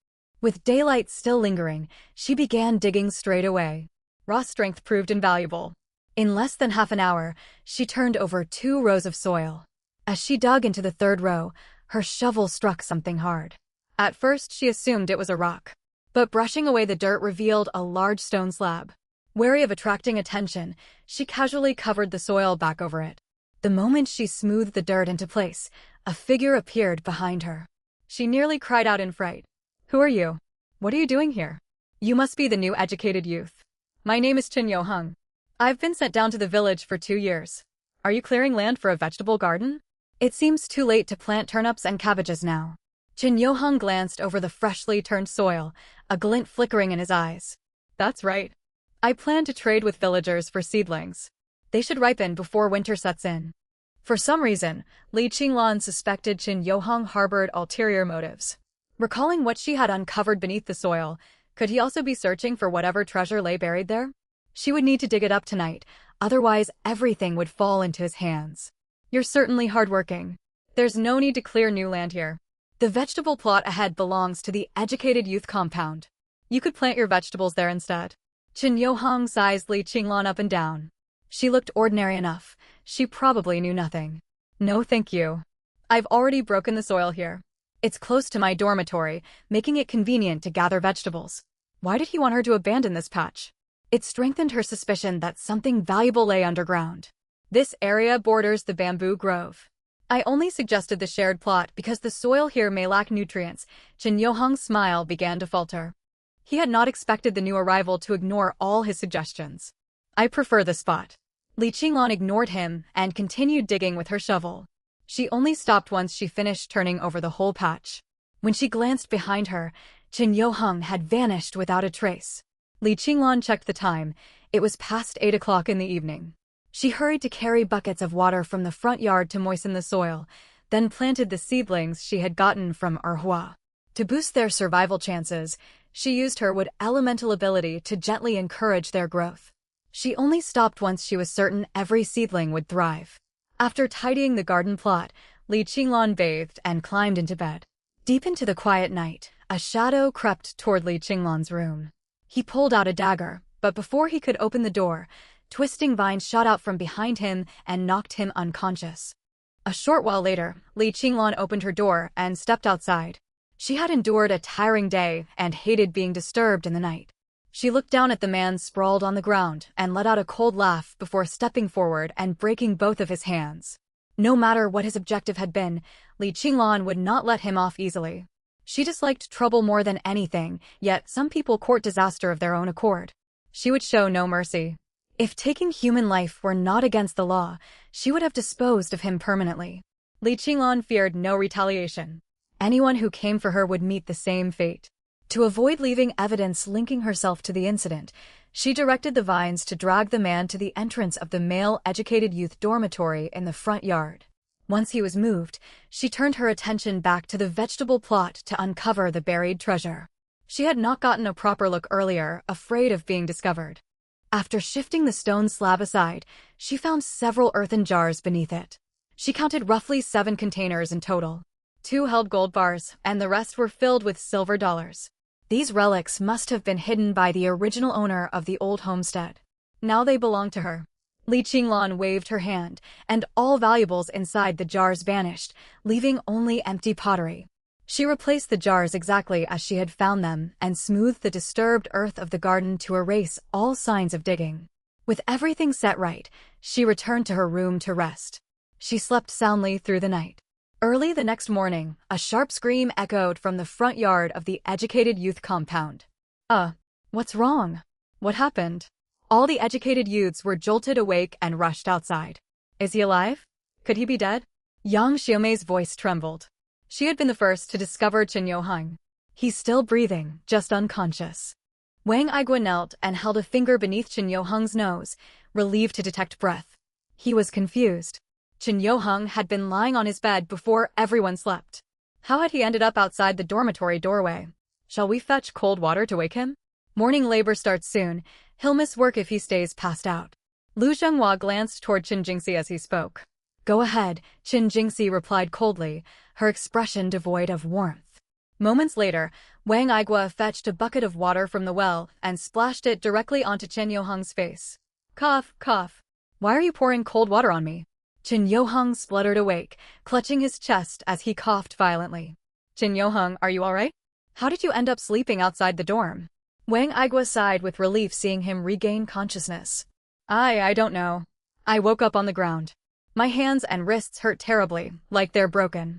With daylight still lingering, she began digging straight away. Raw strength proved invaluable. In less than half an hour, she turned over 2 rows of soil. As she dug into the 3rd row, her shovel struck something hard. At first, she assumed it was a rock. But brushing away the dirt revealed a large stone slab. Wary of attracting attention, she casually covered the soil back over it. The moment she smoothed the dirt into place, a figure appeared behind her. She nearly cried out in fright. Who are you? What are you doing here? You must be the new educated youth. My name is Chin Yo-hung. I've been sent down to the village for 2 years. Are you clearing land for a vegetable garden? It seems too late to plant turnips and cabbages now. Chin Yo-hung glanced over the freshly turned soil, a glint flickering in his eyes. That's right. I plan to trade with villagers for seedlings. They should ripen before winter sets in. For some reason, Li Qinglan suspected Chin Yo-hung harbored ulterior motives. Recalling what she had uncovered beneath the soil, could he also be searching for whatever treasure lay buried there? She would need to dig it up tonight, otherwise everything would fall into his hands. You're certainly hardworking. There's no need to clear new land here. The vegetable plot ahead belongs to the educated youth compound. You could plant your vegetables there instead. Chin Yo-hung sized Li Qinglan up and down. She looked ordinary enough. She probably knew nothing. No thank you. I've already broken the soil here. It's close to my dormitory, making it convenient to gather vegetables. Why did he want her to abandon this patch? It strengthened her suspicion that something valuable lay underground. This area borders the bamboo grove. I only suggested the shared plot because the soil here may lack nutrients. Chin Yo-hung's smile began to falter. He had not expected the new arrival to ignore all his suggestions. I prefer the spot. Li Qinglan ignored him and continued digging with her shovel. She only stopped once she finished turning over the whole patch. When she glanced behind her, Chin Yo-hung had vanished without a trace. Li Qinglan checked the time. It was past 8 o'clock in the evening. She hurried to carry buckets of water from the front yard to moisten the soil, then planted the seedlings she had gotten from Erhua. To boost their survival chances, she used her wood elemental ability to gently encourage their growth. She only stopped once she was certain every seedling would thrive. After tidying the garden plot, Li Qinglan bathed and climbed into bed. Deep into the quiet night, a shadow crept toward Li Qinglan's room. He pulled out a dagger, but before he could open the door, twisting vines shot out from behind him and knocked him unconscious. A short while later, Li Qinglan opened her door and stepped outside. She had endured a tiring day and hated being disturbed in the night. She looked down at the man sprawled on the ground and let out a cold laugh before stepping forward and breaking both of his hands. No matter what his objective had been, Li Qinglan would not let him off easily. She disliked trouble more than anything, yet some people court disaster of their own accord. She would show no mercy. If taking human life were not against the law, she would have disposed of him permanently. Li Qinglan feared no retaliation. Anyone who came for her would meet the same fate. To avoid leaving evidence linking herself to the incident, she directed the vines to drag the man to the entrance of the male-educated youth dormitory in the front yard. Once he was moved, she turned her attention back to the vegetable plot to uncover the buried treasure. She had not gotten a proper look earlier, afraid of being discovered. After shifting the stone slab aside, she found several earthen jars beneath it. She counted roughly 7 containers in total. 2 held gold bars, and the rest were filled with silver dollars. These relics must have been hidden by the original owner of the old homestead. Now they belonged to her. Li Qinglan waved her hand, and all valuables inside the jars vanished, leaving only empty pottery. She replaced the jars exactly as she had found them and smoothed the disturbed earth of the garden to erase all signs of digging. With everything set right, she returned to her room to rest. She slept soundly through the night. Early the next morning, a sharp scream echoed from the front yard of the educated youth compound. What's wrong? What happened? All the educated youths were jolted awake and rushed outside. Is he alive? Could he be dead? Yang Xiaomei's voice trembled. She had been the first to discover Chin Yo-hung. He's still breathing, just unconscious. Wang Aigua knelt and held a finger beneath Chin Yo-hung's nose, relieved to detect breath. He was confused. Chin Yo-hung had been lying on his bed before everyone slept. How had he ended up outside the dormitory doorway? Shall we fetch cold water to wake him? Morning labor starts soon. He'll miss work if he stays passed out. Lu Zhenghua glanced toward Qin Jingxi as he spoke. Go ahead, Qin Jingxi replied coldly, her expression devoid of warmth. Moments later, Wang Aigua fetched a bucket of water from the well and splashed it directly onto Chin Yo-hung's face. Cough, cough. Why are you pouring cold water on me? Chin Yo-hung spluttered awake, clutching his chest as he coughed violently. Chin Yo-hung, are you all right? How did you end up sleeping outside the dorm? Wang Aigua sighed with relief seeing him regain consciousness. I don't know. I woke up on the ground. My hands and wrists hurt terribly, like they're broken.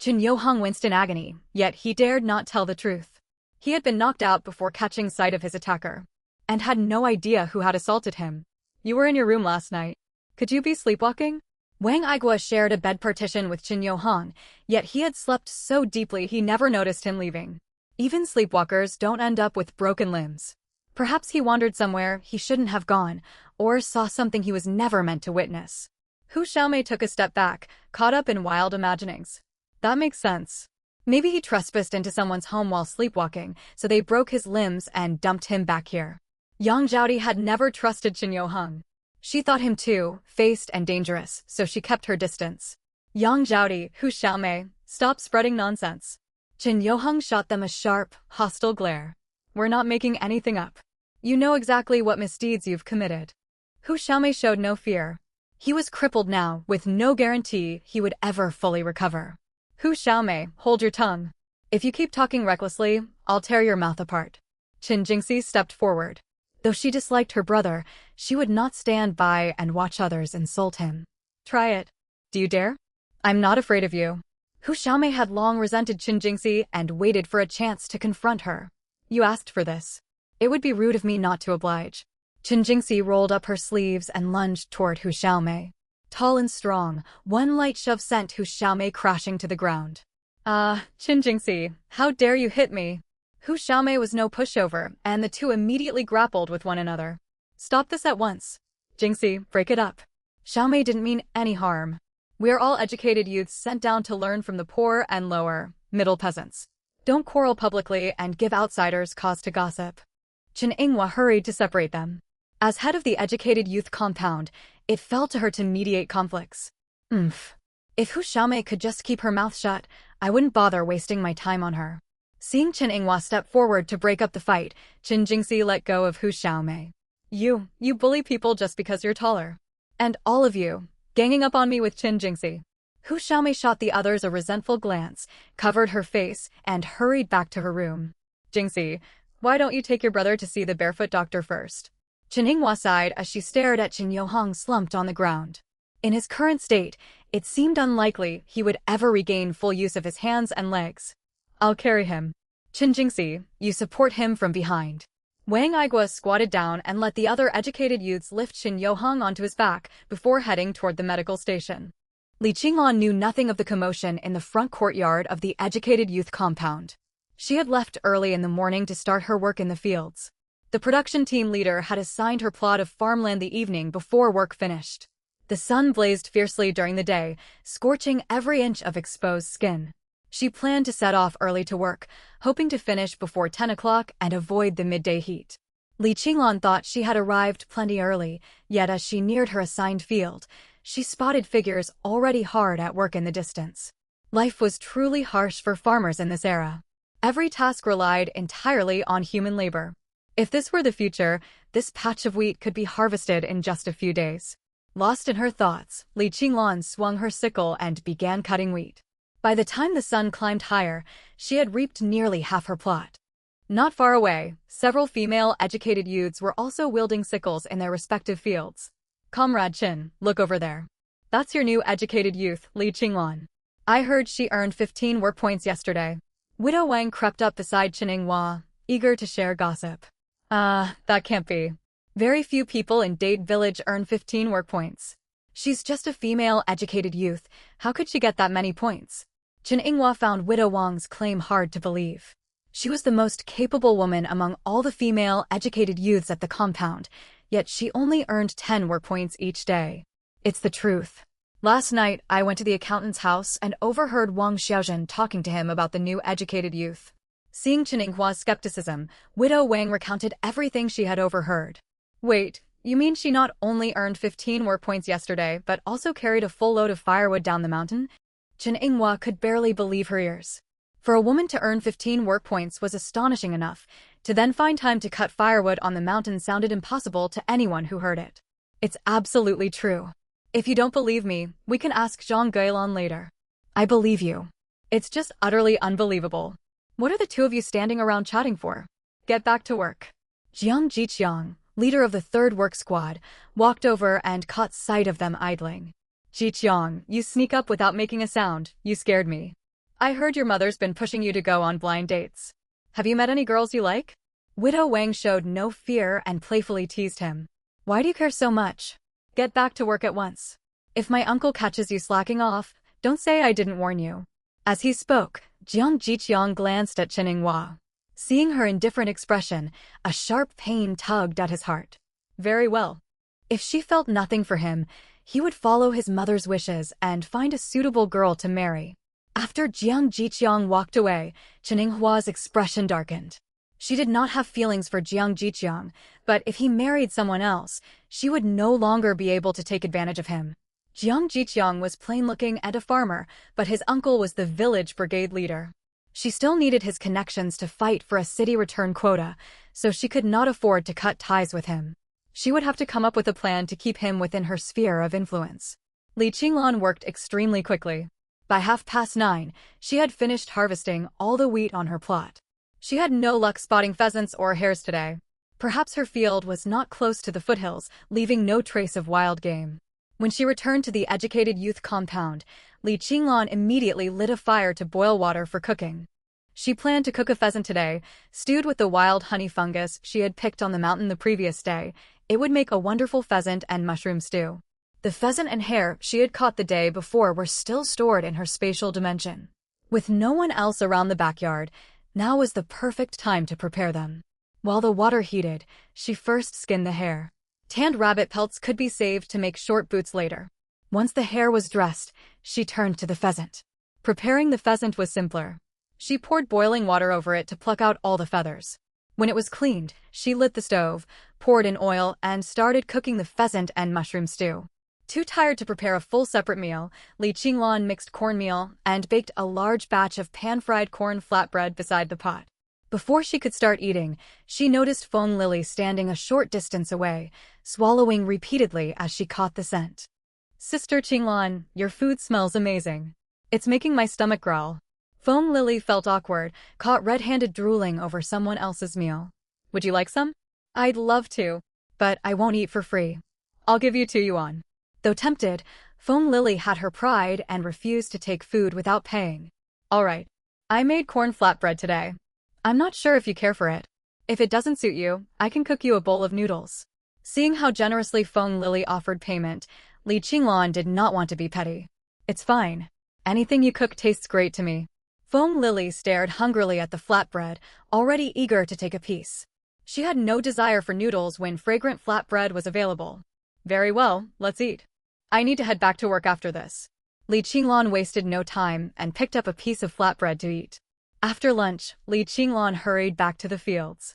Chen Yohong winced in agony, yet he dared not tell the truth. He had been knocked out before catching sight of his attacker, and had no idea who had assaulted him. You were in your room last night. Could you be sleepwalking? Wang Aigua shared a bed partition with Chen Yohong, yet he had slept so deeply he never noticed him leaving. Even sleepwalkers don't end up with broken limbs. Perhaps he wandered somewhere he shouldn't have gone, or saw something he was never meant to witness. Hu Xiaomei took a step back, caught up in wild imaginings. That makes sense. Maybe he trespassed into someone's home while sleepwalking, so they broke his limbs and dumped him back here. Yang Zhaodi had never trusted Chen Yohong. She thought him too faced and dangerous, so she kept her distance. Yang Zhaodi, Hu Xiaomei, stop spreading nonsense. Chen Yohong shot them a sharp, hostile glare. We're not making anything up. You know exactly what misdeeds you've committed. Hu Xiaomei showed no fear. He was crippled now, with no guarantee he would ever fully recover. Hu Xiaomei, hold your tongue. If you keep talking recklessly, I'll tear your mouth apart. Qin Jingxi stepped forward. Though she disliked her brother, she would not stand by and watch others insult him. Try it. Do you dare? I'm not afraid of you. Hu Xiaomei had long resented Qin Jingxi and waited for a chance to confront her. You asked for this. It would be rude of me not to oblige. Qin Jingxi rolled up her sleeves and lunged toward Hu Xiaomei. Tall and strong, one light shove sent Hu Xiaomei crashing to the ground. Qin Jingxi, how dare you hit me? Hu Xiaomei was no pushover, and the two immediately grappled with one another. Stop this at once. Jingxi, break it up. Xiaomei didn't mean any harm. We are all educated youths sent down to learn from the poor and lower, middle peasants. Don't quarrel publicly and give outsiders cause to gossip. Chen Yinghua hurried to separate them. As head of the educated youth compound, it fell to her to mediate conflicts. If Hu Xiaomei could just keep her mouth shut, I wouldn't bother wasting my time on her. Seeing Chen Yinghua step forward to break up the fight, Qin Jingxi let go of Hu Xiaomei. You bully people just because you're taller. And all of you, ganging up on me with Qin Jingxi. Hu Xiaomei shot the others a resentful glance, covered her face, and hurried back to her room. Jingxi, why don't you take your brother to see the barefoot doctor first? Chen Yinghua sighed as she stared at Chen Yohong slumped on the ground. In his current state, it seemed unlikely he would ever regain full use of his hands and legs. I'll carry him. Qin Jingxi, you support him from behind. Wang Aigua squatted down and let the other educated youths lift Chen Yohong onto his back before heading toward the medical station. Li Qinglan knew nothing of the commotion in the front courtyard of the educated youth compound. She had left early in the morning to start her work in the fields. The production team leader had assigned her plot of farmland the evening before work finished. The sun blazed fiercely during the day, scorching every inch of exposed skin. She planned to set off early to work, hoping to finish before 10 o'clock and avoid the midday heat. Li Qinglan thought she had arrived plenty early, yet as she neared her assigned field, she spotted figures already hard at work in the distance. Life was truly harsh for farmers in this era. Every task relied entirely on human labor. If this were the future, this patch of wheat could be harvested in just a few days. Lost in her thoughts, Li Qinglan swung her sickle and began cutting wheat. By the time the sun climbed higher, she had reaped nearly half her plot. Not far away, several female educated youths were also wielding sickles in their respective fields. Comrade Qin, look over there. That's your new educated youth, Li Qinglan. I heard she earned 15 work points yesterday. Widow Wang crept up beside Chen Yinghua, eager to share gossip. That can't be. Very few people in Date Village earn 15 work points. She's just a female educated youth. How could she get that many points? Chen Yinghua found Widow Wang's claim hard to believe. She was the most capable woman among all the female educated youths at the compound, yet she only earned 10 work points each day. It's the truth. Last night, I went to the accountant's house and overheard Wang Xiaozhen talking to him about the new educated youth. Seeing Chen Yinghua's skepticism, Widow Wang recounted everything she had overheard. Wait, you mean she not only earned 15 work points yesterday, but also carried a full load of firewood down the mountain? Chen Yinghua could barely believe her ears. For a woman to earn 15 work points was astonishing enough. To then find time to cut firewood on the mountain sounded impossible to anyone who heard it. It's absolutely true. If you don't believe me, we can ask Zhang Gailan later. I believe you. It's just utterly unbelievable. What are the two of you standing around chatting for? Get back to work. Jiang Jiqiang, leader of the third work squad, walked over and caught sight of them idling. Jiqiang, you sneak up without making a sound. You scared me. I heard your mother's been pushing you to go on blind dates. Have you met any girls you like? Widow Wang showed no fear and playfully teased him. Why do you care so much? Get back to work at once. If my uncle catches you slacking off, don't say I didn't warn you. As he spoke, Jiang Jiqiang glanced at Chen Yinghua. Seeing her indifferent expression, a sharp pain tugged at his heart. Very well. If she felt nothing for him, he would follow his mother's wishes and find a suitable girl to marry. After Jiang Jiqiang walked away, Chen Yinghua's expression darkened. She did not have feelings for Jiang Jiqiang, but if he married someone else, she would no longer be able to take advantage of him. Jiang Jiqiang was plain-looking and a farmer, but his uncle was the village brigade leader. She still needed his connections to fight for a city return quota, so she could not afford to cut ties with him. She would have to come up with a plan to keep him within her sphere of influence. Li Qinglan worked extremely quickly. By 9:30, she had finished harvesting all the wheat on her plot. She had no luck spotting pheasants or hares today. Perhaps her field was not close to the foothills, leaving no trace of wild game. When she returned to the educated youth compound, Li Qinglan immediately lit a fire to boil water for cooking. She planned to cook a pheasant today, stewed with the wild honey fungus she had picked on the mountain the previous day. It would make a wonderful pheasant and mushroom stew. The pheasant and hare she had caught the day before were still stored in her spatial dimension. With no one else around the backyard, now was the perfect time to prepare them. While the water heated, she first skinned the hare. Tanned rabbit pelts could be saved to make short boots later. Once the hare was dressed, she turned to the pheasant. Preparing the pheasant was simpler. She poured boiling water over it to pluck out all the feathers. When it was cleaned, she lit the stove, poured in oil, and started cooking the pheasant and mushroom stew. Too tired to prepare a full separate meal, Li Qinglan mixed cornmeal and baked a large batch of pan-fried corn flatbread beside the pot. Before she could start eating, she noticed Feng Lily standing a short distance away, swallowing repeatedly as she caught the scent. Sister Qinglan, your food smells amazing. It's making my stomach growl. Feng Lily felt awkward, caught red-handed drooling over someone else's meal. Would you like some? I'd love to, but I won't eat for free. I'll give you 2 yuan. Though tempted, Feng Lily had her pride and refused to take food without paying. All right. I made corn flatbread today. I'm not sure if you care for it. If it doesn't suit you, I can cook you a bowl of noodles. Seeing how generously Feng Lily offered payment, Li Qinglan did not want to be petty. It's fine. Anything you cook tastes great to me. Feng Lily stared hungrily at the flatbread, already eager to take a piece. She had no desire for noodles when fragrant flatbread was available. Very well, let's eat. I need to head back to work after this. Li Qinglan wasted no time and picked up a piece of flatbread to eat. After lunch, Li Qinglan hurried back to the fields.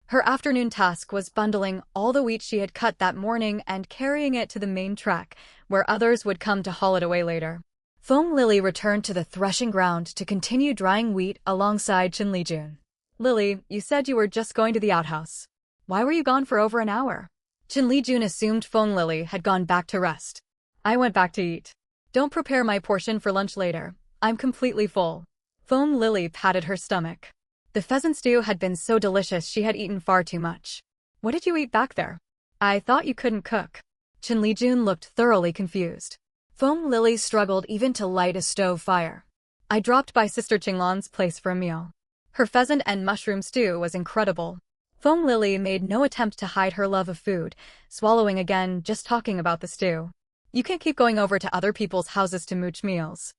Her afternoon task was bundling all the wheat she had cut that morning and carrying it to the main track, where others would come to haul it away later. Feng Lily returned to the threshing ground to continue drying wheat alongside Chen Lijun. Lily, you said you were just going to the outhouse. Why were you gone for over an hour? Chen Lijun assumed Feng Lily had gone back to rest. I went back to eat. Don't prepare my portion for lunch later. I'm completely full. Feng Lily patted her stomach. The pheasant stew had been so delicious she had eaten far too much. What did you eat back there? I thought you couldn't cook. Chen Lijun looked thoroughly confused. Feng Lily struggled even to light a stove fire. I dropped by Sister Qinglan's place for a meal. Her pheasant and mushroom stew was incredible. Feng Lily made no attempt to hide her love of food, swallowing again just talking about the stew. You can't keep going over to other people's houses to mooch meals.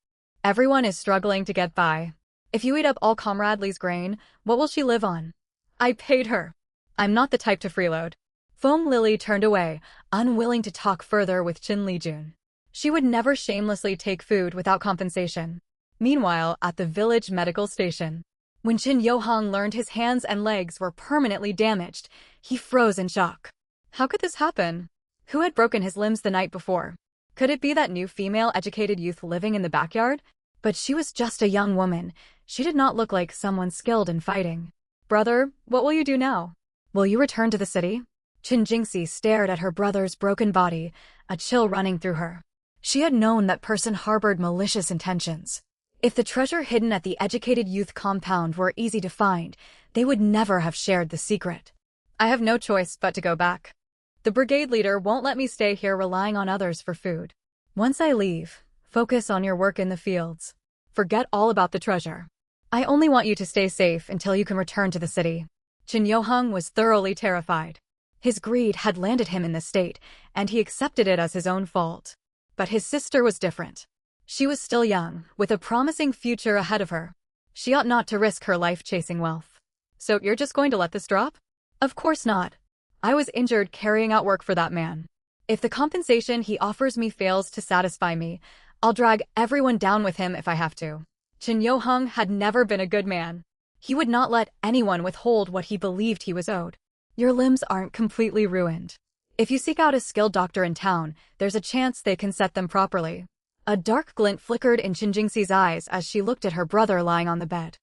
Everyone is struggling to get by. If you eat up all Comrade Li's grain, what will she live on? I paid her. I'm not the type to freeload. Feng Lily turned away, unwilling to talk further with Chen Lijun. She would never shamelessly take food without compensation. Meanwhile, at the village medical station, when Qin Yohang learned his hands and legs were permanently damaged, he froze in shock. How could this happen? Who had broken his limbs the night before? Could it be that new female educated youth living in the backyard? But she was just a young woman. She did not look like someone skilled in fighting. Brother, what will you do now? Will you return to the city? Qin Jingxi stared at her brother's broken body, a chill running through her. She had known that person harbored malicious intentions. If the treasure hidden at the educated youth compound were easy to find, they would never have shared the secret. I have no choice but to go back. The brigade leader won't let me stay here relying on others for food. Once I leave, focus on your work in the fields. Forget all about the treasure. I only want you to stay safe until you can return to the city. Chin Yo-hung was thoroughly terrified. His greed had landed him in this state, and he accepted it as his own fault. But his sister was different. She was still young, with a promising future ahead of her. She ought not to risk her life chasing wealth. So you're just going to let this drop? Of course not. I was injured carrying out work for that man. If the compensation he offers me fails to satisfy me, I'll drag everyone down with him if I have to. Chin Yo-hung had never been a good man. He would not let anyone withhold what he believed he was owed. Your limbs aren't completely ruined. If you seek out a skilled doctor in town, there's a chance they can set them properly. A dark glint flickered in Chin Jingxi's eyes as she looked at her brother lying on the bed.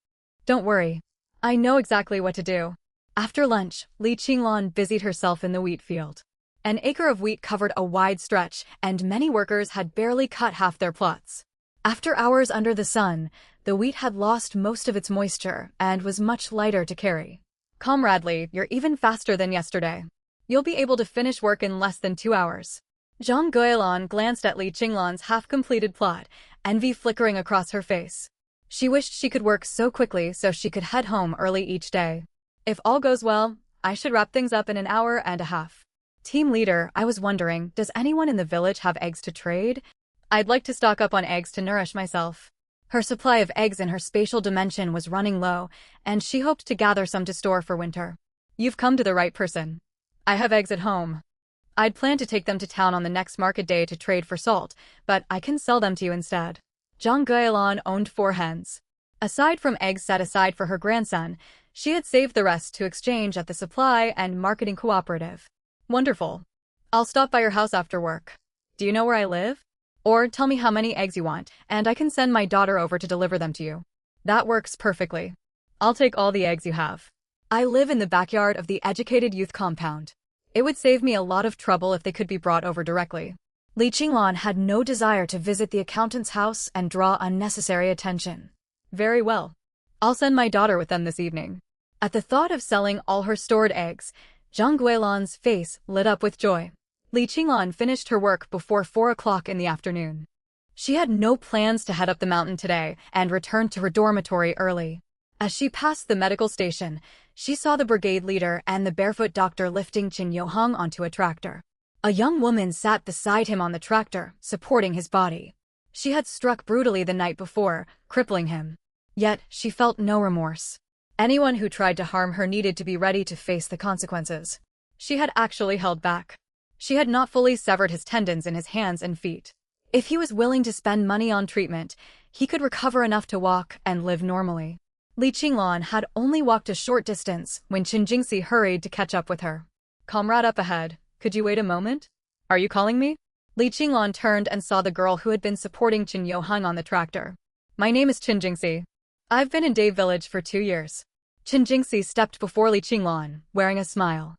Don't worry. I know exactly what to do. After lunch, Li Qinglan busied herself in the wheat field. An acre of wheat covered a wide stretch, and many workers had barely cut half their plots. After hours under the sun, the wheat had lost most of its moisture and was much lighter to carry. Comradely, you're even faster than yesterday. You'll be able to finish work in less than 2 hours. Zhang Guilan glanced at Li Qinglan's half-completed plot, envy flickering across her face. She wished she could work so quickly so she could head home early each day. If all goes well, I should wrap things up in an hour and a half. Team leader, I was wondering, does anyone in the village have eggs to trade? I'd like to stock up on eggs to nourish myself. Her supply of eggs in her spatial dimension was running low, and she hoped to gather some to store for winter. You've come to the right person. I have eggs at home. I'd planned to take them to town on the next market day to trade for salt, but I can sell them to you instead. Zhang Guilan owned 4 hens. Aside from eggs set aside for her grandson, she had saved the rest to exchange at the supply and marketing cooperative. Wonderful. I'll stop by your house after work. Do you know where I live? Or tell me how many eggs you want, and I can send my daughter over to deliver them to you. That works perfectly. I'll take all the eggs you have. I live in the backyard of the Educated Youth Compound. It would save me a lot of trouble if they could be brought over directly. Li Qinglan had no desire to visit the accountant's house and draw unnecessary attention. Very well. I'll send my daughter with them this evening. At the thought of selling all her stored eggs, Zhang Guilan's face lit up with joy. Li Qinglan finished her work before 4 o'clock in the afternoon. She had no plans to head up the mountain today and returned to her dormitory early. As she passed the medical station, she saw the brigade leader and the barefoot doctor lifting Chin Yo-hung onto a tractor. A young woman sat beside him on the tractor, supporting his body. She had struck brutally the night before, crippling him. Yet, she felt no remorse. Anyone who tried to harm her needed to be ready to face the consequences. She had actually held back. She had not fully severed his tendons in his hands and feet. If he was willing to spend money on treatment, he could recover enough to walk and live normally. Li Qinglan had only walked a short distance when Chin Jingxi hurried to catch up with her. Comrade up ahead, could you wait a moment? Are you calling me? Li Qinglan turned and saw the girl who had been supporting Chin Yo-hung on the tractor. My name is Chin Jingxi. I've been in Dave Village for 2 years. Chin Jingxi stepped before Li Qinglan, wearing a smile.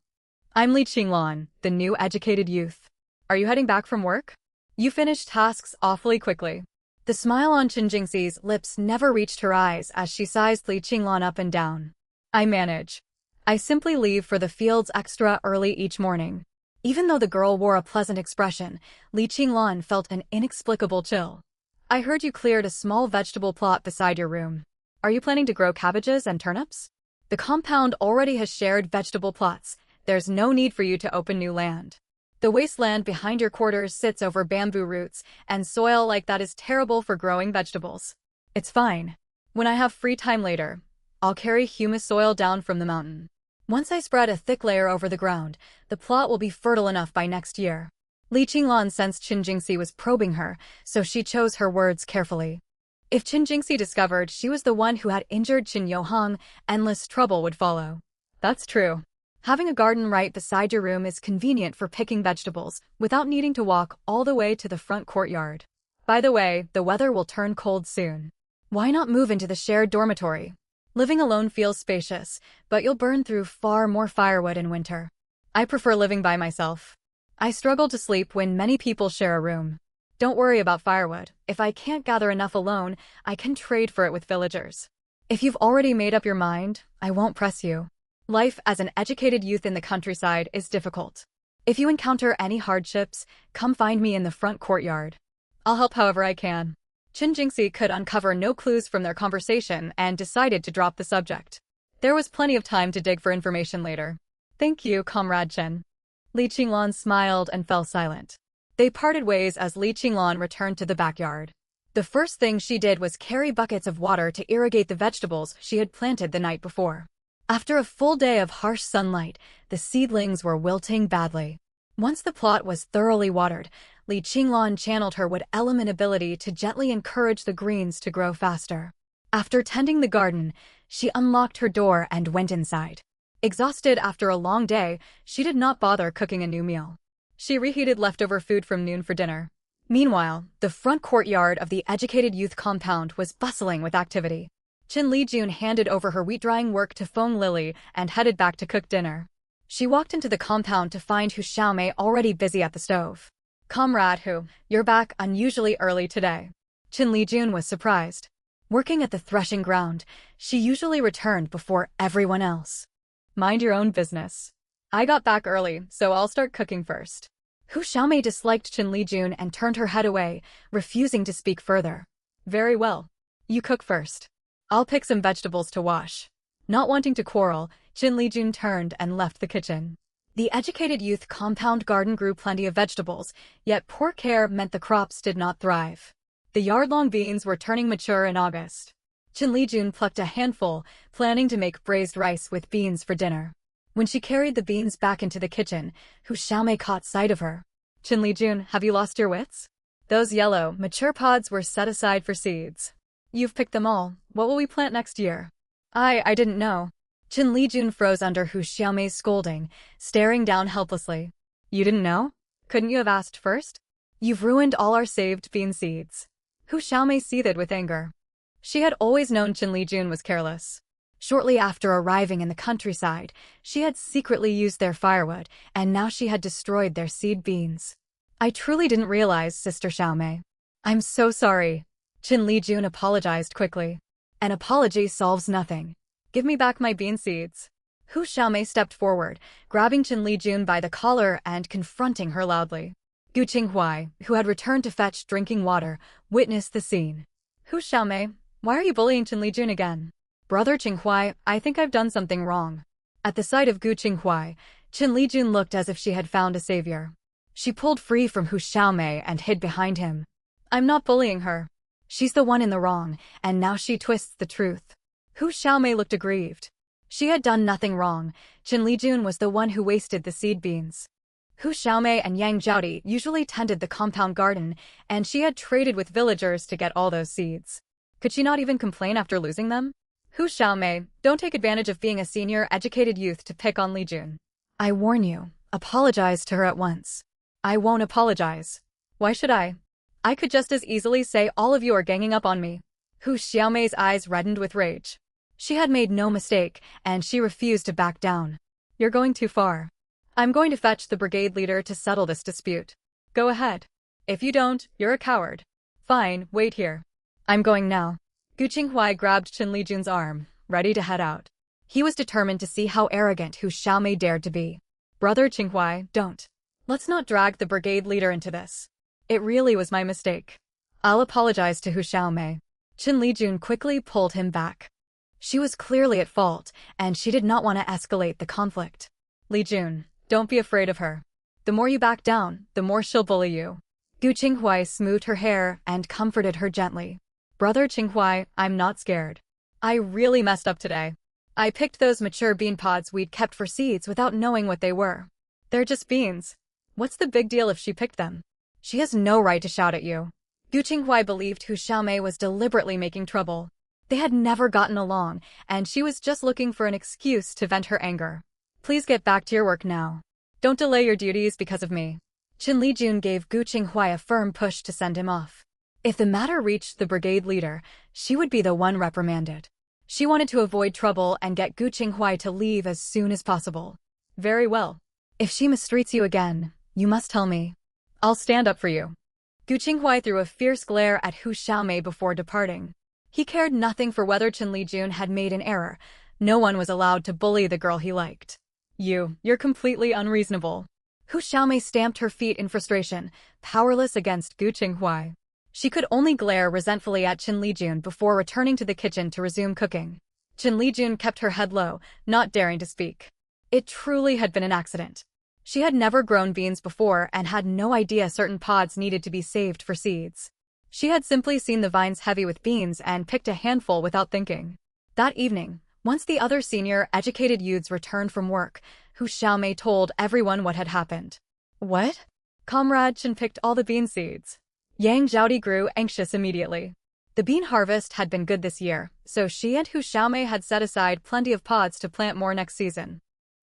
I'm Li Qinglan, the new educated youth. Are you heading back from work? You finished tasks awfully quickly. The smile on Chin Jingxi's lips never reached her eyes as she sized Li Qinglan up and down. I manage. I simply leave for the fields extra early each morning. Even though the girl wore a pleasant expression, Li Qinglan felt an inexplicable chill. I heard you cleared a small vegetable plot beside your room. Are you planning to grow cabbages and turnips? The compound already has shared vegetable plots. There's no need for you to open new land. The wasteland behind your quarters sits over bamboo roots, and soil like that is terrible for growing vegetables. It's fine. When I have free time later, I'll carry humus soil down from the mountain. Once I spread a thick layer over the ground, the plot will be fertile enough by next year. Li Qinglan sensed Chin Jingxi was probing her, so she chose her words carefully. If Chin Jingxi discovered she was the one who had injured Chin Yo-hung, endless trouble would follow. That's true. Having a garden right beside your room is convenient for picking vegetables, without needing to walk all the way to the front courtyard. By the way, the weather will turn cold soon. Why not move into the shared dormitory? Living alone feels spacious, but you'll burn through far more firewood in winter. I prefer living by myself. I struggle to sleep when many people share a room. Don't worry about firewood. If I can't gather enough alone, I can trade for it with villagers. If you've already made up your mind, I won't press you. Life as an educated youth in the countryside is difficult. If you encounter any hardships, come find me in the front courtyard. I'll help however I can. Chen Jingxi could uncover no clues from their conversation and decided to drop the subject. There was plenty of time to dig for information later. Thank you, Comrade Chen. Li Qinglan smiled and fell silent. They parted ways as Li Qinglan returned to the backyard. The first thing she did was carry buckets of water to irrigate the vegetables she had planted the night before. After a full day of harsh sunlight, the seedlings were wilting badly. Once the plot was thoroughly watered, Li Qinglan channeled her wood-element ability to gently encourage the greens to grow faster. After tending the garden, she unlocked her door and went inside. Exhausted after a long day, she did not bother cooking a new meal. She reheated leftover food from noon for dinner. Meanwhile, the front courtyard of the Educated Youth compound was bustling with activity. Chen Lijun handed over her wheat-drying work to Feng Lily and headed back to cook dinner. She walked into the compound to find Hu Xiaomei already busy at the stove. Comrade Hu, you're back unusually early today. Chen Lijun was surprised. Working at the threshing ground, she usually returned before everyone else. Mind your own business. I got back early, so I'll start cooking first. Hu Xiaomei disliked Chen Lijun and turned her head away, refusing to speak further. Very well. You cook first. I'll pick some vegetables to wash. Not wanting to quarrel, Chen Lijun turned and left the kitchen. The Educated Youth compound garden grew plenty of vegetables, yet poor care meant the crops did not thrive. The yard-long beans were turning mature in August. Chen Lijun plucked a handful, planning to make braised rice with beans for dinner. When she carried the beans back into the kitchen, Hu Xiaomei caught sight of her. Chen Lijun, have you lost your wits? Those yellow, mature pods were set aside for seeds. You've picked them all. What will we plant next year? I didn't know. Chen Lijun froze under Hu Xiaomei's scolding, staring down helplessly. You didn't know? Couldn't you have asked first? You've ruined all our saved bean seeds. Hu Xiaomei seethed with anger. She had always known Chen Lijun was careless. Shortly after arriving in the countryside, she had secretly used their firewood, and now she had destroyed their seed beans. I truly didn't realize, Sister Xiaomei. I'm so sorry. Chen Lijun apologized quickly. An apology solves nothing. Give me back my bean seeds. Hu Xiaomei stepped forward, grabbing Chen Lijun by the collar and confronting her loudly. Gu Qinghuai, who had returned to fetch drinking water, witnessed the scene. Hu Xiaomei, why are you bullying Chen Lijun again? Brother Qinghuai, I think I've done something wrong. At the sight of Gu Qinghuai, Chen Lijun looked as if she had found a savior. She pulled free from Hu Xiaomei and hid behind him. I'm not bullying her. She's the one in the wrong, and now she twists the truth. Hu Xiaomei looked aggrieved. She had done nothing wrong. Chen Lijun was the one who wasted the seed beans. Hu Xiaomei and Yang Zhaodi usually tended the compound garden, and she had traded with villagers to get all those seeds. Could she not even complain after losing them? Hu Xiaomei, don't take advantage of being a senior educated youth to pick on Lijun. I warn you, apologize to her at once. I won't apologize. Why should I? I could just as easily say all of you are ganging up on me. Hu Xiaomei's eyes reddened with rage. She had made no mistake, and she refused to back down. You're going too far. I'm going to fetch the brigade leader to settle this dispute. Go ahead. If you don't, you're a coward. Fine, wait here. I'm going now. Gu Qinghuai grabbed Chen Lijun's arm, ready to head out. He was determined to see how arrogant Hu Xiaomei dared to be. Brother Qinghuai, don't. Let's not drag the brigade leader into this. It really was my mistake. I'll apologize to Hu Xiaomei. Chen Lijun quickly pulled him back. She was clearly at fault, and she did not want to escalate the conflict. Lijun, don't be afraid of her. The more you back down, the more she'll bully you. Gu Qinghuai smoothed her hair and comforted her gently. Brother Qinghuai, I'm not scared. I really messed up today. I picked those mature bean pods we'd kept for seeds without knowing what they were. They're just beans. What's the big deal if she picked them? She has no right to shout at you. Gu Qinghuai believed Hu Xiaomei was deliberately making trouble. They had never gotten along, and she was just looking for an excuse to vent her anger. Please get back to your work now. Don't delay your duties because of me. Chen Lijun gave Gu Qinghuai a firm push to send him off. If the matter reached the brigade leader, she would be the one reprimanded. She wanted to avoid trouble and get Gu Qinghuai to leave as soon as possible. Very well. If she mistreats you again, you must tell me. I'll stand up for you. Gu Qinghuai threw a fierce glare at Hu Xiaomei before departing. He cared nothing for whether Chen Lijun had made an error. No one was allowed to bully the girl he liked. You're completely unreasonable. Hu Xiaomei stamped her feet in frustration, powerless against Gu Qinghuai. She could only glare resentfully at Chen Lijun before returning to the kitchen to resume cooking. Chen Lijun kept her head low, not daring to speak. It truly had been an accident. She had never grown beans before and had no idea certain pods needed to be saved for seeds. She had simply seen the vines heavy with beans and picked a handful without thinking. That evening, once the other senior educated youths returned from work, Hu Xiaomei told everyone what had happened. What? Comrade Chen picked all the bean seeds. Yang Zhaodi grew anxious immediately. The bean harvest had been good this year, so she and Hu Xiaomei had set aside plenty of pods to plant more next season.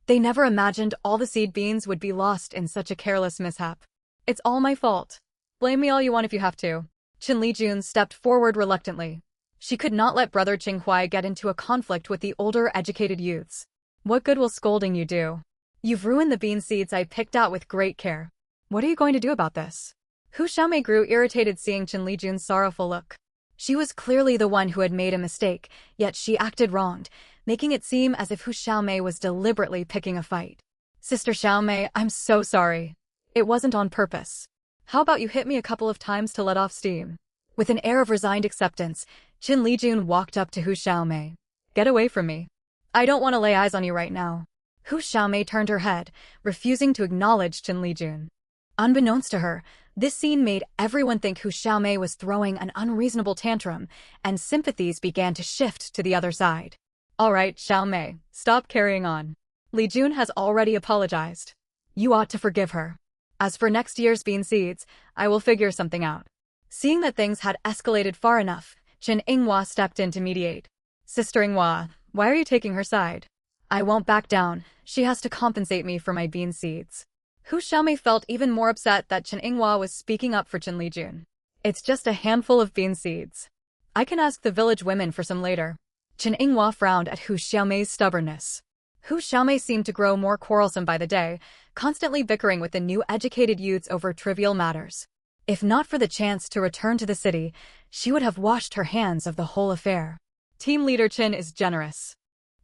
They never imagined all the seed beans would be lost in such a careless mishap. It's all my fault. Blame me all you want if you have to. Chen Lijun stepped forward reluctantly. She could not let brother Qinghuai get into a conflict with the older educated youths. What good will scolding you do? You've ruined the bean seeds I picked out with great care. What are you going to do about this? Hu Xiaomei grew irritated seeing Chen Lijun's sorrowful look. She was clearly the one who had made a mistake, yet she acted wronged, making it seem as if Hu Xiaomei was deliberately picking a fight. Sister Xiaomei, I'm so sorry. It wasn't on purpose. How about you hit me a couple of times to let off steam? With an air of resigned acceptance, Chen Lijun walked up to Hu Xiaomei. Get away from me. I don't want to lay eyes on you right now. Hu Xiaomei turned her head, refusing to acknowledge Chen Lijun. Unbeknownst to her, this scene made everyone think Hu Xiaomei was throwing an unreasonable tantrum, and sympathies began to shift to the other side. All right, Xiaomei, stop carrying on. Lijun has already apologized. You ought to forgive her. As for next year's bean seeds, I will figure something out. Seeing that things had escalated far enough, Chen Yinghua stepped in to mediate. Sister Yinghua, why are you taking her side? I won't back down. She has to compensate me for my bean seeds. Hu Xiaomei felt even more upset that Chen Yinghua was speaking up for Chen Lijun. It's just a handful of bean seeds. I can ask the village women for some later. Chen Yinghua frowned at Hu Xiaomei's stubbornness. Hu Xiaomei seemed to grow more quarrelsome by the day, constantly bickering with the new educated youths over trivial matters. If not for the chance to return to the city, she would have washed her hands of the whole affair. Team leader Chen is generous.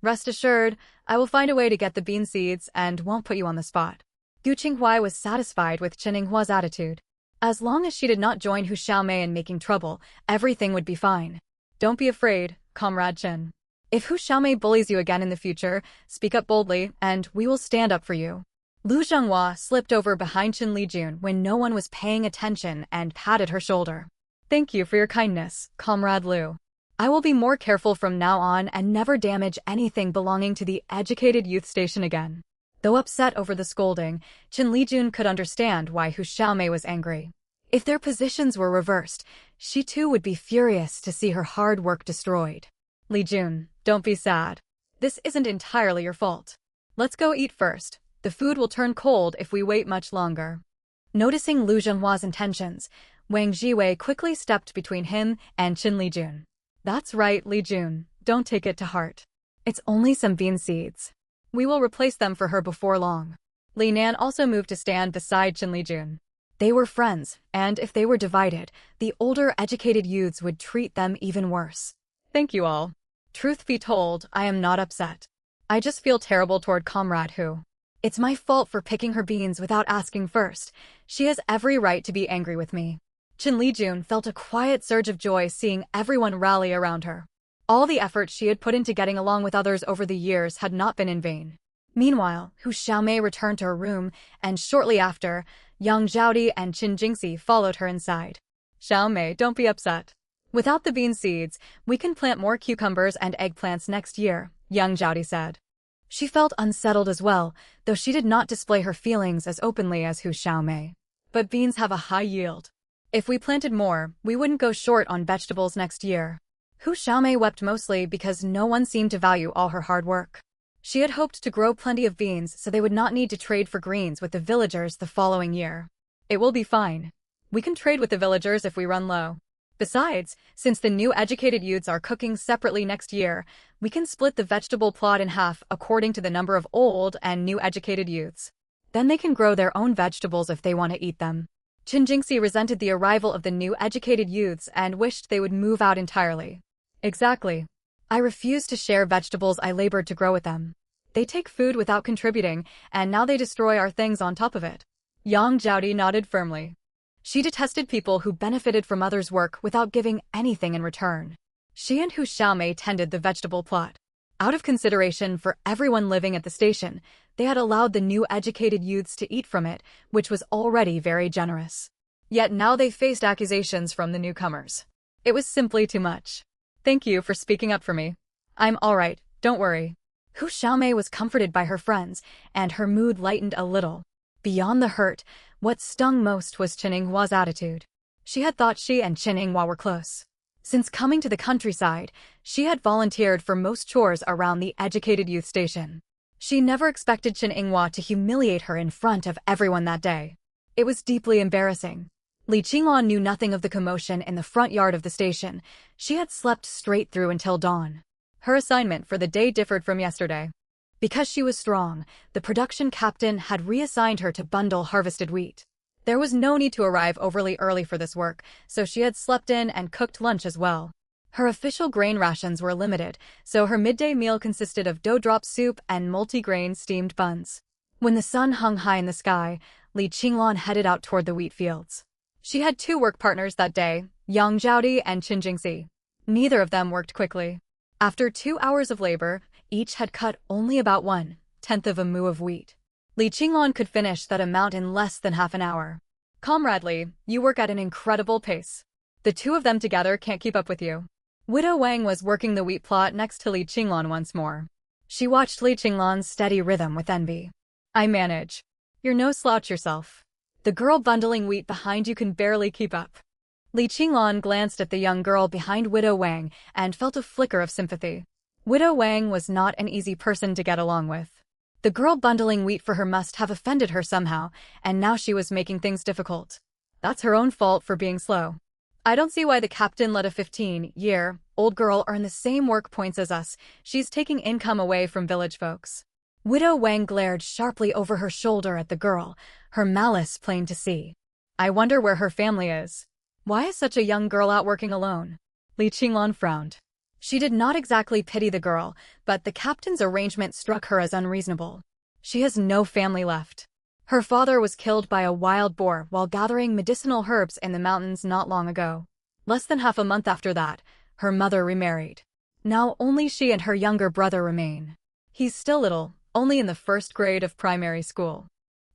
Rest assured, I will find a way to get the bean seeds and won't put you on the spot. Gu Qinghuai was satisfied with Chen Yinghua's attitude. As long as she did not join Hu Xiaomei in making trouble, everything would be fine. Don't be afraid, Comrade Chen. If Hu Xiaomei bullies you again in the future, speak up boldly, and we will stand up for you. Lu Zhenghua slipped over behind Chen Lijun when no one was paying attention and patted her shoulder. Thank you for your kindness, Comrade Lu. I will be more careful from now on and never damage anything belonging to the educated youth station again. Though upset over the scolding, Chen Lijun could understand why Hu Xiaomei was angry. If their positions were reversed, she too would be furious to see her hard work destroyed. Lijun, don't be sad. This isn't entirely your fault. Let's go eat first. The food will turn cold if we wait much longer. Noticing Lu Zhenghua's intentions, Wang Jiwei quickly stepped between him and Chen Lijun. That's right, Lijun, don't take it to heart. It's only some bean seeds. We will replace them for her before long. Li Nan also moved to stand beside Chen Lijun. They were friends, and if they were divided, the older educated youths would treat them even worse. Thank you all. Truth be told, I am not upset. I just feel terrible toward Comrade Hu. It's my fault for picking her beans without asking first. She has every right to be angry with me. Chen Lijun felt a quiet surge of joy seeing everyone rally around her. All the effort she had put into getting along with others over the years had not been in vain. Meanwhile, Hu Xiaomei returned to her room, and shortly after, Yang Zhaodi and Qin Jingxi followed her inside. Xiaomei, don't be upset. Without the bean seeds, we can plant more cucumbers and eggplants next year, Yang Zhaodi said. She felt unsettled as well, though she did not display her feelings as openly as Hu Xiaomei. But beans have a high yield. If we planted more, we wouldn't go short on vegetables next year. Hu Xiaomei wept mostly because no one seemed to value all her hard work. She had hoped to grow plenty of beans so they would not need to trade for greens with the villagers the following year. It will be fine. We can trade with the villagers if we run low. Besides, since the new educated youths are cooking separately next year, we can split the vegetable plot in half according to the number of old and new educated youths. Then they can grow their own vegetables if they want to eat them. Qin Jingxi resented the arrival of the new educated youths and wished they would move out entirely. Exactly. I refuse to share vegetables I labored to grow with them. They take food without contributing, and now they destroy our things on top of it. Yang Zhaodi nodded firmly. She detested people who benefited from others' work without giving anything in return. She and Hu Xiaomei tended the vegetable plot. Out of consideration for everyone living at the station, they had allowed the new educated youths to eat from it, which was already very generous. Yet now they faced accusations from the newcomers. It was simply too much. Thank you for speaking up for me. I'm alright, don't worry. Hu Xiaomei was comforted by her friends, and her mood lightened a little. Beyond the hurt, what stung most was Chen Yinghua's attitude. She had thought she and Chen Yinghua were close. Since coming to the countryside, she had volunteered for most chores around the educated youth station. She never expected Chen Yinghua to humiliate her in front of everyone that day. It was deeply embarrassing. Li Qinglan knew nothing of the commotion in the front yard of the station. She had slept straight through until dawn. Her assignment for the day differed from yesterday. Because she was strong, the production captain had reassigned her to bundle harvested wheat. There was no need to arrive overly early for this work, so she had slept in and cooked lunch as well. Her official grain rations were limited, so her midday meal consisted of dough drop soup and multi-grain steamed buns. When the sun hung high in the sky, Li Qinglan headed out toward the wheat fields. She had 2 work partners that day, Yang Zhaodi and Qin Jingxi. Neither of them worked quickly. After 2 hours of labor, each had cut only about 1/10 of a mu of wheat. Li Qinglan could finish that amount in less than half an hour. Comradely, you work at an incredible pace. The 2 of them together can't keep up with you. Widow Wang was working the wheat plot next to Li Qinglan once more. She watched Li Qinglan's steady rhythm with envy. I manage. You're no slouch yourself. The girl bundling wheat behind you can barely keep up. Li Qinglan glanced at the young girl behind Widow Wang and felt a flicker of sympathy. Widow Wang was not an easy person to get along with. The girl bundling wheat for her must have offended her somehow, and now she was making things difficult. That's her own fault for being slow. I don't see why the captain let a 15-year-old girl earn the same work points as us. She's taking income away from village folks. Widow Wang glared sharply over her shoulder at the girl, her malice plain to see. I wonder where her family is. Why is such a young girl out working alone? Li Qinglan frowned. She did not exactly pity the girl, but the captain's arrangement struck her as unreasonable. She has no family left. Her father was killed by a wild boar while gathering medicinal herbs in the mountains not long ago. Less than half a month after that, her mother remarried. Now only she and her younger brother remain. He's still little, only in the 1st grade of primary school.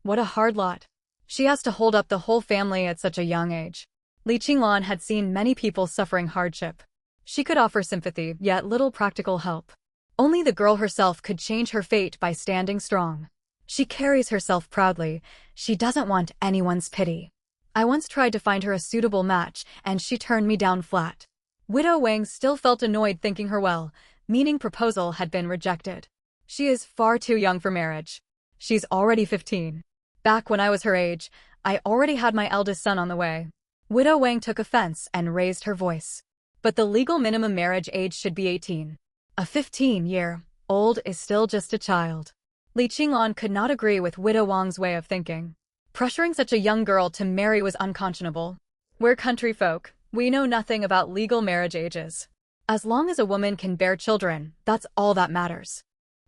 What a hard lot. She has to hold up the whole family at such a young age. Li Qinglan had seen many people suffering hardship. She could offer sympathy, yet little practical help. Only the girl herself could change her fate by standing strong. She carries herself proudly. She doesn't want anyone's pity. I once tried to find her a suitable match, and she turned me down flat. Widow Wang still felt annoyed thinking her well-meaning proposal had been rejected. She is far too young for marriage. She's already 15. Back when I was her age, I already had my eldest son on the way. Widow Wang took offense and raised her voice. But the legal minimum marriage age should be 18. A 15-year-old is still just a child. Li Qinglan could not agree with Widow Wang's way of thinking. Pressuring such a young girl to marry was unconscionable. We're country folk. We know nothing about legal marriage ages. As long as a woman can bear children, that's all that matters.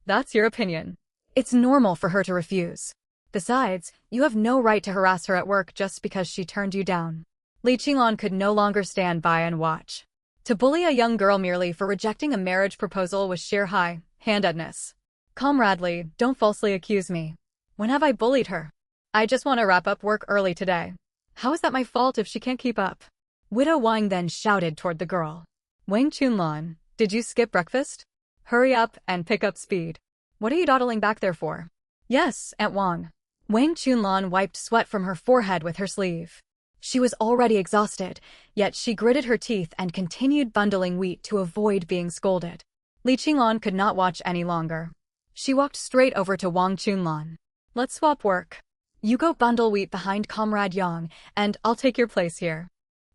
That's your opinion. It's normal for her to refuse. Besides, you have no right to harass her at work just because she turned you down. Li Qinglan could no longer stand by and watch. To bully a young girl merely for rejecting a marriage proposal was sheer high-handedness. Comradely, don't falsely accuse me. When have I bullied her? I just want to wrap up work early today. How is that my fault if she can't keep up? Widow Wang then shouted toward the girl. Wang Chunlan, did you skip breakfast? Hurry up and pick up speed. What are you dawdling back there for? Yes, Aunt Wang. Wang Chunlan wiped sweat from her forehead with her sleeve. She was already exhausted, yet she gritted her teeth and continued bundling wheat to avoid being scolded. Li Qinglan could not watch any longer. She walked straight over to Wang Chunlan. Let's swap work. You go bundle wheat behind Comrade Yang, and I'll take your place here.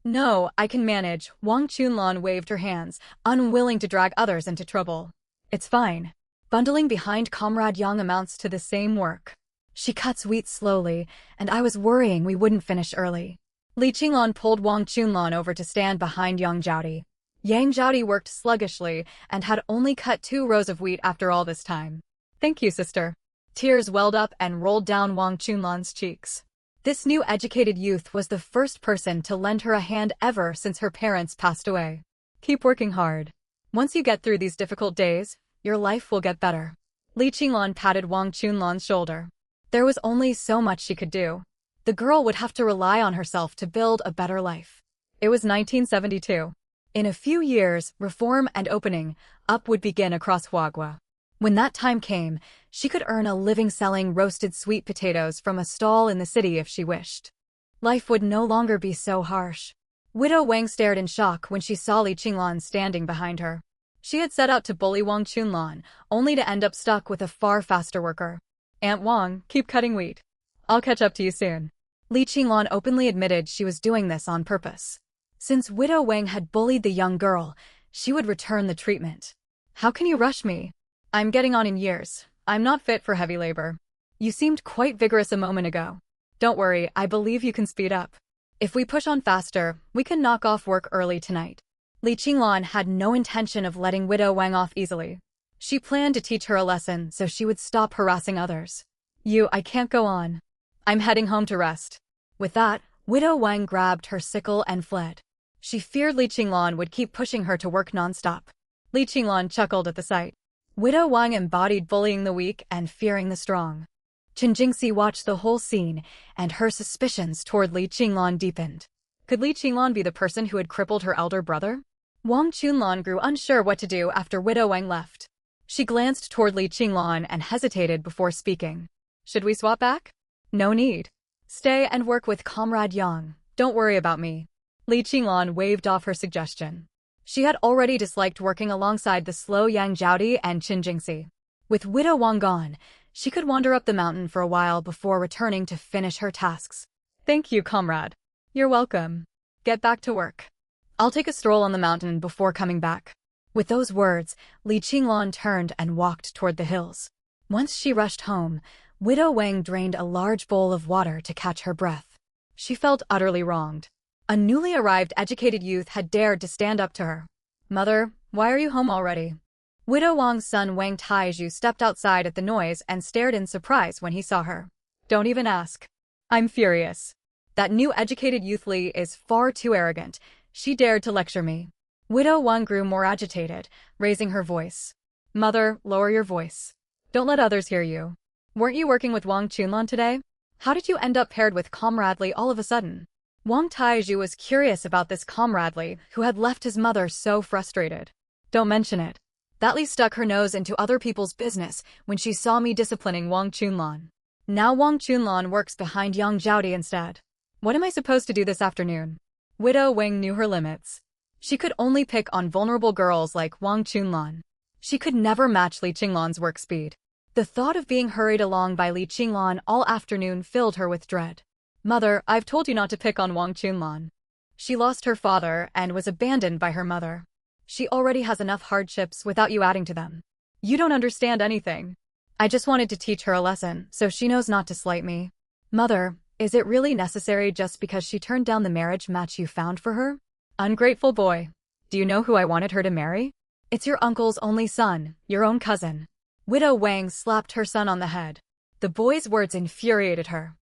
No, I can manage. Wang Chunlan waved her hands, unwilling to drag others into trouble. It's fine. Bundling behind Comrade Yang amounts to the same work. She cuts wheat slowly, and I was worrying we wouldn't finish early. Li Qinglan pulled Wang Chunlan over to stand behind Yang Zhaodi. Yang Zhaodi worked sluggishly and had only cut 2 rows of wheat after all this time. Thank you, sister. Tears welled up and rolled down Wang Chunlan's cheeks. This new educated youth was the first person to lend her a hand ever since her parents passed away. Keep working hard. Once you get through these difficult days, your life will get better. Li Qinglan patted Wang Chunlan's shoulder. There was only so much she could do. The girl would have to rely on herself to build a better life. It was 1972. In a few years, reform and opening up would begin across Huagua. When that time came, she could earn a living selling roasted sweet potatoes from a stall in the city if she wished. Life would no longer be so harsh. Widow Wang stared in shock when she saw Li Qinglan standing behind her. She had set out to bully Wang Chunlan, only to end up stuck with a far faster worker. Aunt Wang, keep cutting wheat. I'll catch up to you soon. Li Qinglan openly admitted she was doing this on purpose. Since Widow Wang had bullied the young girl, she would return the treatment. How can you rush me? I'm getting on in years. I'm not fit for heavy labor. You seemed quite vigorous a moment ago. Don't worry, I believe you can speed up. If we push on faster, we can knock off work early tonight. Li Qinglan had no intention of letting Widow Wang off easily. She planned to teach her a lesson so she would stop harassing others. I can't go on. I'm heading home to rest. With that, Widow Wang grabbed her sickle and fled. She feared Li Qinglan would keep pushing her to work non-stop. Li Qinglan chuckled at the sight. Widow Wang embodied bullying the weak and fearing the strong. Chen Jingxi watched the whole scene, and her suspicions toward Li Qinglan deepened. Could Li Qinglan be the person who had crippled her elder brother? Wang Chunlan grew unsure what to do after Widow Wang left. She glanced toward Li Qinglan and hesitated before speaking. Should we swap back? No need. Stay and work with Comrade Yang. Don't worry about me. Li Qinglan waved off her suggestion. She had already disliked working alongside the slow Yang Zhaodi and Chen Jingxi. With Widow Wang gone, she could wander up the mountain for a while before returning to finish her tasks. Thank you, comrade. You're welcome. Get back to work. I'll take a stroll on the mountain before coming back. With those words, Li Qinglan turned and walked toward the hills. Once she rushed home, Widow Wang drained a large bowl of water to catch her breath. She felt utterly wronged. A newly arrived educated youth had dared to stand up to her. Mother, why are you home already? Widow Wang's son Wang Taizhu stepped outside at the noise and stared in surprise when he saw her. Don't even ask. I'm furious. That new educated youth Li is far too arrogant. She dared to lecture me. Widow Wang grew more agitated, raising her voice. Mother, lower your voice. Don't let others hear you. Weren't you working with Wang Chunlan today? How did you end up paired with Comrade Li all of a sudden? Wang Taizhu was curious about this Comrade Li who had left his mother so frustrated. Don't mention it. That Li stuck her nose into other people's business when she saw me disciplining Wang Chunlan. Now Wang Chunlan works behind Yang Zhaodi instead. What am I supposed to do this afternoon? Widow Wang knew her limits. She could only pick on vulnerable girls like Wang Chunlan. She could never match Li Qinglan's work speed. The thought of being hurried along by Li Qinglan all afternoon filled her with dread. Mother, I've told you not to pick on Wang Chunlan. She lost her father and was abandoned by her mother. She already has enough hardships without you adding to them. You don't understand anything. I just wanted to teach her a lesson so she knows not to slight me. Mother, is it really necessary just because she turned down the marriage match you found for her? Ungrateful boy. Do you know who I wanted her to marry? It's your uncle's only son, your own cousin. Widow Wang slapped her son on the head. The boy's words infuriated her.